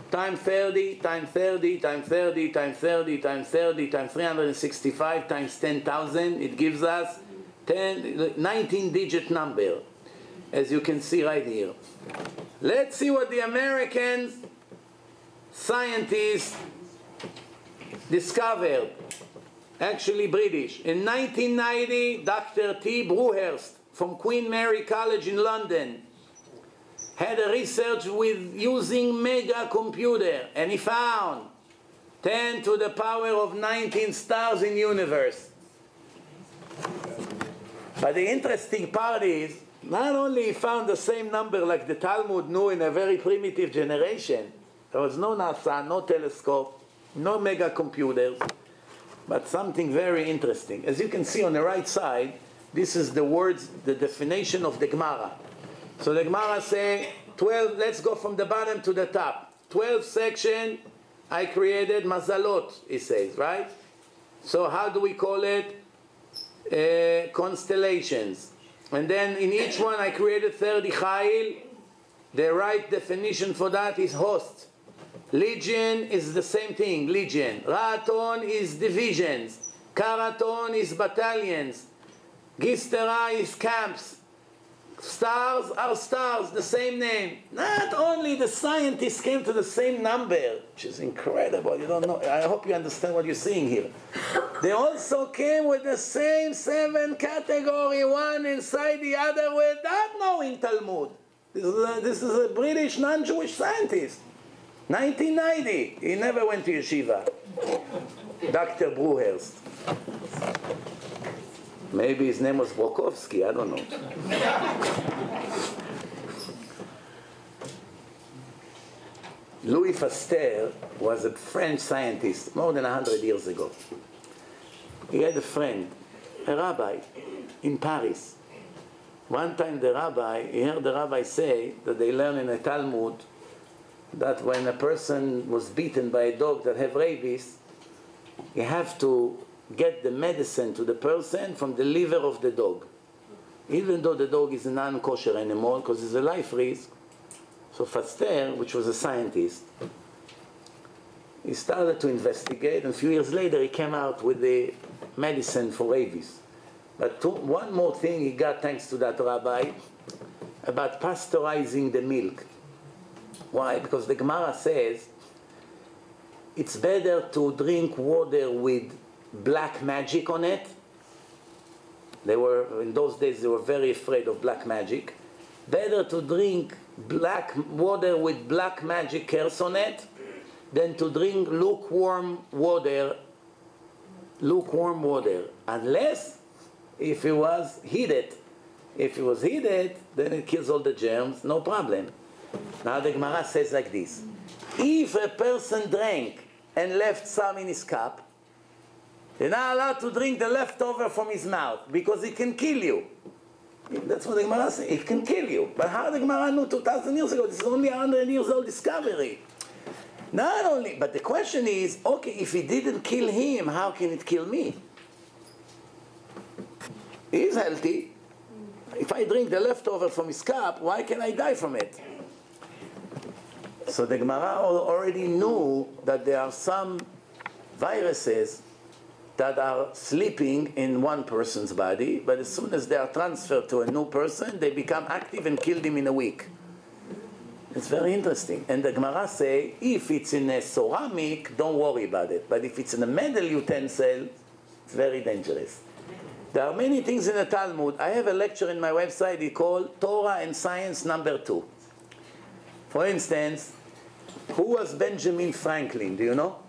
times 30 times 30 times 30 times 30 times 30 times 365 times 10,000. It gives us 19-digit number, as you can see right here. Let's see what the American scientists discovered. Actually British. In 1990, Dr. T. Brewhurst from Queen Mary College in London had a research with using mega computer, and he found 10 to the power of 19 stars in universe. But the interesting part is, not only he found the same number like the Talmud knew in a very primitive generation. There was no NASA, no telescope, no mega computers, but something very interesting. As you can see on the right side, this is the words, the definition of the Gemara. So the Gemara say, 12, let's go from the bottom to the top. 12 section, I created mazalot, it says, right? So how do we call it? Constellations. And then in each one I created 30 chayil. The right definition for that is host. Legion is the same thing, legion. Raton is divisions. Karaton is battalions. Gistera is camps. Stars are stars, the same name. Not only the scientists came to the same number, which is incredible. You don't know. I hope you understand what you're seeing here. They also came with the same 7 category, one inside the other, without knowing Talmud. This is a British non-Jewish scientist. 1990. He never went to yeshiva. Dr. Brewhurst. Maybe his name was Brokovsky, I don't know. Louis Pasteur was a French scientist more than 100 years ago. He had a friend, a rabbi, in Paris. One time he heard the rabbi say that they learn in the Talmud that when a person was beaten by a dog that have rabies, you have to get the medicine to the person from the liver of the dog. Even though the dog is a non-kosher animal, because it's a life risk. So Faster, which was a scientist, he started to investigate, and a few years later he came out with the medicine for rabies. But one more thing he got thanks to that rabbi, about pasteurizing the milk. Why? Because the Gemara says it's better to drink water with black magic on it. In those days they were very afraid of black magic. Better to drink black water with black magic curse on it than to drink lukewarm water, unless if it was heated. If it was heated, then it kills all the germs, no problem. Now the Gemara says like this: if a person drank and left some in his cup, they're not allowed to drink the leftover from his mouth, because it can kill you. That's what the Gemara says, it can kill you. But how the Gemara knew 2,000 years ago? This is only a 100 years old discovery. Not only, but the question is, okay, if it didn't kill him, how can it kill me? He's healthy. If I drink the leftover from his cup, why can I die from it? So the Gemara already knew that there are some viruses that are sleeping in one person's body, but as soon as they are transferred to a new person, they become active and kill him in a week. It's very interesting. And the Gemara say, if it's in a ceramic, don't worry about it. But if it's in a metal utensil, it's very dangerous. There are many things in the Talmud. I have a lecture in my website called Torah and Science number 2. For instance, who was Benjamin Franklin? Do you know?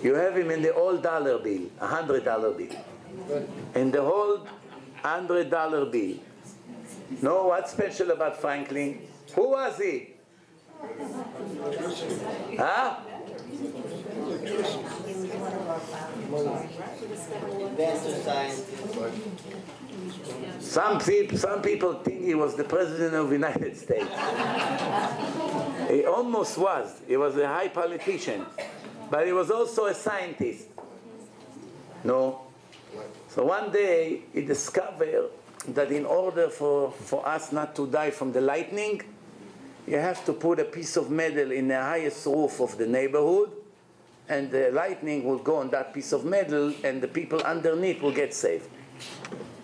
You have him in the old dollar bill, $100 bill. In the whole $100 bill. Know what's special about Franklin? Who was he? Huh? Some people think he was the president of the United States. He almost was. He was a high politician. But he was also a scientist. No. So one day he discovered that in order for us not to die from the lightning, you have to put a piece of metal in the highest roof of the neighborhood, and the lightning will go on that piece of metal, and the people underneath will get saved.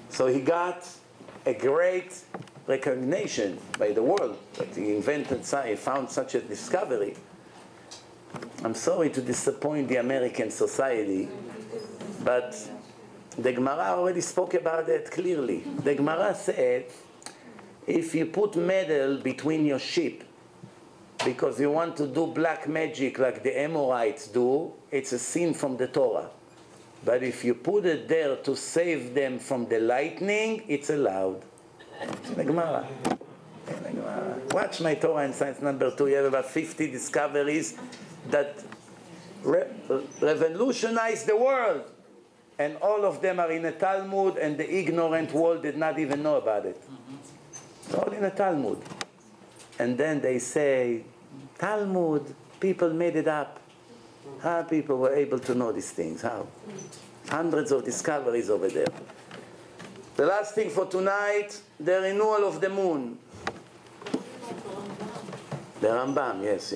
So he got a great recognition by the world that he invented, he found such a discovery. I'm sorry to disappoint the American society, but the Gemara already spoke about it clearly. The Gemara said, if you put metal between your sheep because you want to do black magic like the Amorites do, it's a sin from the Torah. But if you put it there to save them from the lightning, it's allowed. The Gemara. Watch my Torah and Science number 2. You have about 50 discoveries that revolutionize the world, and all of them are in the Talmud, and the ignorant world did not even know about it. It's all in the Talmud. And then they say, Talmud, people made it up. How people were able to know these things? How? Hundreds of discoveries over there. The last thing for tonight, the renewal of the moon. The Rambam, yes.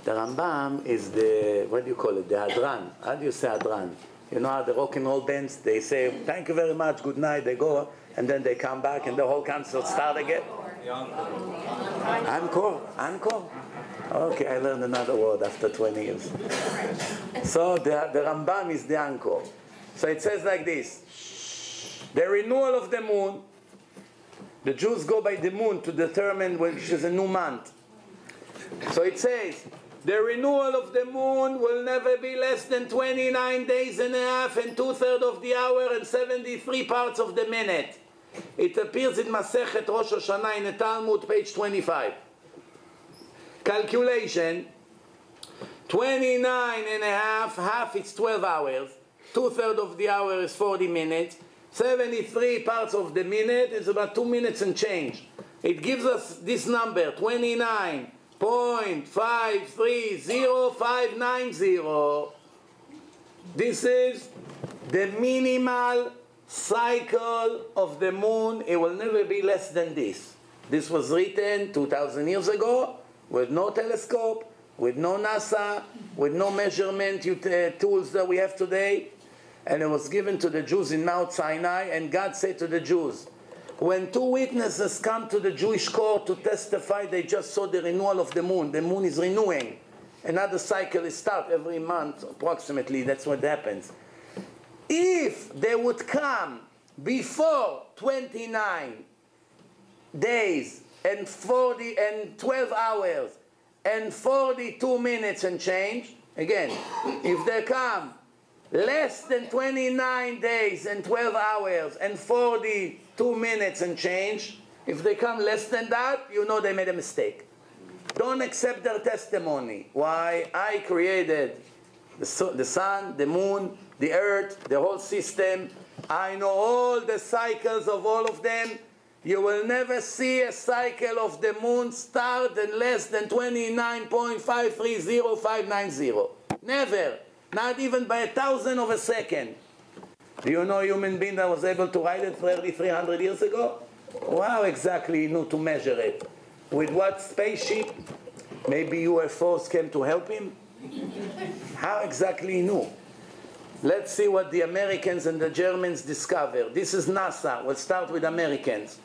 The Rambam is the, what do you call it, the Hadran. How do you say Hadran? You know how the rock and roll bands, they say, thank you very much, good night, they go, and then they come back and the whole concert start again? Encore? Okay, I learned another word after 20 years. So the Rambam is the encore. So it says like this, the renewal of the moon, the Jews go by the moon to determine which is a new month. So it says, the renewal of the moon will never be less than 29 days and a half and 2/3 of the hour and 73 parts of the minute. It appears in Masechet Rosh Hashanah in the Talmud, page 25. Calculation, 29 and a half, half it's 12 hours, 2/3 of the hour is 40 minutes, 73 parts of the minute is about 2 minutes and change. It gives us this number, 29.530590. This is the minimal cycle of the moon. It will never be less than this. This was written 2,000 years ago with no telescope, with no NASA, with no measurement tools that we have today. And it was given to the Jews in Mount Sinai, and God said to the Jews, when two witnesses come to the Jewish court to testify, they just saw the renewal of the moon. The moon is renewing. Another cycle is start every month, approximately. That's what happens. If they would come before 29 days and 12 hours and 42 minutes and change, again, if they come less than 29 days and 12 hours and 42 minutes and change, if they come less than that, you know they made a mistake. Don't accept their testimony. Why? I created the sun, the moon, the earth, the whole system. I know all the cycles of all of them. You will never see a cycle of the moon start in less than 29.530590. Never. Not even by 1,000th of a second. Do you know a human being that was able to write it 300 years ago? How exactly he knew to measure it? With what spaceship? Maybe UFOs came to help him? How exactly he knew? Let's see what the Americans and the Germans discovered. This is NASA. We'll start with Americans.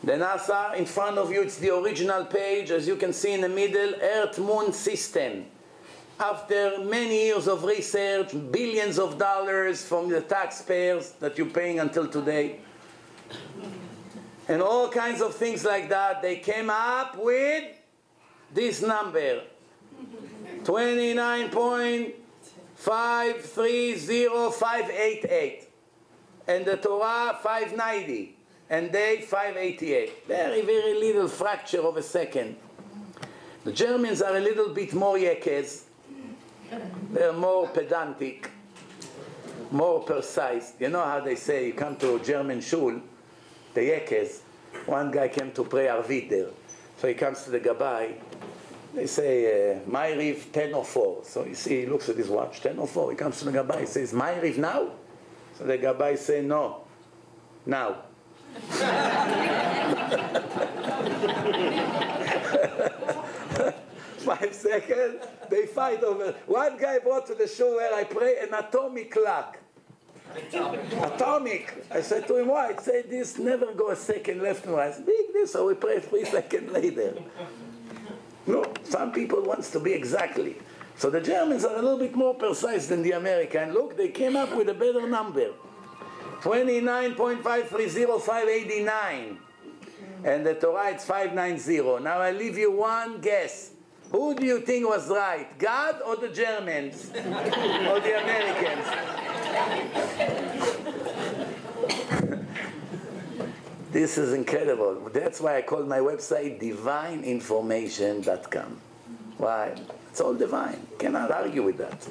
The NASA, in front of you, it's the original page. As you can see in the middle, Earth-Moon system. After many years of research, billions of dollars from the taxpayers that you're paying until today, and all kinds of things like that, they came up with this number, 29.530588, and the Torah 590, and they 588. Very, very little fracture of a second. The Germans are a little bit more yekes. They're more pedantic, more precise. You know how they say, you come to a German shul, the yekes. One guy came to pray Arvit there. So he comes to the Gabbai. They say, Ma'ariv 10:04. So you see, he looks at his watch, 10:04. He comes to the Gabbai, he says, Ma'ariv now? So the Gabbai say, no, now. 5 seconds, they fight over. One guy brought to the show where I pray an atomic clock. Atomic. I said to him, why? He said, this never go a second left and right. I said, big this, so we pray 3 seconds later. No, some people wants to be exactly. So the Germans are a little bit more precise than the American. Look, they came up with a better number. 29.530589. And the Torah, it's 590. Now I leave you one guess. Who do you think was right? God or the Germans? Or the Americans? This is incredible. That's why I call my website divineinformation.com. Why? It's all divine. Cannot argue with that.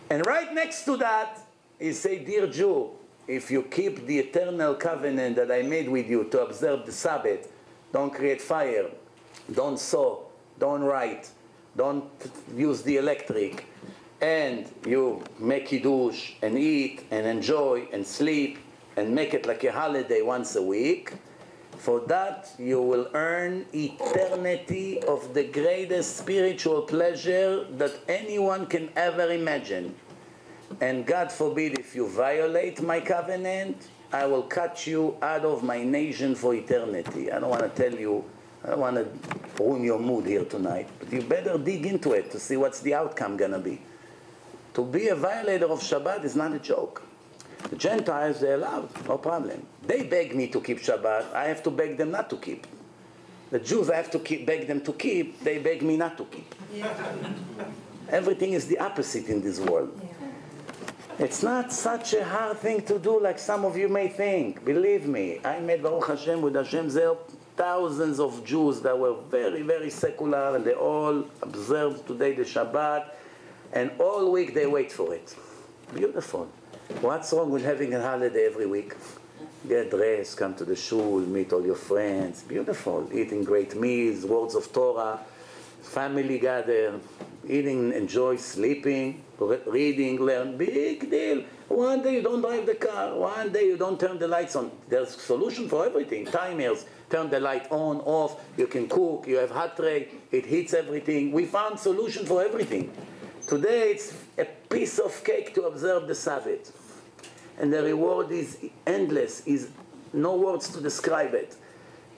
And right next to that, he say, dear Jew, if you keep the eternal covenant that I made with you to observe the Sabbath, don't create fire, don't sew, don't write, don't use the electric, and you make kiddush and eat and enjoy and sleep and make it like a holiday once a week, for that you will earn eternity of the greatest spiritual pleasure that anyone can ever imagine. And God forbid, if you violate my covenant, I will cut you out of my nation for eternity. I don't want to tell you, I don't want to ruin your mood here tonight, but you better dig into it to see what's the outcome going to be. To be a violator of Shabbat is not a joke. The Gentiles, they're allowed, no problem. They beg me to keep Shabbat, I have to beg them not to keep. The Jews, I have to beg them to keep, they beg me not to keep. Everything is the opposite in this world. It's not such a hard thing to do like some of you may think. Believe me, I met Baruch Hashem with Hashem Zel, thousands of Jews that were very, very secular, and they all observe today the Shabbat, and all week they wait for it. Beautiful. What's wrong with having a holiday every week? Get dressed, come to the shul, meet all your friends. Beautiful. Eating great meals, words of Torah, family gather, eating, enjoy, sleeping, reading, learn. Big deal. One day you don't drive the car. One day you don't turn the lights on. There's a solution for everything. Timers. Turn the light on, off. You can cook. You have hot tray. It heats everything. We found solution for everything. Today it's a piece of cake to observe the Sabbath. And the reward is endless, is no words to describe it.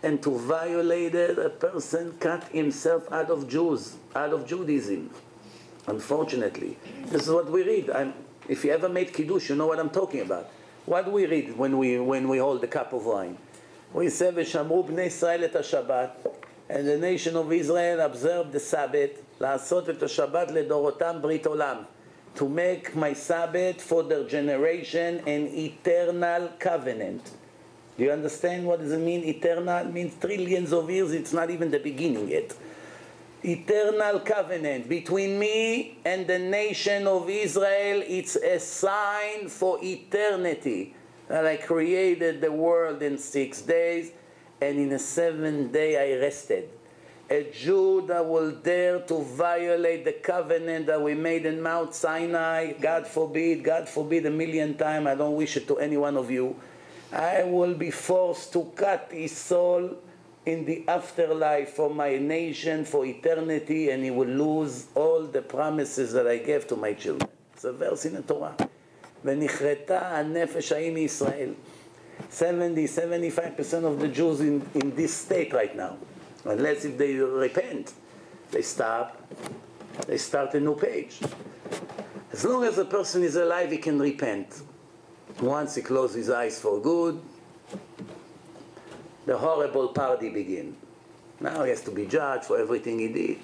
And to violate it, a person cut himself out of Judaism. Unfortunately. This is what we read. If you ever made Kiddush, you know what I'm talking about. What do we read when we hold the cup of wine? We say, V'shamru bnei Israel et ha-Shabbat, and the nation of Israel observed the Sabbath, לעשות את השבת לדורותם ברית עולם, to make my Sabbath for their generation an eternal covenant. Do you understand what does it mean, eternal? It means trillions of years, it's not even the beginning yet. Eternal covenant between me and the nation of Israel. It's a sign for eternity that I created the world in 6 days, and in the 7th day I rested. A Jew that will dare to violate the covenant that we made in Mount Sinai, God forbid a million times, I don't wish it to any one of you, I will be forced to cut his soul in the afterlife for my nation, for eternity, and he will lose all the promises that I gave to my children. It's a verse in the Torah. ונכרתה הנפש ההיא מישראל. 70-75% of the Jews in this state right now. Unless if they repent, they stop, they start a new page. As long as a person is alive, he can repent. Once he closes his eyes for good, the horrible party begins. Now he has to be judged for everything he did.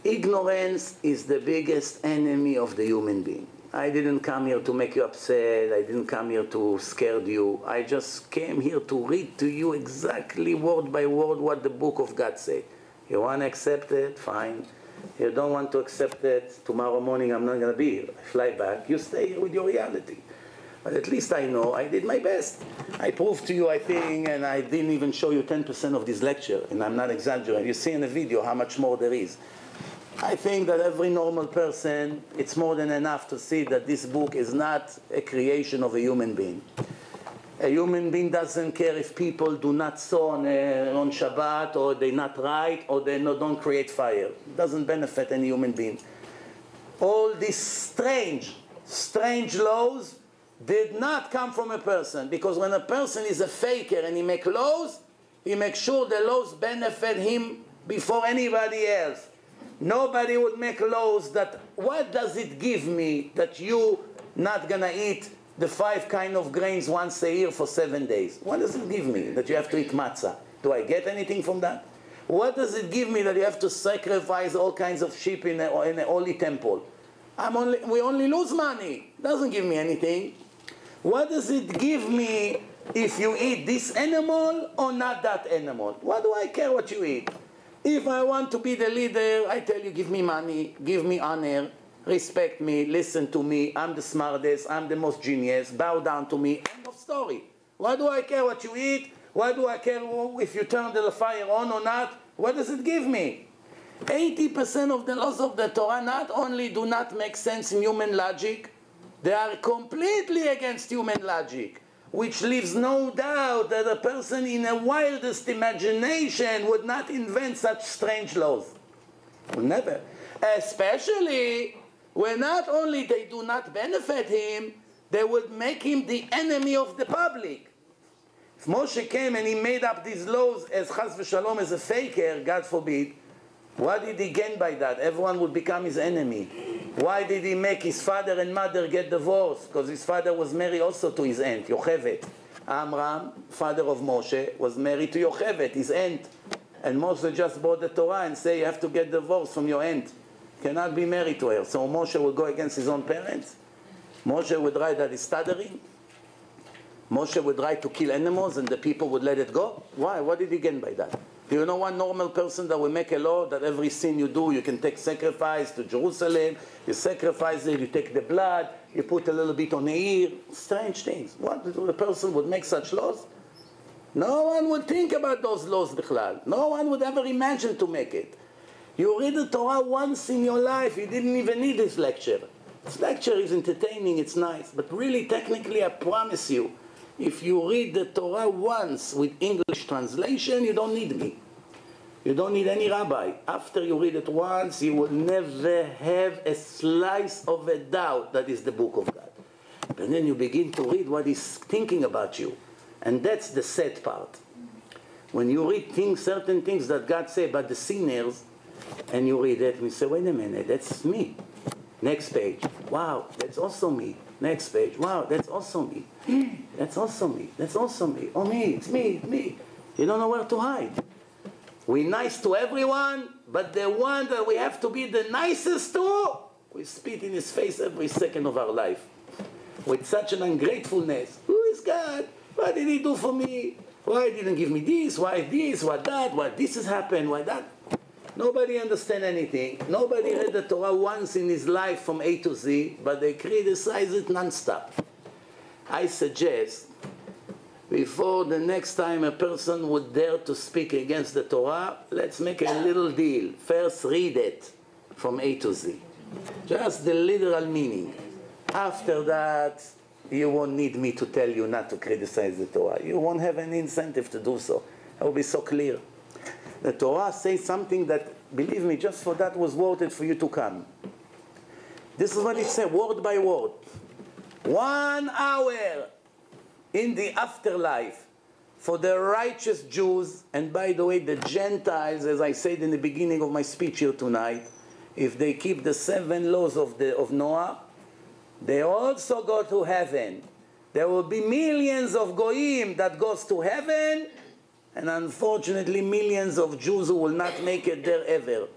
Ignorance is the biggest enemy of the human being. I didn't come here to make you upset. I didn't come here to scare you. I just came here to read to you exactly word by word what the book of God says. You want to accept it? Fine. You don't want to accept it? Tomorrow morning I'm not going to be here. I fly back. You stay here with your reality. But at least I know I did my best. I proved to you, I think, and I didn't even show you 10% of this lecture, and I'm not exaggerating. You see in the video how much more there is. I think that every normal person, it's more than enough to see that this book is not a creation of a human being. A human being doesn't care if people do not sow on Shabbat, or they not write, or they don't create fire. It doesn't benefit any human being. All these strange laws did not come from a person, because when a person is a faker and he makes laws, he makes sure the laws benefit him before anybody else. Nobody would make laws that, what does it give me that you not gonna eat the 5 kind of grains once a year for 7 days? What does it give me that you have to eat matzah? Do I get anything from that? What does it give me that you have to sacrifice all kinds of sheep in a holy temple? We only lose money. It doesn't give me anything. What does it give me if you eat this animal or not that animal? What do I care what you eat? If I want to be the leader, I tell you, give me money, give me honor, respect me, listen to me, I'm the smartest, I'm the most genius, bow down to me, end of story. Why do I care what you eat? Why do I care if you turn the fire on or not? What does it give me? 80% of the laws of the Torah not only do not make sense in human logic, they are completely against human logic, which leaves no doubt that a person in a wildest imagination would not invent such strange laws. Never. Especially when not only they do not benefit him, they would make him the enemy of the public. If Moshe came and he made up these laws as chas v'shalom, as a faker, God forbid, what did he gain by that? Everyone would become his enemy. Why did he make his father and mother get divorced? Because his father was married also to his aunt, Yocheved. Amram, father of Moshe, was married to Yocheved, his aunt. And Moshe just brought the Torah and say, you have to get divorced from your aunt. You cannot be married to her. So Moshe would go against his own parents. Moshe would write that he's stuttering. Moshe would write to kill animals and the people would let it go. Why? What did he gain by that? Do you know one normal person that will make a law that every sin you do, you can take sacrifice to Jerusalem, you sacrifice it, you take the blood, you put a little bit on the ear? Strange things. What a person would make such laws? No one would think about those laws, bichlal. No one would ever imagine to make it. You read the Torah once in your life, you didn't even need this lecture. This lecture is entertaining, it's nice, but really, technically, I promise you, if you read the Torah once with English translation, you don't need me. You don't need any rabbi. After you read it once, you will never have a slice of a doubt that is the book of God. But then you begin to read what he's thinking about you. And that's the sad part. When you read certain things that God said about the sinners, and you read it, and you say, wait a minute, that's me. Next page, wow, that's also me. Next page, wow, that's also me. That's also me. That's also me. Oh, me, it's me, it's me. You don't know where to hide. We're nice to everyone, but the one that we have to be the nicest to, we spit in his face every second of our life. With such an ungratefulness. Who is God? What did he do for me? Why didn't he give me this? Why this? Why that? Why this has happened? Why that? Nobody understand anything. Nobody read the Torah once in his life from A to Z, but they criticize it non-stop. I suggest, before the next time a person would dare to speak against the Torah, let's make a little deal. First read it from A to Z. Just the literal meaning. After that, you won't need me to tell you not to criticize the Torah. You won't have any incentive to do so. It will be so clear. The Torah says something that, believe me, just for that was worth it for you to come. This is what it said, word by word. 1 hour in the afterlife for the righteous Jews, and by the way, the Gentiles, as I said in the beginning of my speech here tonight, if they keep the 7 laws of Noah, they also go to heaven. There will be millions of goyim that goes to heaven, and unfortunately millions of Jews who will not make it there ever.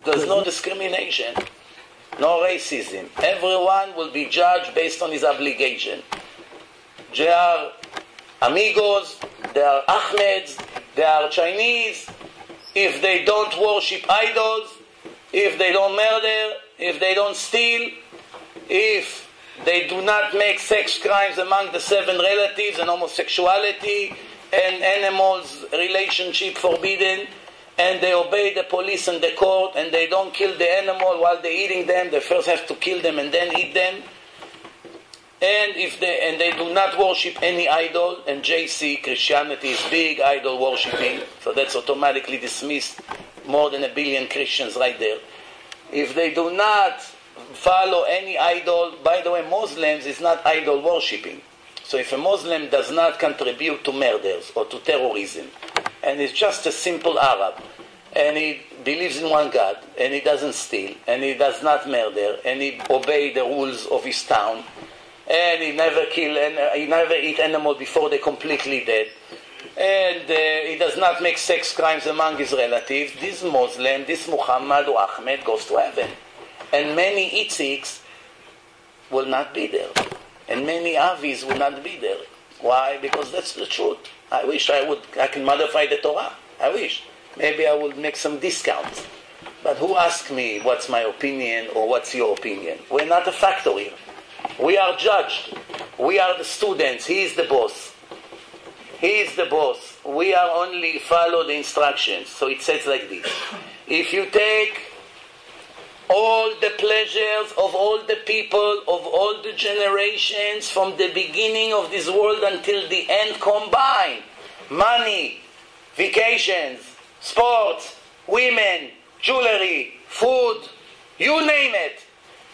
There's no discrimination, no racism. Everyone will be judged based on his obligation. They are amigos, they are Ahmeds, they are Chinese. If they don't worship idols, if they don't murder, if they don't steal, if they do not make sex crimes among the 7 relatives and homosexuality and animals relationship forbidden, and they obey the police and the court, and they don't kill the animal while they're eating them, they first have to kill them and then eat them. And if they do not worship any idol, and JC, Christianity is big idol worshipping, so that's automatically dismissed, more than 1 billion Christians right there. If they do not follow any idol, by the way, Muslims is not idol worshipping. So if a Muslim does not contribute to murders or to terrorism, and is just a simple Arab, and he believes in one God, and he doesn't steal, and he does not murder, and he obeys the rules of his town, and he never kill, and he never eat animal before they're completely dead, and he does not make sex crimes among his relatives, this Muslim, this Muhammad or Ahmed goes to heaven. And many Itziks will not be there. And many Avis will not be there. Why? Because that's the truth. I wish I can modify the Torah. I wish. Maybe I would make some discounts. But who asked me what's my opinion or what's your opinion? We're not a factory. We are judged. We are the students. He is the boss. He is the boss. We are only follow the instructions. So it says like this. If you take all the pleasures of all the people, of all the generations, from the beginning of this world until the end combined, money, vacations, sports, women, jewelry, food, you name it,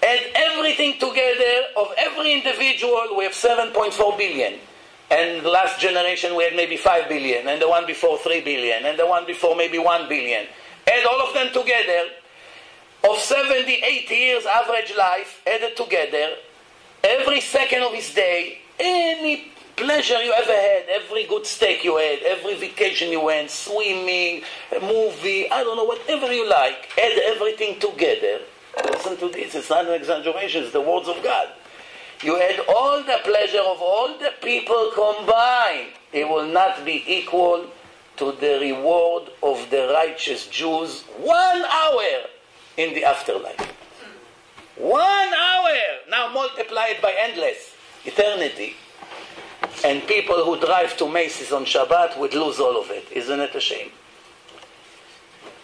add everything together of every individual, we have 7.4 billion. And the last generation we had maybe 5 billion, and the one before 3 billion, and the one before maybe 1 billion. Add all of them together, of 70, 80 years average life, added together, every second of his day, any pleasure you ever had, every good steak you had, every vacation you went, swimming, a movie, I don't know, whatever you like, add everything together. Listen to this, it's not an exaggeration, it's the words of God. You add all the pleasure of all the people combined, it will not be equal to the reward of the righteous Jews 1 hour in the afterlife. 1 hour! Now multiply it by endless, eternity. And people who drive to Macy's on Shabbat would lose all of it. Isn't it a shame?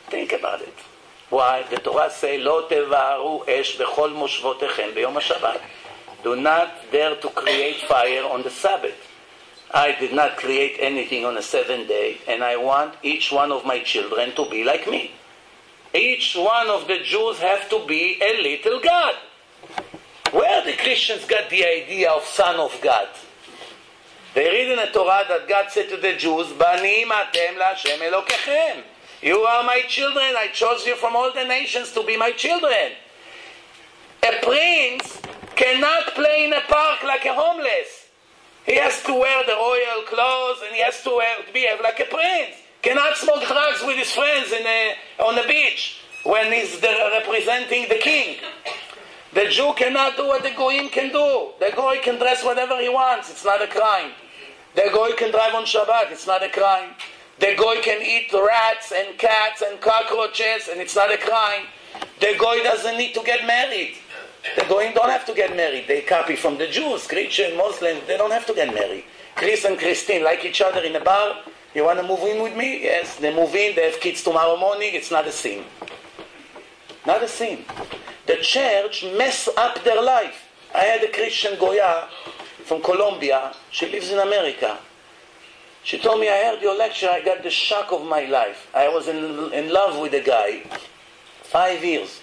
Think about it. Why? The Torah says, "Lo tevaru esh bechol moshvotechem beyom HaShabbat." Do not dare to create fire on the Sabbath. I did not create anything on the 7th day, and I want each one of my children to be like me. Each one of the Jews have to be a little God. Where the Christians got the idea of son of God? They read in the Torah that God said to the Jews, "Banim atem laHashem Elokechem." You are my children. I chose you from all the nations to be my children. A prince cannot play in a park like a homeless. He has to wear the royal clothes and he has to behave like a prince. Cannot smoke drugs with his friends on the beach when he's representing the king. The Jew cannot do what the Goyim can do. The Goy can dress whatever he wants. It's not a crime. The Goy can drive on Shabbat. It's not a crime. The Goy can eat rats and cats and cockroaches, and it's not a crime. The Goy doesn't need to get married. The Goyim don't have to get married. They copy from the Jews, Christian, Muslims. They don't have to get married. Chris and Christine like each other in a bar. You want to move in with me? Yes. They move in. They have kids tomorrow morning. It's not a sin. Not a sin. The church mess up their life. I had a Christian Goya from Colombia. She lives in America. She told me, "I heard your lecture. I got the shock of my life. I was in love with a guy. 5 years.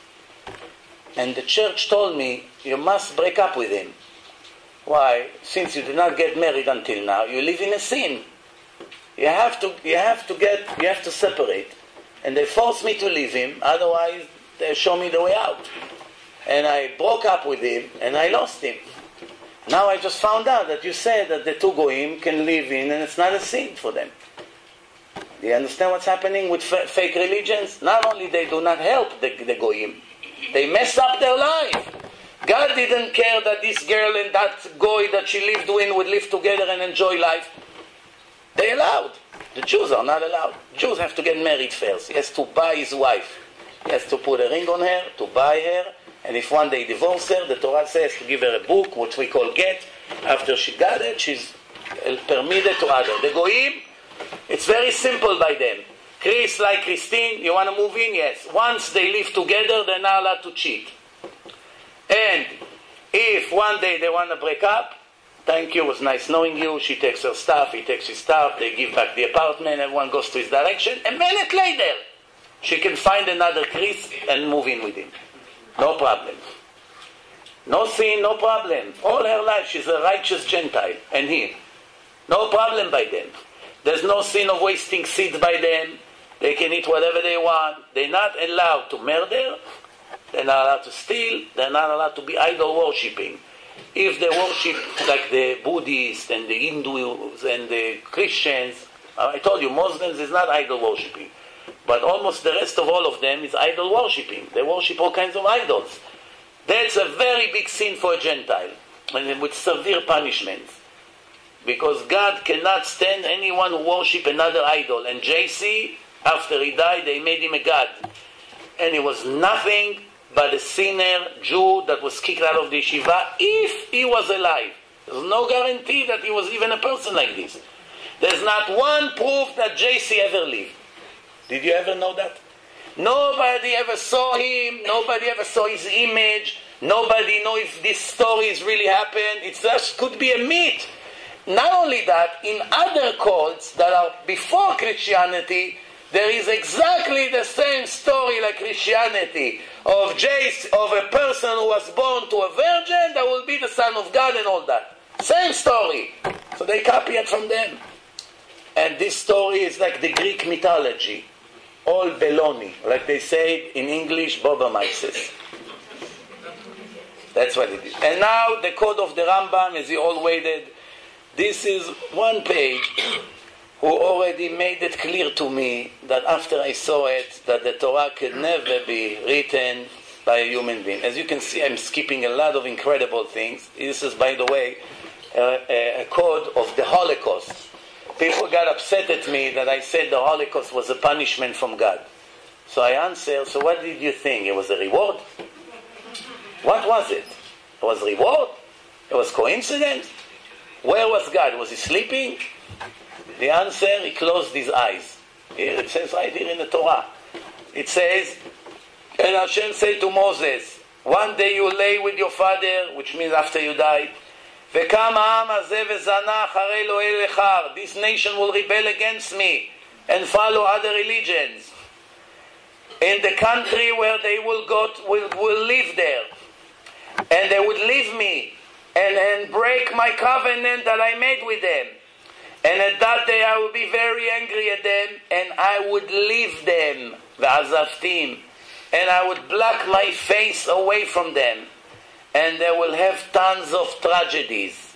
And the church told me, you must break up with him. Why? Since you did not get married until now, you live in a sin. You have to separate. And they forced me to leave him, otherwise they show me the way out. And I broke up with him, and I lost him. Now I just found out that you said that the two Goyim can live in, and it's not a sin for them. Do you understand what's happening with fake religions? Not only they do not help the Goyim, they mess up their life. God didn't care that this girl and that Goy that she lived with would live together and enjoy life. They allowed. The Jews are not allowed. Jews have to get married first. He has to buy his wife. He has to put a ring on her, to buy her, and if one day divorce her, the Torah says to give her a book, which we call get. After she got it, she's permitted to other. The Goyim, it's very simple by them. Chris, like Christine, you want to move in? Yes. Once they live together, they're not allowed to cheat. And if one day they want to break up, thank you, it was nice knowing you. She takes her stuff, he takes his stuff, they give back the apartment, everyone goes to his direction. A minute later, she can find another Chris and move in with him. No problem. No sin, no problem. All her life she's a righteous Gentile. And he, no problem by them. There's no sin of wasting seeds by them. They can eat whatever they want. They're not allowed to murder. They're not allowed to steal. They're not allowed to be idol worshipping. If they worship like the Buddhists and the Hindus and the Christians, I told you Muslims is not idol worshipping. But almost the rest of all of them is idol worshipping. They worship all kinds of idols. That's a very big sin for a Gentile, and with severe punishments. Because God cannot stand anyone who worship another idol. And JC, after he died, they made him a god. And he was nothing but a sinner Jew that was kicked out of the yeshiva if he was alive. There's no guarantee that he was even a person like this. There's not one proof that JC ever lived. Did you ever know that? Nobody ever saw him. Nobody ever saw his image. Nobody knows if this story has really happened. It just could be a myth. Not only that, in other cults that are before Christianity, there is exactly the same story like Christianity of a person who was born to a virgin that will be the Son of God and all that. Same story. So they copy it from them. And this story is like the Greek mythology. All baloney. Like they say in English, Bobamaises. That's what it is. And now the code of the Rambam, as you all waited, this is one page who already made it clear to me that after I saw it, that the Torah could never be written by a human being. As you can see, I'm skipping a lot of incredible things. This is, by the way, a code of the Holocaust. People got upset at me that I said the Holocaust was a punishment from God. So I answered, so what did you think? It was a reward? What was it? It was reward? It was coincidence? Where was God? Was he sleeping? The answer, he closed his eyes. Here, it says right here in the Torah. It says, and Hashem said to Moses, one day you lay with your father, which means after you died, this nation will rebel against me and follow other religions. In the country where they will live there. And they would leave me and break my covenant that I made with them. And at that day I would be very angry at them and I would leave them, v'azavtim, and I would block my face away from them. And they will have tons of tragedies.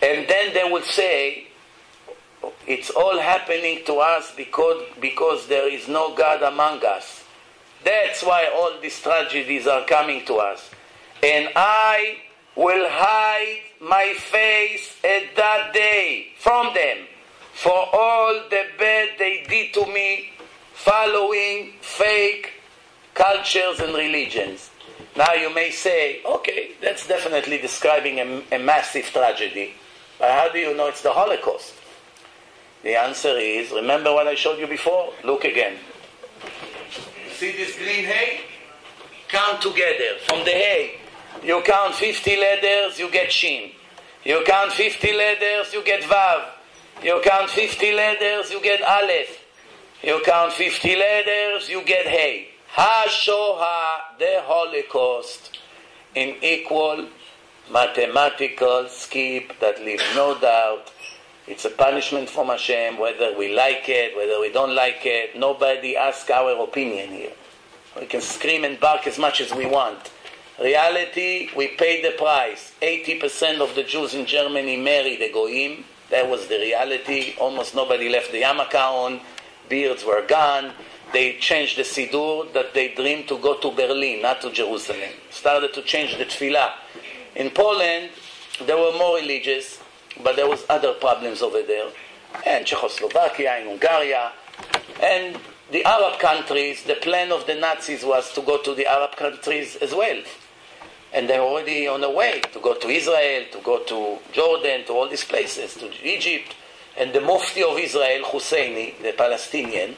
And then they will say, it's all happening to us because there is no God among us. That's why all these tragedies are coming to us. And I will hide my face at that day from them for all the bad they did to me, following fake cultures and religions. Now you may say, okay, that's definitely describing a massive tragedy. But how do you know it's the Holocaust? The answer is, remember what I showed you before? Look again. See this green hay? Count together. From the hay, you count 50 letters, you get Shin. You count 50 letters, you get Vav. You count 50 letters, you get Aleph. You count 50 letters, you get Hey. HaShoah, the Holocaust, in equal mathematical skip that leaves no doubt. It's a punishment from Hashem, whether we like it, whether we don't like it. Nobody asks our opinion here. We can scream and bark as much as we want. Reality, we paid the price. 80% of the Jews in Germany married the Goyim. That was the reality. Almost nobody left the yarmulke on. Beards were gone. They changed the Siddur that they dreamed to go to Berlin, not to Jerusalem. Started to change the Tefillah. In Poland, they were more religious, but there was other problems over there. And Czechoslovakia, and Hungary, and the Arab countries. The plan of the Nazis was to go to the Arab countries as well. And they're already on the way to go to Israel, to go to Jordan, to all these places, to Egypt. And the Mufti of Israel, Husseini, the Palestinian,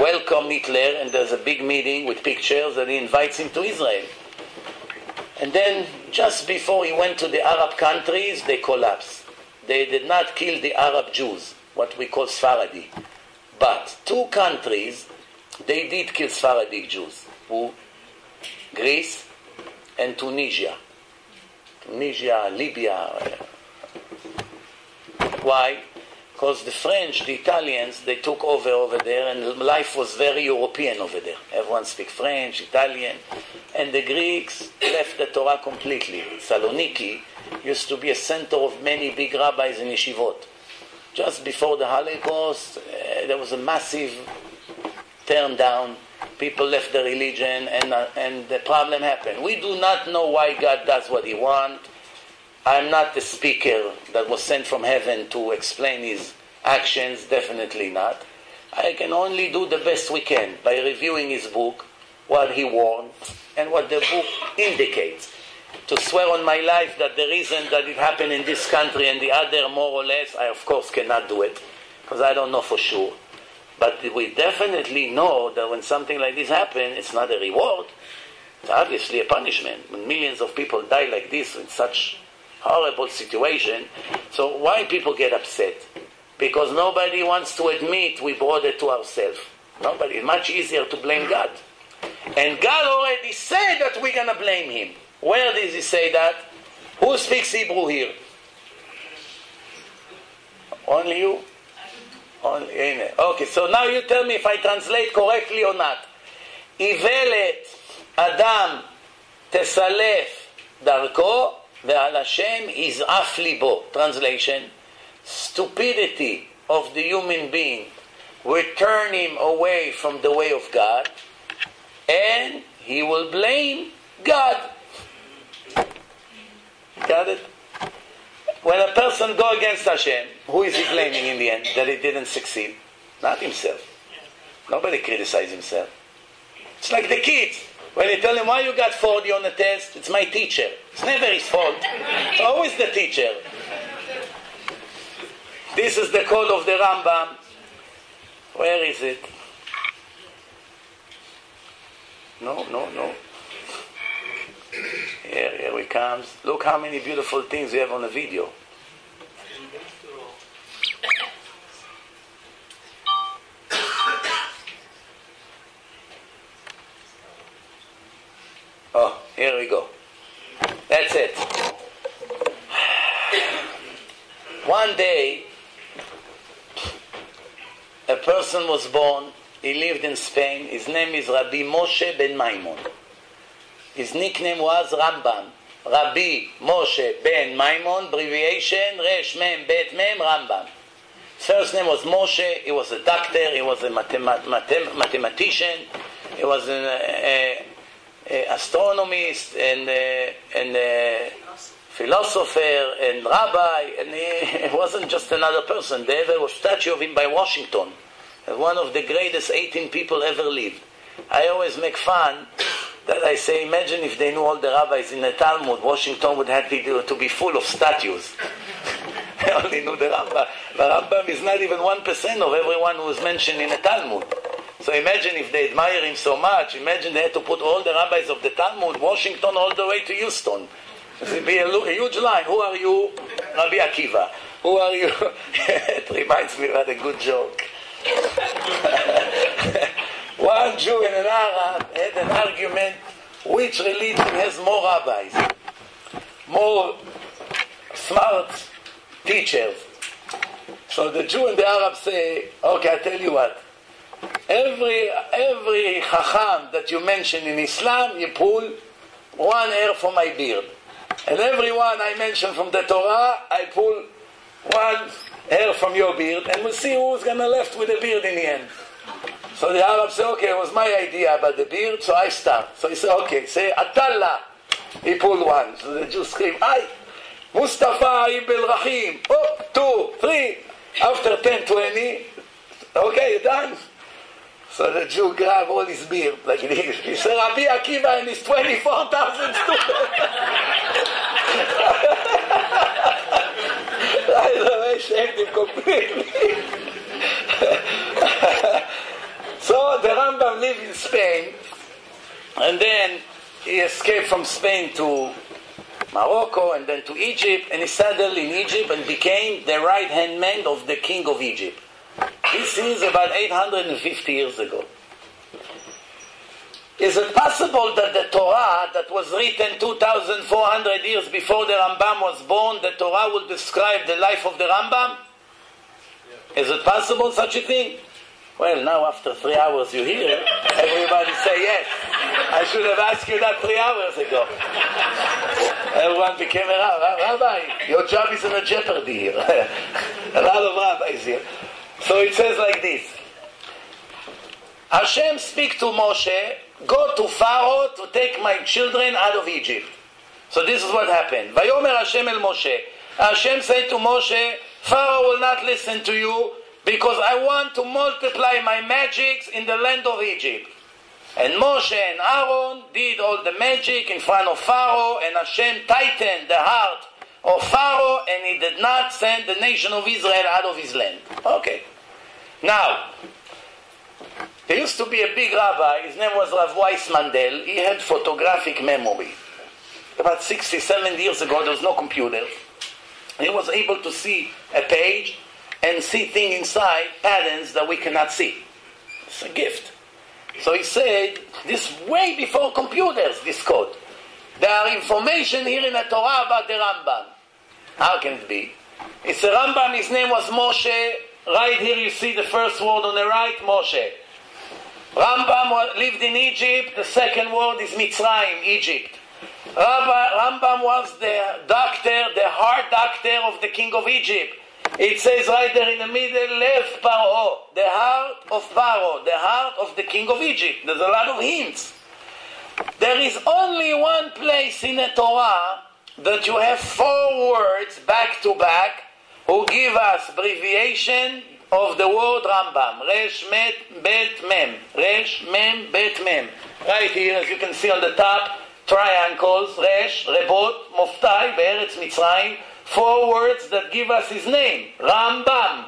welcomed Hitler, and there's a big meeting with pictures, and he invites him to Israel. And then, just before he went to the Arab countries, they collapsed. They did not kill the Arab Jews, what we call Sephardi. But 2 countries, they did kill Sephardic Jews. Who? Greece and Tunisia. Tunisia, Libya. Why? Because the French, the Italians, they took over there, and life was very European over there. Everyone speaks French, Italian. And the Greeks left the Torah completely. Saloniki used to be a center of many big rabbis and yeshivot. Just before the Holocaust, there was a massive turn down. People left the religion, and the problem happened. We do not know why God does what He wants. I'm not the speaker that was sent from heaven to explain His actions, definitely not. I can only do the best we can by reviewing His book, what He warned, and what the book indicates. To swear on my life that the reason that it happened in this country and the other more or less, I of course cannot do it, because I don't know for sure. But we definitely know that when something like this happens, it's not a reward. It's obviously a punishment. When millions of people die like this in such horrible situation. So why people get upset? Because nobody wants to admit we brought it to ourselves. Nobody. It's much easier to blame God. And God already said that we're going to blame Him. Where does He say that? Who speaks Hebrew here? Only you? Only. Okay, so now you tell me if I translate correctly or not. Ivelet Adam tesalef darko ve'al Hashem iz'af libo. Translation: stupidity of the human being will turn him away from the way of God, and he will blame God. Got it? when a person go against Hashem, who is he blaming in the end that he didn't succeed? Not himself. Nobody criticizes himself. It's like the kids. When you tell him, why you got 40 on the test? It's my teacher. It's never his fault. It's always the teacher. This is the code of the Rambam. Where is it? No. Here it comes. Look how many beautiful things we have on the video. Oh, here we go. That's it. One day, a person was born. He lived in Spain. His name is Rabbi Moshe ben Maimon. His nickname was Rambam. Rabbi Moshe ben Maimon, abbreviation Resh Mem Bet Mem Rambam. First name was Moshe. He was a doctor. He was a mathematician. He was an astronomist and philosopher and rabbi, and he wasn't just another person. There was a statue of him by Washington, one of the greatest 18 people ever lived. I always make fun that I say, imagine if they knew all the rabbis in the Talmud, Washington would have to be full of statues. They only knew the Rambam. The Rambam is not even 1% of everyone who is mentioned in the Talmud. So imagine if they admire him so much, imagine they had to put all the rabbis of the Talmud, Washington, all the way to Houston. It would be a huge line. Who are you? Rabbi Akiva. Who are you? It reminds me of a good joke. One Jew and an Arab had an argument, which religion has more rabbis, more smart teachers. So the Jew and the Arab say, okay, I tell you what, every chacham that you mention in Islam, you pull one hair from my beard. And everyone I mention from the Torah, I pull one hair from your beard, and we'll see who's going to left with the beard in the end. So the Arab say, okay, it was my idea about the beard, so I start. So he said, okay, say, Atallah. He pulled one. So the Jew screamed, Ay, Mustafa Ibn Rahim. Oh, 2, 3. After 10, 20, okay, you're done. So the Jew grabbed all his beard like this. He said, Rabbi Akiva and his 24,000 students. Right away, shamed him completely. So the Rambam lived in Spain, and then he escaped from Spain to Morocco, and then to Egypt, and he settled in Egypt and became the right-hand man of the king of Egypt. This is about 850 years ago. Is it possible that the Torah that was written 2,400 years before the Rambam was born, the Torah will describe the life of the Rambam? Is it possible such a thing? Well, now after 3 hours you hear, everybody say yes. I should have asked you that 3 hours ago. Everyone became a rabbi. Your job is in a jeopardy here. A lot of rabbis here. So it says like this. Hashem speak to Moshe, go to Pharaoh to take my children out of Egypt. So this is what happened. Vayomer Hashem el Moshe. Hashem said to Moshe, Pharaoh will not listen to you because I want to multiply my magics in the land of Egypt. And Moshe and Aaron did all the magic in front of Pharaoh, and Hashem tightened the heart of Pharaoh, and he did not send the nation of Israel out of his land. Okay. Now, there used to be a big rabbi, his name was Rav Weiss Mandel. He had photographic memory. About 60, 70 years ago, there was no computer. He was able to see a page and see things inside, patterns that we cannot see. It's a gift. So he said, this way before computers, this code. There are information here in the Torah about the Rambam. How can it be? It's a Rambam, his name was Moshe. Right here you see the first word on the right, Moshe. Rambam lived in Egypt. The second word is Mitzrayim, Egypt. Rambam was the doctor, the heart doctor of the king of Egypt. It says right there in the middle, Lev Paro, the heart of Pharaoh, the heart of the king of Egypt. There's a lot of hints. There is only one place in the Torah that you have 4 words back to back who give us abbreviation of the word Rambam. Resh, Met, Bet, Mem. Resh, Mem, Bet, Mem. Right here, as you can see on the top, triangles, Resh, Rebot, Moftai, Be'eretz Mitzrayim. 4 words that give us his name, Rambam.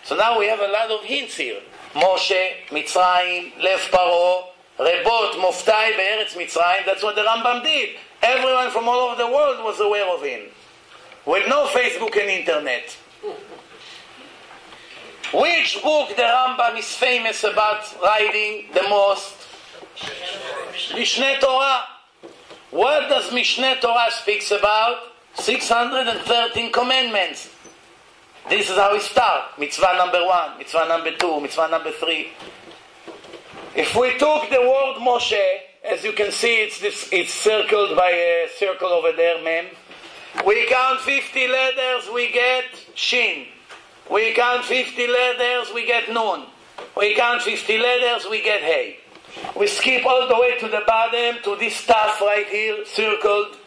So now we have a lot of hints here. Moshe, Mitzrayim, Lev Paro, Rebot, Moftai, Be'eretz Mitzrayim. That's what the Rambam did. Everyone from all over the world was aware of him. With no Facebook and internet. Which book the Rambam is famous about writing the most? Mishneh Torah. What does Mishneh Torah speaks about? 613 commandments. This is how we start. Mitzvah number 1, mitzvah number 2, mitzvah number 3. If we took the word Moshe, as you can see, it's circled by a circle over there, Mem. We count 50 letters, we get Shin. We count 50 letters, we get Nun. We count 50 letters, we get Hey. We skip all the way to the bottom, to this Taf right here, circled.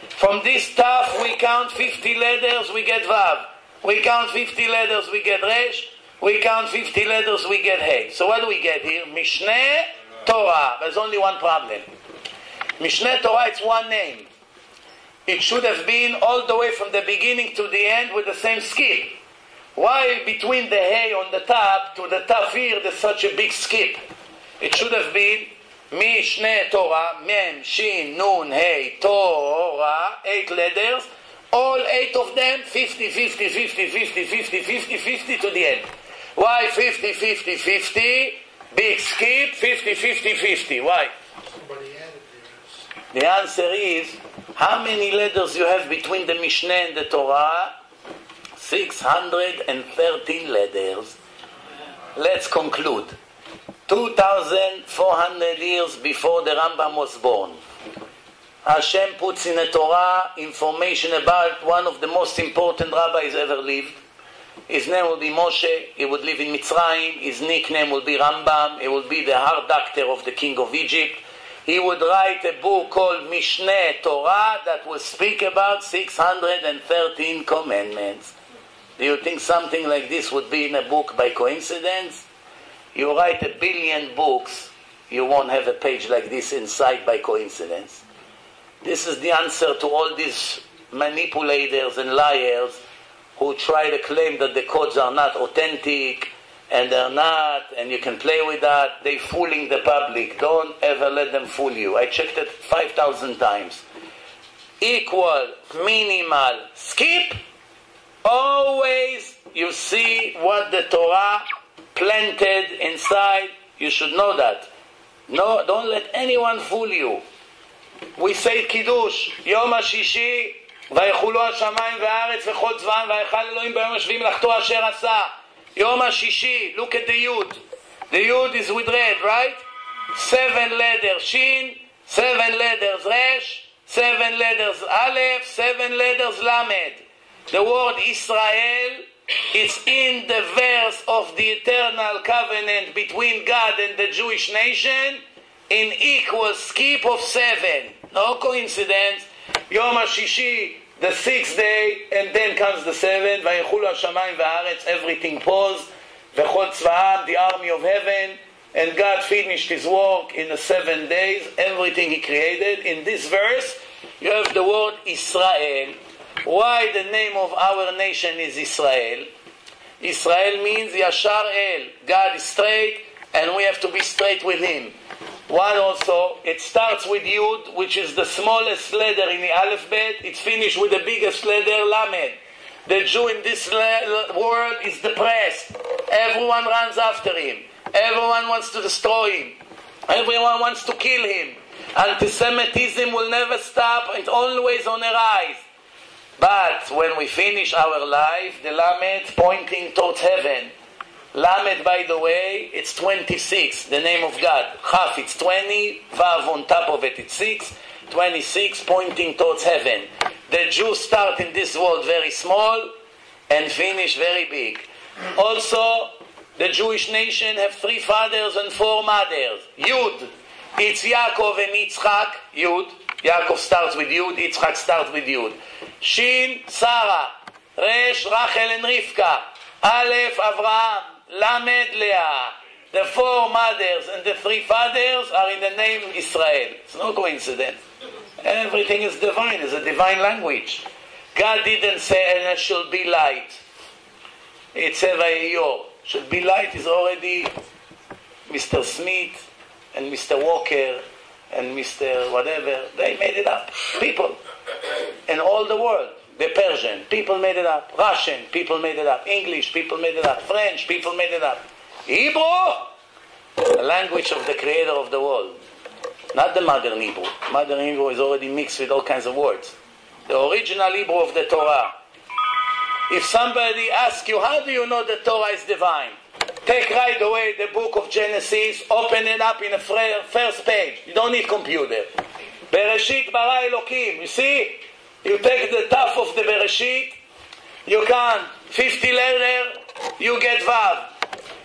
From this Taf, we count 50 letters, we get Vav. We count 50 letters, we get Resh. We count 50 letters, we get Hey. So what do we get here? Mishneh Torah. There's only one problem. Mishneh Torah, it's one name. It should have been all the way from the beginning to the end with the same skip. Why between the Hey on the top to the Taf here there's such a big skip? It should have been Mishneh Torah, Mem, Shin, Nun, Hey, Torah, 8 letters. All 8 of them, 50, 50, 50, 50, 50, 50, 50 to the end. Why 50, 50, 50? Big skip, 50, 50, 50. Why? The answer is, how many letters you have between the Mishneh and the Torah? 613 letters. Let's conclude. 2,400 years before the Rambam was born, Hashem puts in the Torah information about one of the most important rabbis ever lived. His name will be Moshe. He would live in Mitzrayim. His nickname will be Rambam. He would be the heart doctor of the king of Egypt. He would write a book called Mishneh Torah that will speak about 613 commandments. Do you think something like this would be in a book by coincidence? You write 1 billion books, you won't have a page like this inside by coincidence. This is the answer to all these manipulators and liars who try to claim that the codes are not authentic, and they're not, and you can play with that. They're fooling the public. Don't ever let them fool you. I checked it 5,000 times. Equal, minimal, skip. Always you see what the Torah planted inside. You should know that. No, don't let anyone fool you. We say Kiddush, Yom HaShishi, ויחולו השמיים והארץ וכל צבאם ויכל אלוהים ביום השביעי מלאכתו אשר עשה. יום השישי, look at the Yud. The Yud is with red, right? 7 letters Shin, 7 letters Resh, 7 letters Aleph, 7 letters Lamed. The word Israel is in the verse of the eternal covenant between God and the Jewish nation in equal skip of 7. No coincidence. Yom HaShishi, the 6th day, and then comes the 7th. ויחולו השמיים והארץ, everything paused. וכל צבאם, the army of heaven. And God finished his work in the 7 days, everything he created. In this verse, you have the word Israel. Why the name of our nation is Israel? Israel means Yashar El. God is straight, and we have to be straight with him. One also, it starts with Yud, which is the smallest letter in the alphabet. It's finished with the biggest letter, Lamed. The Jew in this world is depressed. Everyone runs after him. Everyone wants to destroy him. Everyone wants to kill him. Anti-Semitism will never stop. It's always on the rise. But when we finish our life, the Lamed pointing towards heaven. Lamed, by the way, it's 26, the name of God. Chaf, it's 20. Vav, on top of it, it's 6. 26, pointing towards heaven. The Jews start in this world very small and finish very big. Also, the Jewish nation have 3 fathers and 4 mothers. Yud, it's Yaakov and Yitzchak, Yud. Yaakov starts with Yud, Yitzchak starts with Yud. Shin, Sarah. Resh, Rachel and Rivka. Aleph, Avraham. Lamed, Leah. The four mothers and the three fathers are in the name Israel. It's no coincidence. Everything is divine. It's a divine language. God didn't say, and it should be light. It said, Vayeyor. Should be light is already Mr. Smith and Mr. Walker and Mr. whatever. They made it up. People. In all the world. The Persian, people made it up. Russian, people made it up. English, people made it up. French, people made it up. Hebrew, the language of the creator of the world. Not the modern Hebrew. Modern Hebrew is already mixed with all kinds of words. The original Hebrew of the Torah. If somebody asks you, how do you know the Torah is divine? Take right away the book of Genesis, open it up in the first page. You don't need computer. Bereshit bara Elokim. You see? You take the top of the Bereshit, you count 50 letters, you get Vav.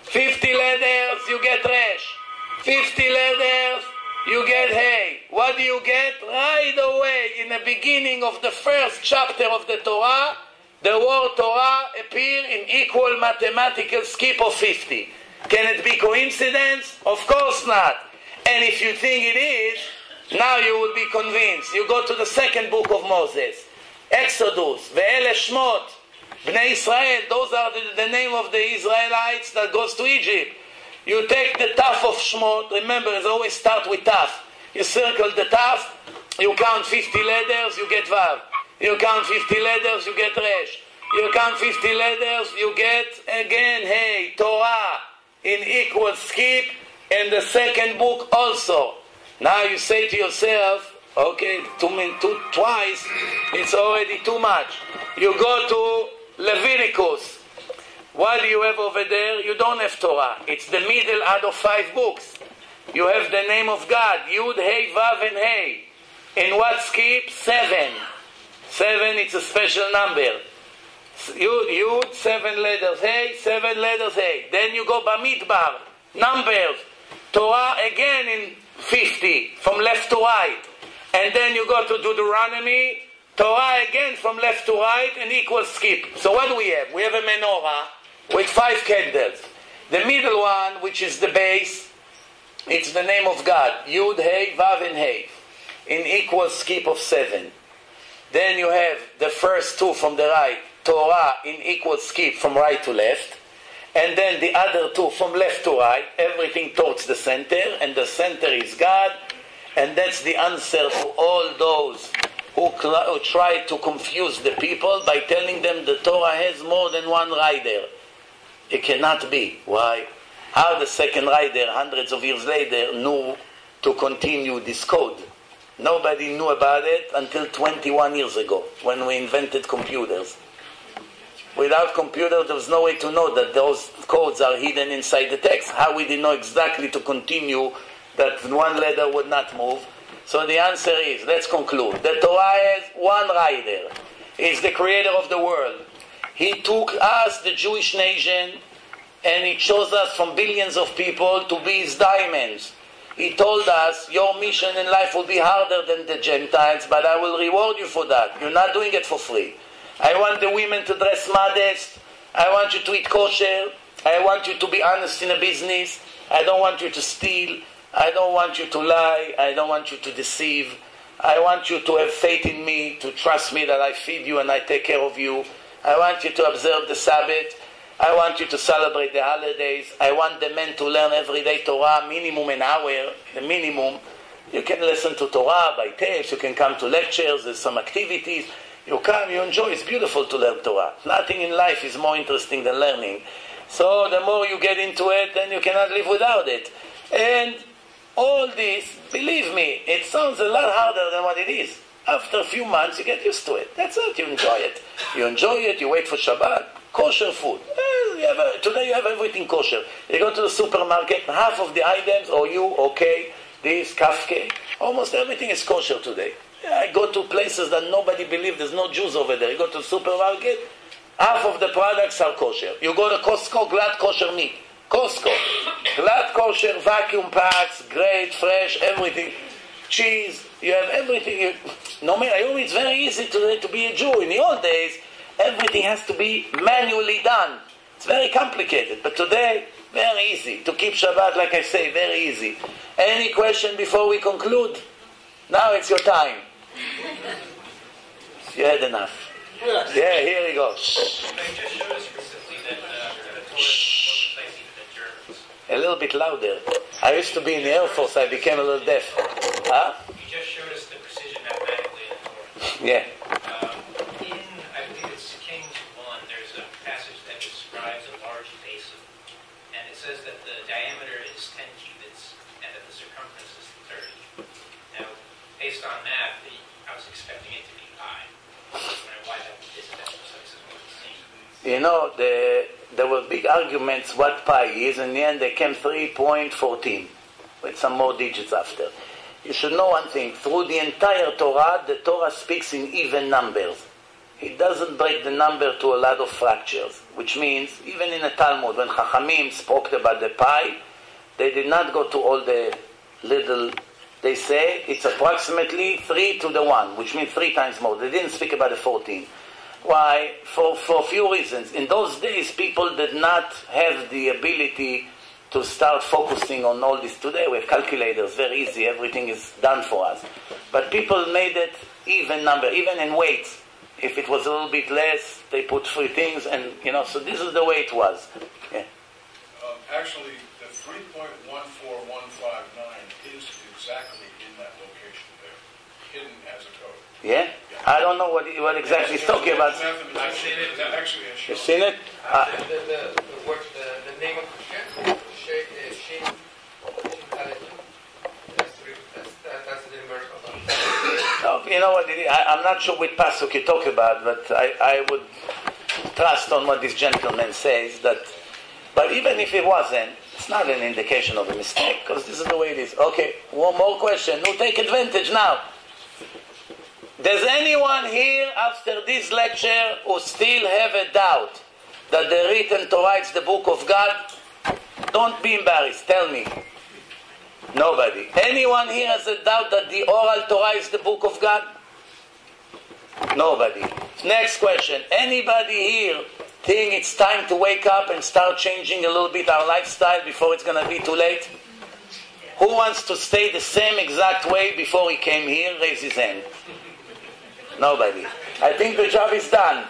50 letters, you get Resh. 50 letters, you get Hey. What do you get? Right away, in the beginning of the first chapter of the Torah, the word Torah appears in equal mathematical skip of 50. Can it be coincidence? Of course not. And if you think it is, now you will be convinced. You go to the second book of Moses, Exodus, Ve'ele Shmot, Bnei Israel, those are the name of the Israelites that goes to Egypt. You take the Taf of Shmot, remember it always start with Taf. You circle the Taf, you count 50 letters, you get Vav. You count 50 letters, you get Resh. You count 50 letters, you get again Hey, Torah, in equal skip, and the second book also. Now you say to yourself, okay, twice, it's already too much. You go to Leviticus. What do you have over there? You don't have Torah. It's the middle out of 5 books. You have the name of God, Yud, Hey, Vav, and Hey. In what skip? 7. 7, it's a special number. Yud, 7 letters, Hey, 7 letters, Hey. Then you go Bamidbar, numbers. Torah again in 50, from left to right. And then you go to Deuteronomy, Torah again from left to right, and equal skip. So what do we have? We have a menorah with 5 candles. The middle one, which is the base, it's the name of God. Yud, Hey, Vav, and Hey. In equal skip of 7. Then you have the first 2 from the right, Torah in equal skip from right to left. And then the other 2 from left to right, everything towards the center, and the center is God. And that's the answer to all those who try to confuse the people by telling them the Torah has more than one rider. It cannot be. Why? How the second rider, hundreds of years later, knew to continue this code? Nobody knew about it until 21 years ago, when we invented computers. Without computers, there was no way to know that those codes are hidden inside the text. How we didn't know exactly to continue that one letter would not move? So the answer is, let's conclude. The Torah has one rider. He's the creator of the world. He took us, the Jewish nation, and he chose us from billions of people to be his diamonds. He told us, your mission in life will be harder than the Gentiles, but I will reward you for that. You're not doing it for free. I want the women to dress modest. I want you to eat kosher. I want you to be honest in a business. I don't want you to steal. I don't want you to lie. I don't want you to deceive. I want you to have faith in me, to trust me that I feed you and I take care of you. I want you to observe the Sabbath. I want you to celebrate the holidays. I want the men to learn every day Torah, minimum an hour, the minimum. You can listen to Torah by tapes. You can come to lectures. There's some activities. You come, you enjoy. It's beautiful to learn Torah. Nothing in life is more interesting than learning. So the more you get into it, then you cannot live without it. And all this, believe me, it sounds a lot harder than what it is. After a few months, you get used to it. That's it. You enjoy it. You enjoy it. You wait for Shabbat. Kosher food. Today you have everything kosher. You go to the supermarket, half of the items, or you, okay, this, kafke, almost everything is kosher today. I go to places that nobody believes there's no Jews over there. You go to the supermarket, half of the products are kosher. You go to Costco, glad kosher meat. Costco, glad kosher, vacuum packs, great, fresh, everything. cheese, you have everything. No matter, it's very easy to be a Jew. In the old days, everything has to be manually done. It's very complicated. But today, very easy. To keep Shabbat, like I say, very easy. Any question before we conclude? Now it's your time. You had enough. Yeah, here we go. They just showed us recently that the Torah wasn't placed even in Germans. A little bit louder. I used to be in the Air Force. I became a little deaf. Huh? You just showed us the precision mathematically in the Torah. Yeah. In, I believe it's Kings 1, there's a passage that describes a large basin. And it says that the diameter is 10 cubits and that the circumference is 30. Now, based on that, I was expecting it to be pi. I was wondering why that is that. So this is what it's saying. You know, there were big arguments what pi is. In the end, they came 3.14 with some more digits after. You should know one thing. Through the entire Torah, the Torah speaks in even numbers. It doesn't break the number to a lot of fractures, which means even in the Talmud, when Chachamim spoke about the pi, they did not go to all the little. They say it's approximately 3 to the 1, which means 3 times more. They didn't speak about the 14. Why? For a few reasons. In those days, people did not have the ability to start focusing on all this. Today we have calculators, very easy, everything is done for us. But people made it even number, even in weights. If it was a little bit less, they put 3 things, and so this is the way it was. Yeah. Actually, the 3.14159 is exactly in that location there, hidden as a code. Yeah? I don't know what exactly he's talking about. I've seen it. Actually, I You've seen it? The name of Hashem, Shin Kalev. That's the numerical. No, you know what? I'm not sure which pasuk you talk about, but I would trust on what this gentleman says. But even if it wasn't, it's not an indication of a mistake, because this is the way it is. Okay, one more question. We'll take advantage now. Does anyone here, after this lecture, who still have a doubt that the written Torah is the book of God? Don't be embarrassed. Tell me. Nobody. Anyone here has a doubt that the oral Torah is the book of God? Nobody. Next question. Anybody here think it's time to wake up and start changing a little bit our lifestyle before it's going to be too late? Who wants to stay the same exact way before he came here? Raise his hand. Nobody. I think the job is done.